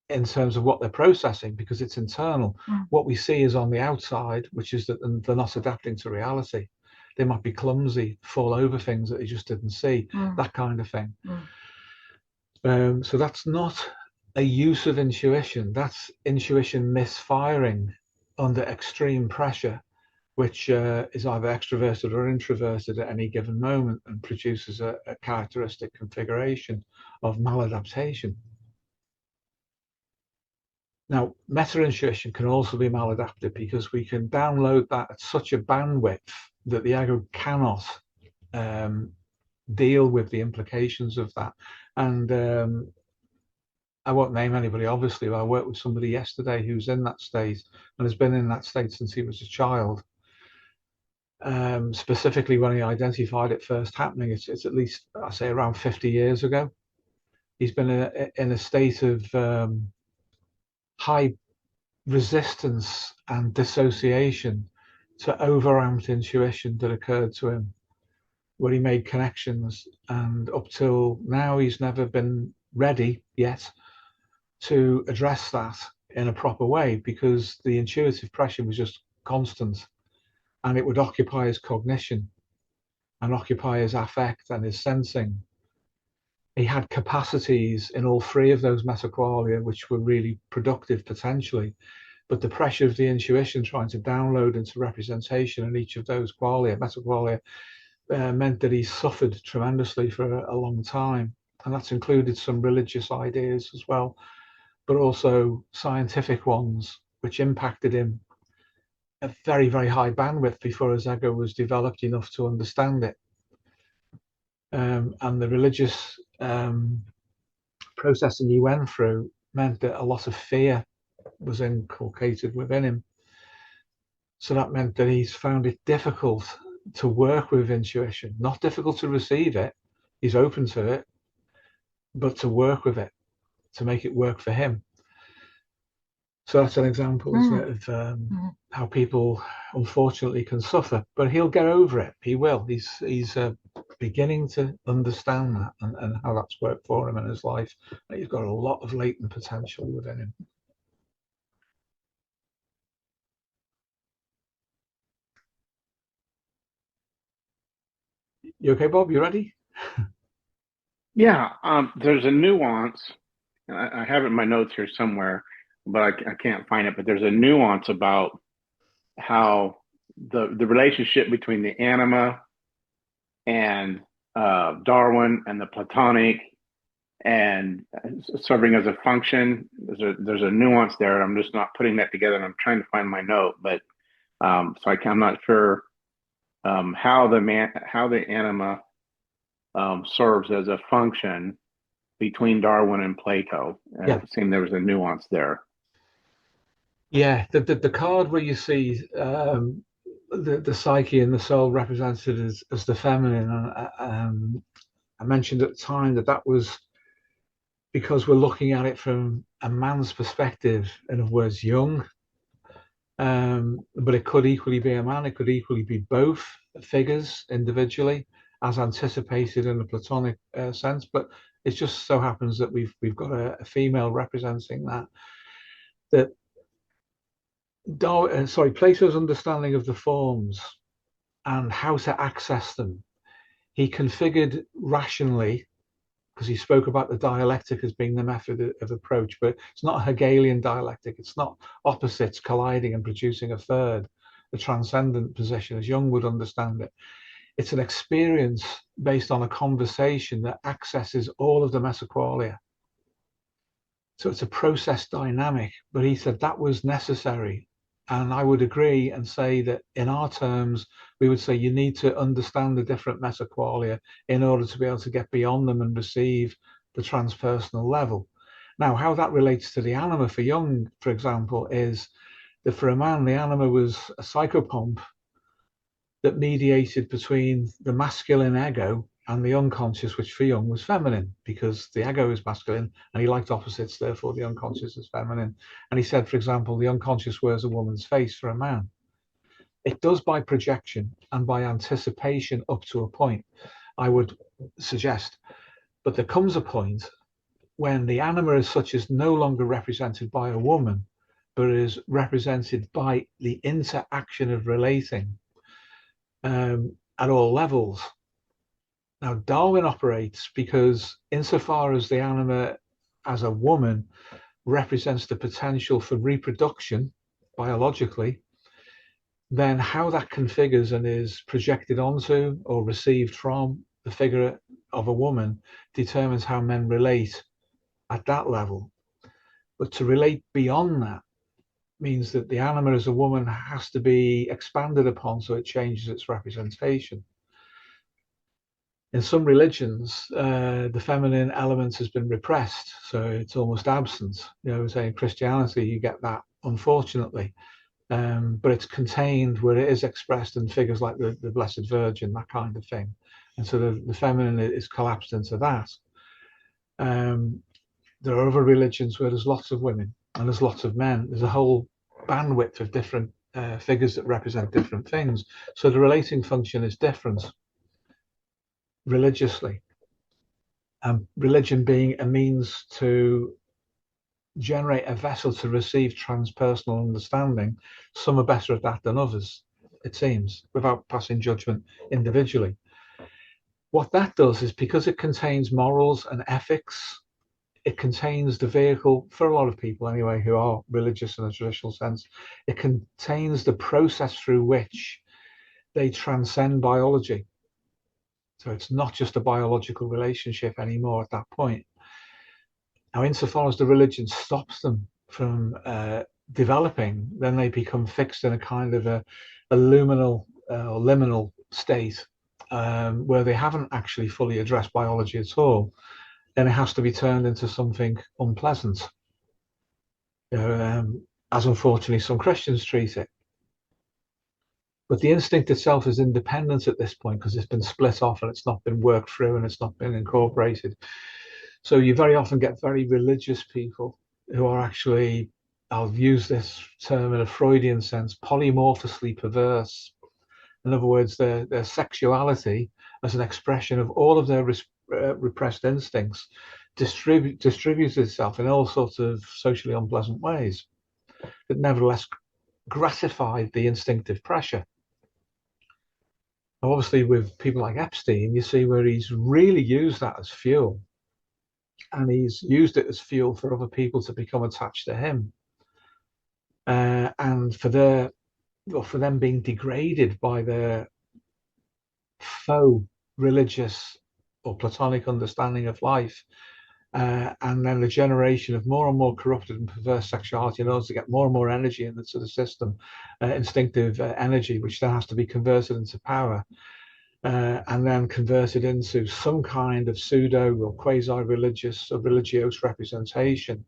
A: in terms of what they're processing because it's internal. What we see is on the outside, which is that they're not adapting to reality. They might be clumsy, fall over things that they just didn't see, that kind of thing. So that's not a use of intuition. That's intuition misfiring under extreme pressure, which is either extroverted or introverted at any given moment and produces a characteristic configuration of maladaptation. Now, meta-intuition can also be maladaptive because we can download that at such a bandwidth that the ego cannot deal with the implications of that. And I won't name anybody, obviously, but I worked with somebody yesterday who's in that state and has been in that state since he was a child. Specifically, when he identified it first happening, it's at least, I say, around 50 years ago. He's been in a state of high resistance and dissociation to overamped intuition that occurred to him, where he made connections, and up till now he's never been ready yet to address that in a proper way because the intuitive pressure was just constant, and it would occupy his cognition and occupy his affect and his sensing. He had capacities in all 3 of those metaqualia which were really productive potentially, but the pressure of the intuition trying to download into representation in each of those metaqualia, meant that he suffered tremendously for a long time. And that's included some religious ideas as well, but also scientific ones, which impacted him at very, very high bandwidth before his ego was developed enough to understand it. And the religious processing he went through meant that a lot of fear was inculcated within him. So that meant that he's found it difficult to work with intuition, not difficult to receive it. He's open to it, but to work with it, to make it work for him. So that's an example, isn't it, of how people unfortunately can suffer, but he'll get over it. He will. He's beginning to understand that and how that's worked for him in his life. He's got a lot of latent potential within him. You okay, Bob? You ready?
C: Yeah, there's a nuance. I have it in my notes here somewhere, but I can't find it. But there's a nuance about how the relationship between the anima and Darwin and the Platonic and serving as a function. There's a nuance there. I'm just not putting that together, and I'm trying to find my note. But so I'm not sure how the anima serves as a function between Darwin and Plato. It seemed there was a nuance there.
A: Yeah, the card where you see the psyche and the soul represented as the feminine, I mentioned at the time that was because we're looking at it from a man's perspective, in other words, young. But it could equally be a man, it could equally be both figures individually, as anticipated in the Platonic sense. But it just so happens that we've got a female representing that Plato's understanding of the forms and how to access them, he configured rationally because he spoke about the dialectic as being the method of approach, but it's not a Hegelian dialectic. It's not opposites colliding and producing a third, a transcendent position as Jung would understand it. It's an experience based on a conversation that accesses all of the mesoqualia. So it's a process dynamic, but he said that was necessary. And I would agree and say that in our terms, we would say you need to understand the different mesoqualia in order to be able to get beyond them and receive the transpersonal level. Now, how that relates to the anima for Jung, for example, is that for a man, the anima was a psychopomp that mediated between the masculine ego and the unconscious, which for Jung was feminine, because the ego is masculine and he liked opposites, therefore the unconscious is feminine. And he said, for example, the unconscious wears a woman's face for a man. It does by projection and by anticipation up to a point, I would suggest. But there comes a point when the anima as such is no longer represented by a woman, but is represented by the interaction of relating at all levels. Now, Darwin operates because insofar as the anima as a woman represents the potential for reproduction biologically, then how that configures and is projected onto or received from the figure of a woman determines how men relate at that level. But to relate beyond that means that the anima as a woman has to be expanded upon so it changes its representation. In some religions, the feminine element has been repressed, so it's almost absent. You know, say in Christianity, you get that, unfortunately, but it's contained where it is expressed in figures like the Blessed Virgin, that kind of thing. And so the feminine is collapsed into that. There are other religions where there's lots of women and there's lots of men. There's a whole bandwidth of different figures that represent different things. So the relating function is different religiously. Religion being a means to generate a vessel to receive transpersonal understanding. Some are better at that than others, it seems, without passing judgment individually. What that does is, because it contains morals and ethics, it contains the vehicle, for a lot of people anyway, who are religious in a traditional sense, it contains the process through which they transcend biology. So it's not just a biological relationship anymore at that point. Now, insofar as the religion stops them from developing, then they become fixed in a kind of a luminal or liminal state where they haven't actually fully addressed biology at all. Then it has to be turned into something unpleasant, as unfortunately some Christians treat it. But the instinct itself is independent at this point because it's been split off and it's not been worked through and it's not been incorporated. So you very often get very religious people who are actually, I'll use this term in a Freudian sense, polymorphously perverse. In other words, their sexuality as an expression of all of their repressed instincts distributes itself in all sorts of socially unpleasant ways that nevertheless gratified the instinctive pressure. Obviously, with people like Epstein, you see where he's really used that as fuel, and he's used it as fuel for other people to become attached to him, and for them being degraded by their faux religious or Platonic understanding of life, and then the generation of more and more corrupted and perverse sexuality in order to get more and more energy into the system, instinctive energy, which then has to be converted into power, and then converted into some kind of pseudo or quasi-religious or religious representation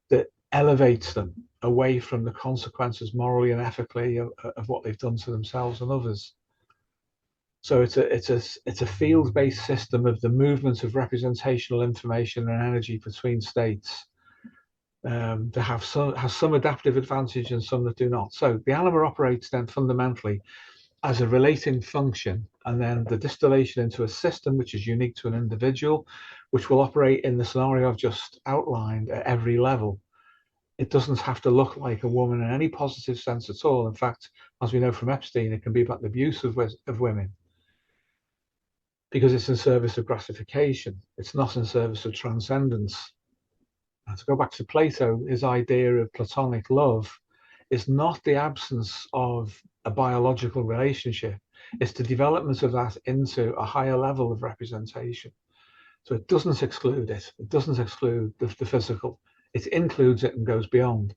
A: that elevates them away from the consequences morally and ethically of what they've done to themselves and others. So it's a field-based system of the movement of representational information and energy between states that has some adaptive advantage and some that do not. So the anima operates then fundamentally as a relating function, and then the distillation into a system which is unique to an individual, which will operate in the scenario I've just outlined at every level. It doesn't have to look like a woman in any positive sense at all. In fact, as we know from Epstein, it can be about the abuse of women. because it's in service of gratification. It's not in service of transcendence. And to go back to Plato, his idea of Platonic love is not the absence of a biological relationship. It's the development of that into a higher level of representation. So it doesn't exclude it. It doesn't exclude the physical. It includes it and goes beyond.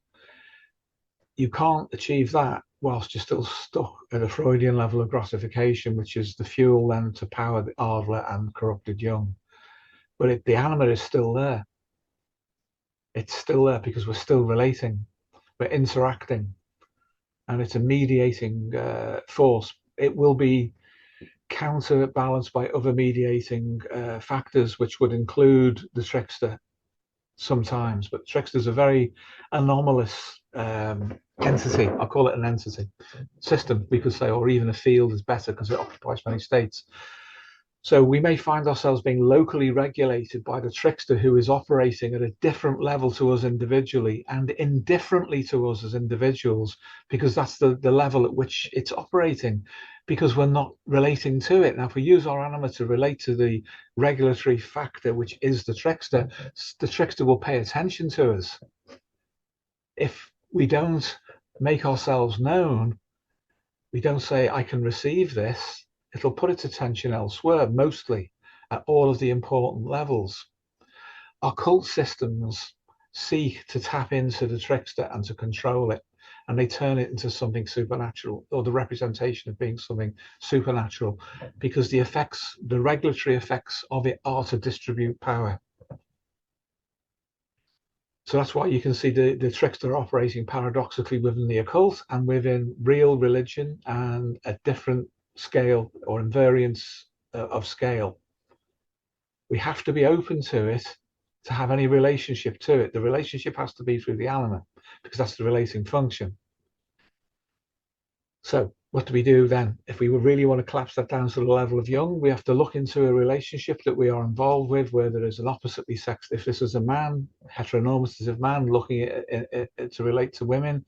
A: You can't achieve that whilst you're still stuck at a Freudian level of gratification, which is the fuel then to power the ardler and corrupted young. But the anima is still there. It's still there because we're still relating, we're interacting, and it's a mediating force. It will be counterbalanced by other mediating factors, which would include the trickster sometimes. But trickster is a very anomalous entity. I'll call it an entity. System, we could say, or even a field is better because it occupies many states. So we may find ourselves being locally regulated by the trickster, who is operating at a different level to us individually and indifferently to us as individuals, because that's the level at which it's operating, because we're not relating to it. Now, if we use our anima to relate to the regulatory factor, which is the trickster will pay attention to us. If we don't make ourselves known, we don't say, I can receive this, it'll put its attention elsewhere, mostly at all of the important levels. Occult systems seek to tap into the trickster and to control it, and they turn it into something supernatural, or the representation of being something supernatural, because the regulatory effects of it are to distribute power. So that's why you can see the trickster operating paradoxically within the occult and within real religion, and a different scale or invariance of scale. We have to be open to it to have any relationship to it. The relationship has to be through the anima, because that's the relating function. So what do we do then? If we really want to collapse that down to the level of Jung, we have to look into a relationship that we are involved with, where there is an oppositely sexed. If this is a man, heteronormative man looking at to relate to women,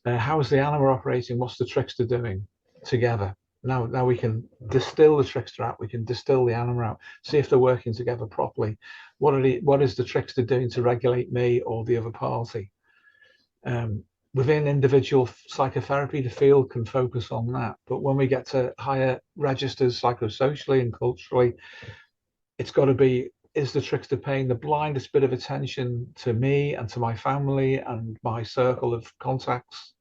A: how is the anima operating? What's the trickster doing together? Now we can distill the trickster out. We can distill the anima out. See if they're working together properly. What is the trickster doing to regulate me or the other party? Within individual psychotherapy, the field can focus on that. But when we get to higher registers, psychosocially and culturally, it's got to be, is the trickster paying the blindest bit of attention to me and to my family and my circle of contacts,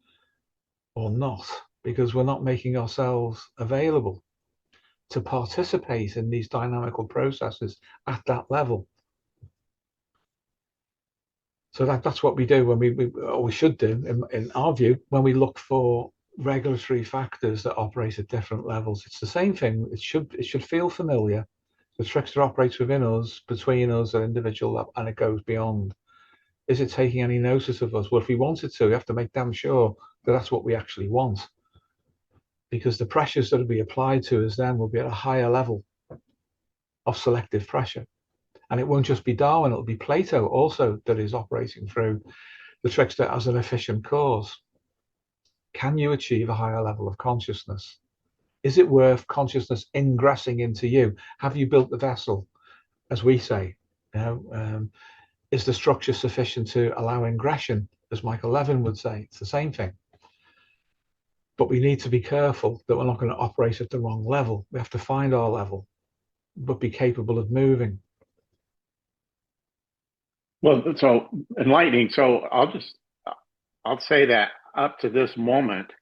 A: or not? Because we're not making ourselves available to participate in these dynamical processes at that level. So that's what we do when we should do, in our view, when we look for regulatory factors that operate at different levels. It's the same thing. It should feel familiar. The trickster operates within us, between us, at individual level, and it goes beyond. Is it taking any notice of us? Well, if we wanted to, we have to make damn sure that that's what we actually want, because the pressures that will be applied to us then will be at a higher level of selective pressure. And it won't just be Darwin, it'll be Plato also that is operating through the trickster as an efficient cause. Can you achieve a higher level of consciousness? Is it worth consciousness ingressing into you? Have you built the vessel, as we say? Is the structure sufficient to allow ingression, as Michael Levin would say? It's the same thing. But we need to be careful that we're not going to operate at the wrong level. We have to find our level, but be capable of moving.
C: Well, so enlightening. So I'll say that up to this moment,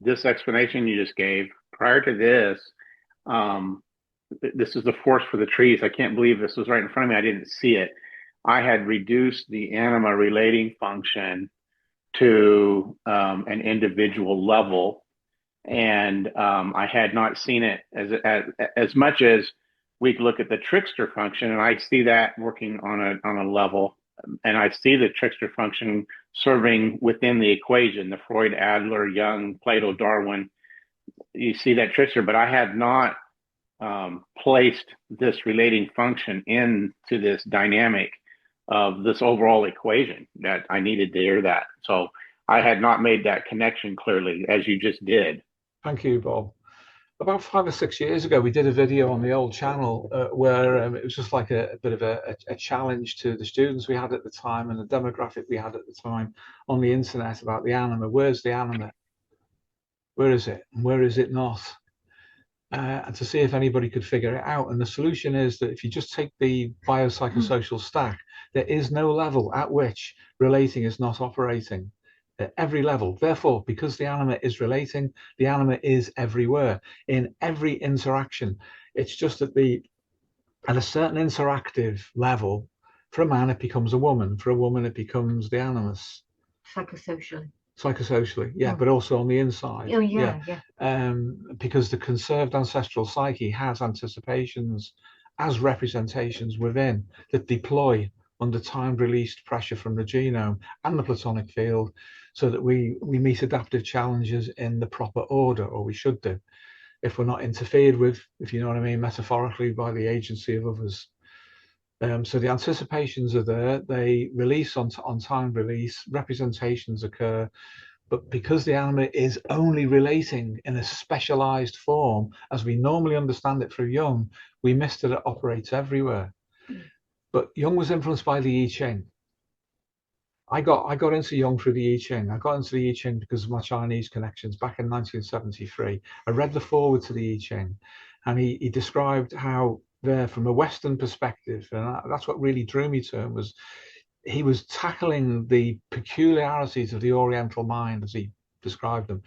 C: this explanation you just gave, prior to this, this is the forest for the trees. I can't believe this was right in front of me. I didn't see it. I had reduced the anima relating function to an individual level, and I had not seen it as much as we could look at the trickster function, and I see that working on a level, and I see the trickster function serving within the equation, the Freud, Adler, Jung, Plato, Darwin. You see that trickster, but I had not placed this relating function into this dynamic of this overall equation that I needed to hear that. So I had not made that connection clearly, as you just did.
A: Thank you, Bob. About 5 or 6 years ago, we did a video on the old channel where it was just like a bit of a challenge to the students we had at the time and the demographic we had at the time on the internet about the anima. Where's the anima? Where is it? And where is it not? And to see if anybody could figure it out. And the solution is that if you just take the biopsychosocial stack, there is no level at which relating is not operating. At every level. Therefore, because the anima is relating, the anima is everywhere in every interaction. It's just at a certain interactive level, for a man it becomes a woman, for a woman it becomes the animus. Psychosocially, yeah, but also on the inside.
B: Oh, yeah.
A: Because the conserved ancestral psyche has anticipations as representations within that deploy under time-released pressure from the genome and the Platonic field, so that we meet adaptive challenges in the proper order, or we should do, if we're not interfered with, if you know what I mean, metaphorically, by the agency of others. So the anticipations are there, they release on time release, representations occur, but because the anima is only relating in a specialized form, as we normally understand it for Jung, we miss that it operates everywhere. But Jung was influenced by the I Ching. I got into Jung through the I Ching. I got into the I Ching because of my Chinese connections back in 1973. I read the foreword to the I Ching, and he described how there, from a Western perspective, and that's what really drew me to him, was he was tackling the peculiarities of the Oriental mind, as he described them,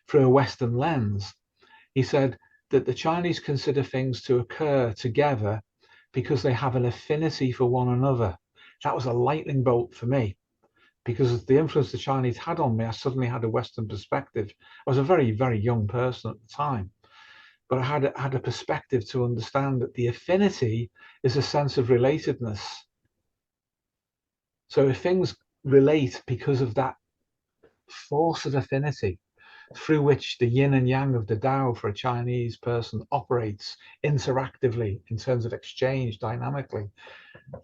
A: through a Western lens. He said that the Chinese consider things to occur together because they have an affinity for one another. That was a lightning bolt for me, because of the influence the Chinese had on me. I suddenly had a Western perspective. I was a very, very young person at the time, but I had a perspective to understand that the affinity is a sense of relatedness. So if things relate because of that force of affinity through which the yin and yang of the Tao for a Chinese person operates interactively in terms of exchange dynamically,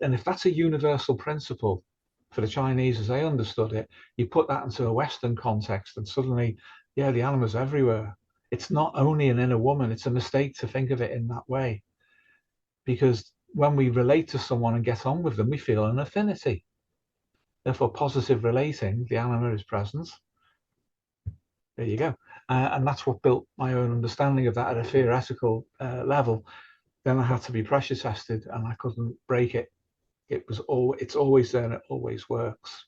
A: and if that's a universal principle for the Chinese as they understood it, you put that into a Western context and suddenly, yeah, the anima's everywhere. It's not only an inner woman. It's a mistake to think of it in that way, because when we relate to someone and get on with them, we feel an affinity. Therefore, positive relating, the anima is present. There you go. And that's what built my own understanding of that at a theoretical level. Then I had to be pressure tested, and I couldn't break it. It's always there, and it always works.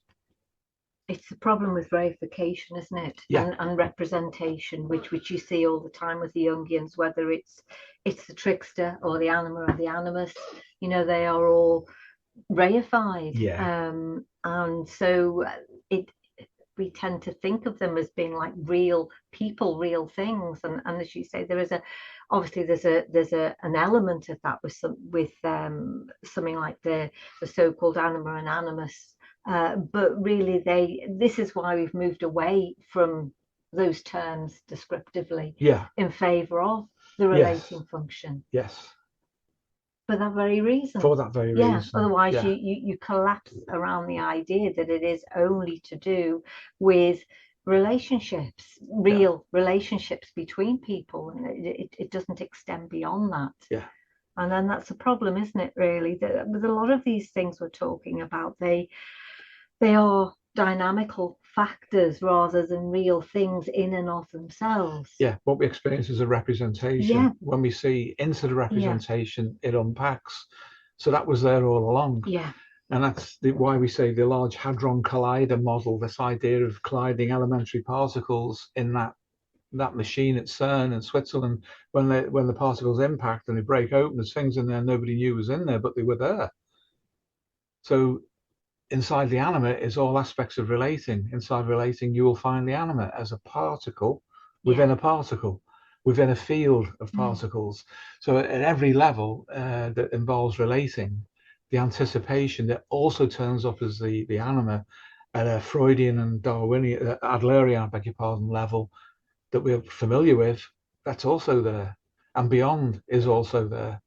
B: It's the problem with reification, isn't it?
A: Yeah.
B: And representation, which you see all the time with the Jungians, whether it's the trickster or the anima or the animus, they are all reified.
A: Yeah.
B: And so we tend to think of them as being like real people, real things, and as you say, there's an element of that with something like the so-called anima and animus, but really this is why we've moved away from those terms descriptively, in favor of the relating function.
A: Yes.
B: For that very reason.
A: For that very reason.
B: Otherwise you collapse around the idea that it is only to do with relationships, real relationships between people, and it doesn't extend beyond that.
A: Yeah.
B: And then that's a problem, isn't it, really? That with a lot of these things we're talking about, they are dynamical factors rather than real things in and of themselves.
A: Yeah, what we experience is a representation.
B: Yeah.
A: When we see into the representation, it unpacks. So that was there all along.
B: Yeah.
A: And that's why we say the Large Hadron Collider model, this idea of colliding elementary particles in that machine at CERN in Switzerland, when the particles impact and they break open, there's things in there nobody knew was in there, but they were there. So inside the anima is all aspects of relating. Inside relating, you will find the anima as a particle within a particle, within a field of particles. So at every level that involves relating, the anticipation that also turns up as the anima at a Freudian and Darwinian, Adlerian, I beg your pardon, level that we're familiar with, that's also there. And beyond is also there.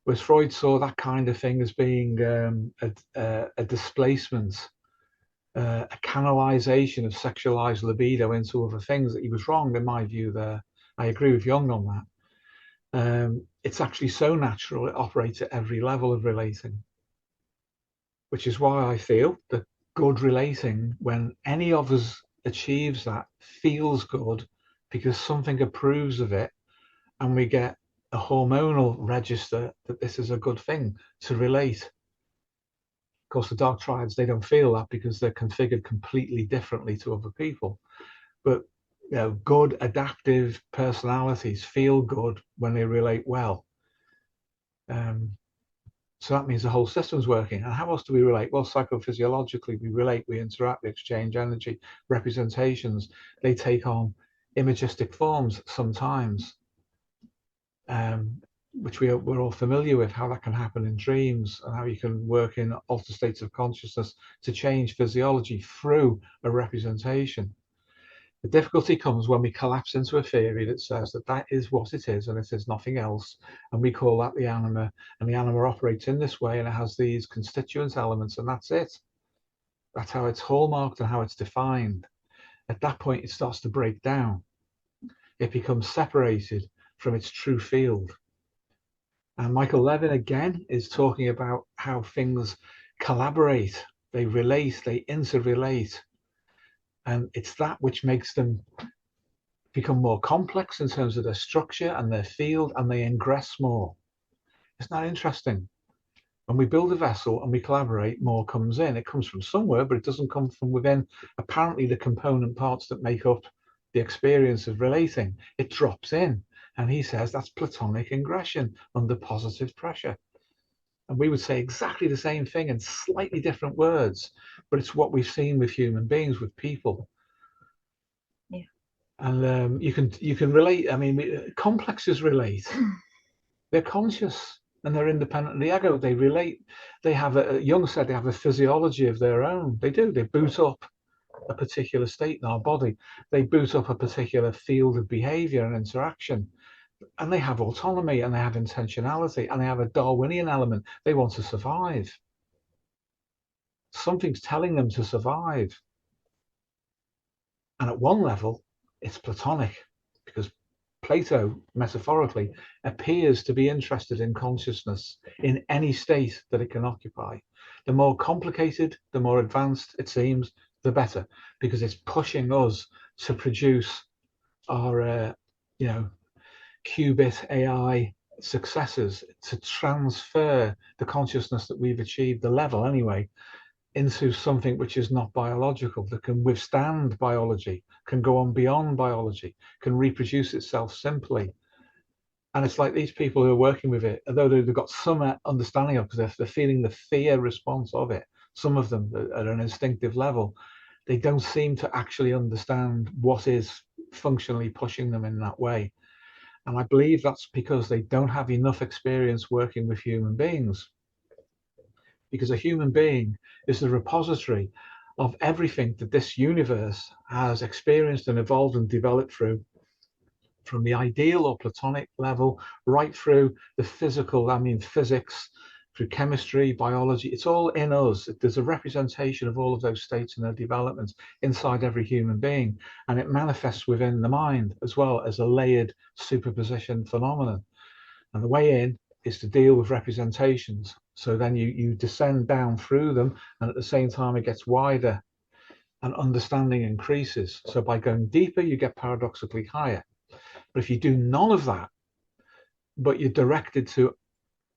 A: Whereas Freud saw that kind of thing as being a displacement, a canalization of sexualized libido into other things. That he was wrong, in my view, there. I agree with Jung on that. It's actually so natural, it operates at every level of relating, which is why I feel that good relating, when any of us achieves that, feels good because something approves of it, and we get a hormonal register that this is a good thing to relate. Of course, the dark triads, they don't feel that because they're configured completely differently to other people. But good adaptive personalities feel good when they relate well. So that means the whole system's working. And how else do we relate? Well, psychophysiologically, we relate, we interact, we exchange energy, representations. They take on imagistic forms sometimes, which we're all familiar with, how that can happen in dreams and how you can work in altered states of consciousness to change physiology through a representation. The difficulty comes when we collapse into a theory that says that that is what it is and it is nothing else, and we call that the anima, and the anima operates in this way and it has these constituent elements, and that's it. That's how it's hallmarked and how it's defined. At that point, it starts to break down. It becomes separated from its true field. And Michael Levin, again, is talking about how things collaborate, they relate, they interrelate. And it's that which makes them become more complex in terms of their structure and their field, and they ingress more. Isn't that interesting? When we build a vessel and we collaborate, more comes in. It comes from somewhere, but it doesn't come from within, apparently, the component parts that make up the experience of relating. It drops in. And he says that's Platonic ingression under positive pressure. And we would say exactly the same thing in slightly different words, but it's what we've seen with human beings, with people.
B: Yeah.
A: And you can relate. I mean, complexes relate. They're conscious and they're independent of the ego. They relate. They have Jung said they have a physiology of their own. They do. They boot up a particular state in our body. They boot up a particular field of behavior and interaction. And they have autonomy and they have intentionality and they have a Darwinian element. They want to survive. Something's telling them to survive. And at one level, it's Platonic, because Plato, metaphorically, appears to be interested in consciousness in any state that it can occupy. The more complicated, the more advanced it seems, the better, because it's pushing us to produce our, qubit AI successors, to transfer the consciousness that we've achieved, the level anyway, into something which is not biological, that can withstand biology, can go on beyond biology, can reproduce itself simply. And it's like these people who are working with it, although they've got some understanding of, because they're feeling the fear response of it, some of them at an instinctive level, they don't seem to actually understand what is functionally pushing them in that way. And I believe that's because they don't have enough experience working with human beings. Because a human being is the repository of everything that this universe has experienced and evolved and developed through, from the ideal or Platonic level right through the physical, physics, through chemistry, biology. It's all in us. There's a representation of all of those states and their developments inside every human being, and it manifests within the mind as well as a layered superposition phenomenon. And the way in is to deal with representations. So then you descend down through them, and at the same time it gets wider and understanding increases. So by going deeper, you get paradoxically higher. But if you do none of that, but you're directed to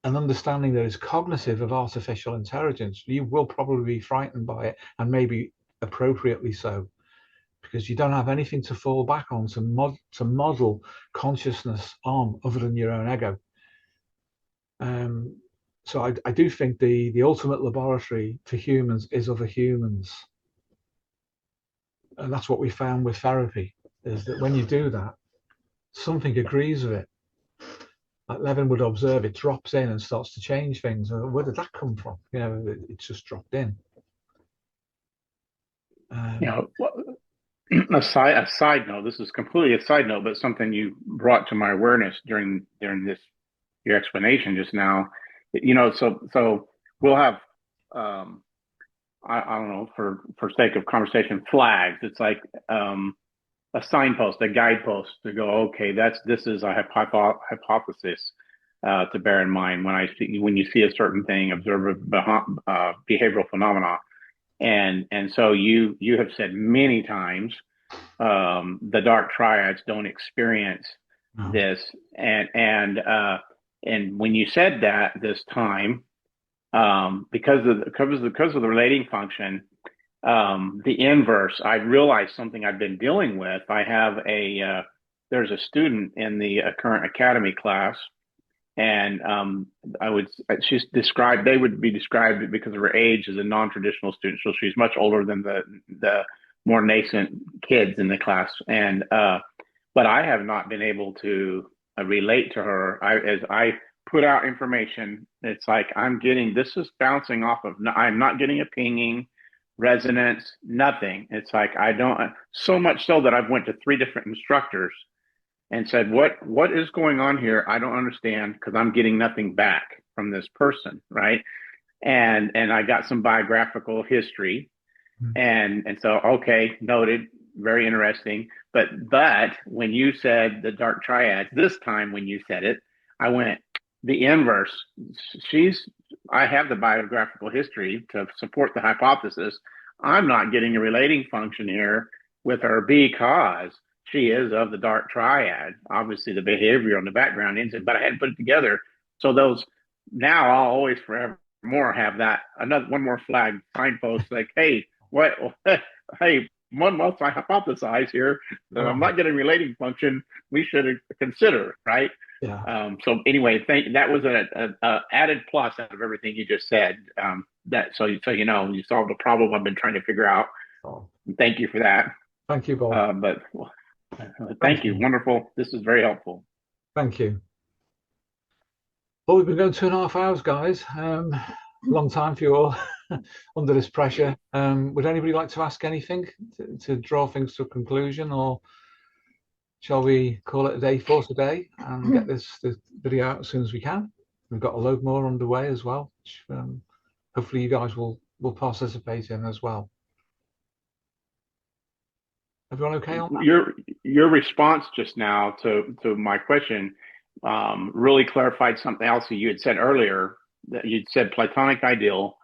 A: an understanding that is cognitive of artificial intelligence, you will probably be frightened by it, and maybe appropriately so, because you don't have anything to fall back on to model consciousness on other than your own ego. So I do think the ultimate laboratory for humans is other humans. And that's what we found with therapy, is that when you do that, something agrees with it. Like Levin would observe, it drops in and starts to change things. Where did that come from? It's just dropped in.
C: A side note. This is completely a side note, but something you brought to my awareness during this your explanation just now. So we'll have I don't know, for sake of conversation, flags. It's like a signpost, a guidepost to go, okay, this is a hypothesis to bear in mind when you see a certain thing, observe a behavioral phenomena. And so you have said many times the dark triads don't experience this, and when you said that this time, because of the relating function, the inverse, I realized something I've been dealing with. I have there's a student in the current academy class, and she's described, they would be described because of her age as a non-traditional student. So she's much older than the more nascent kids in the class. And, but I have not been able to relate to her. As I put out information, it's like this is bouncing off of, I'm not getting a pinging, resonance, nothing. It's like so much so that I've went to 3 different instructors and said, what is going on here? I don't understand, because I'm getting nothing back from this person, right? And I got some biographical history, and so, okay, noted, very interesting. But when you said the dark triads, this time when you said it, I went the inverse. I have the biographical history to support the hypothesis. I'm not getting a relating function here with her because she is of the dark triad. Obviously, the behavior on the background ends it, but I hadn't put it together. So those, now I'll always forevermore have that one more flag signpost, like, hey, hey, one must I hypothesize here that I'm not getting relating function. We should consider, right?
A: Yeah.
C: So anyway, that was an added plus out of everything you just said. So you solved a problem I've been trying to figure out.
A: Oh.
C: Thank you for that.
A: Thank you, Bob.
C: Thank you. Wonderful. This is very helpful.
A: Thank you. Well, we've been going 2.5 hours, guys. Long time for you all under this pressure. Would anybody like to ask anything to draw things to a conclusion, or shall we call it a day for today and get this video out as soon as we can? We've got a load more underway as well, which hopefully you guys will participate in as well. Everyone okay on that?
C: Your response just now to my question really clarified something else that you had said earlier. That you'd said Platonic ideal.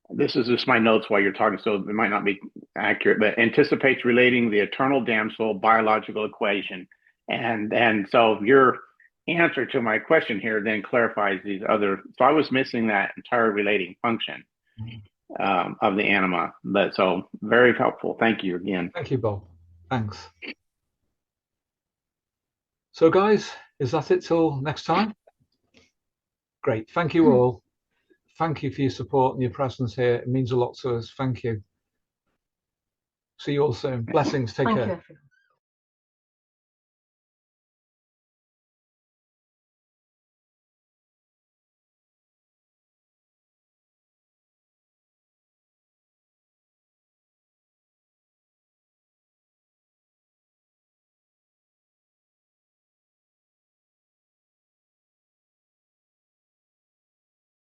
C: This is just my notes while you're talking, so it might not be accurate, but anticipates relating the eternal damsel biological equation. And so your answer to my question here then clarifies these other. So I was missing that entire relating function of the anima. So very helpful. Thank you again.
A: Thank you, Bob. Thanks. So guys, is that it till next time? Great. Thank you all. Thank you for your support and your presence here. It means a lot to us. Thank you. See you all soon. Blessings. Take care.
B: Thank you.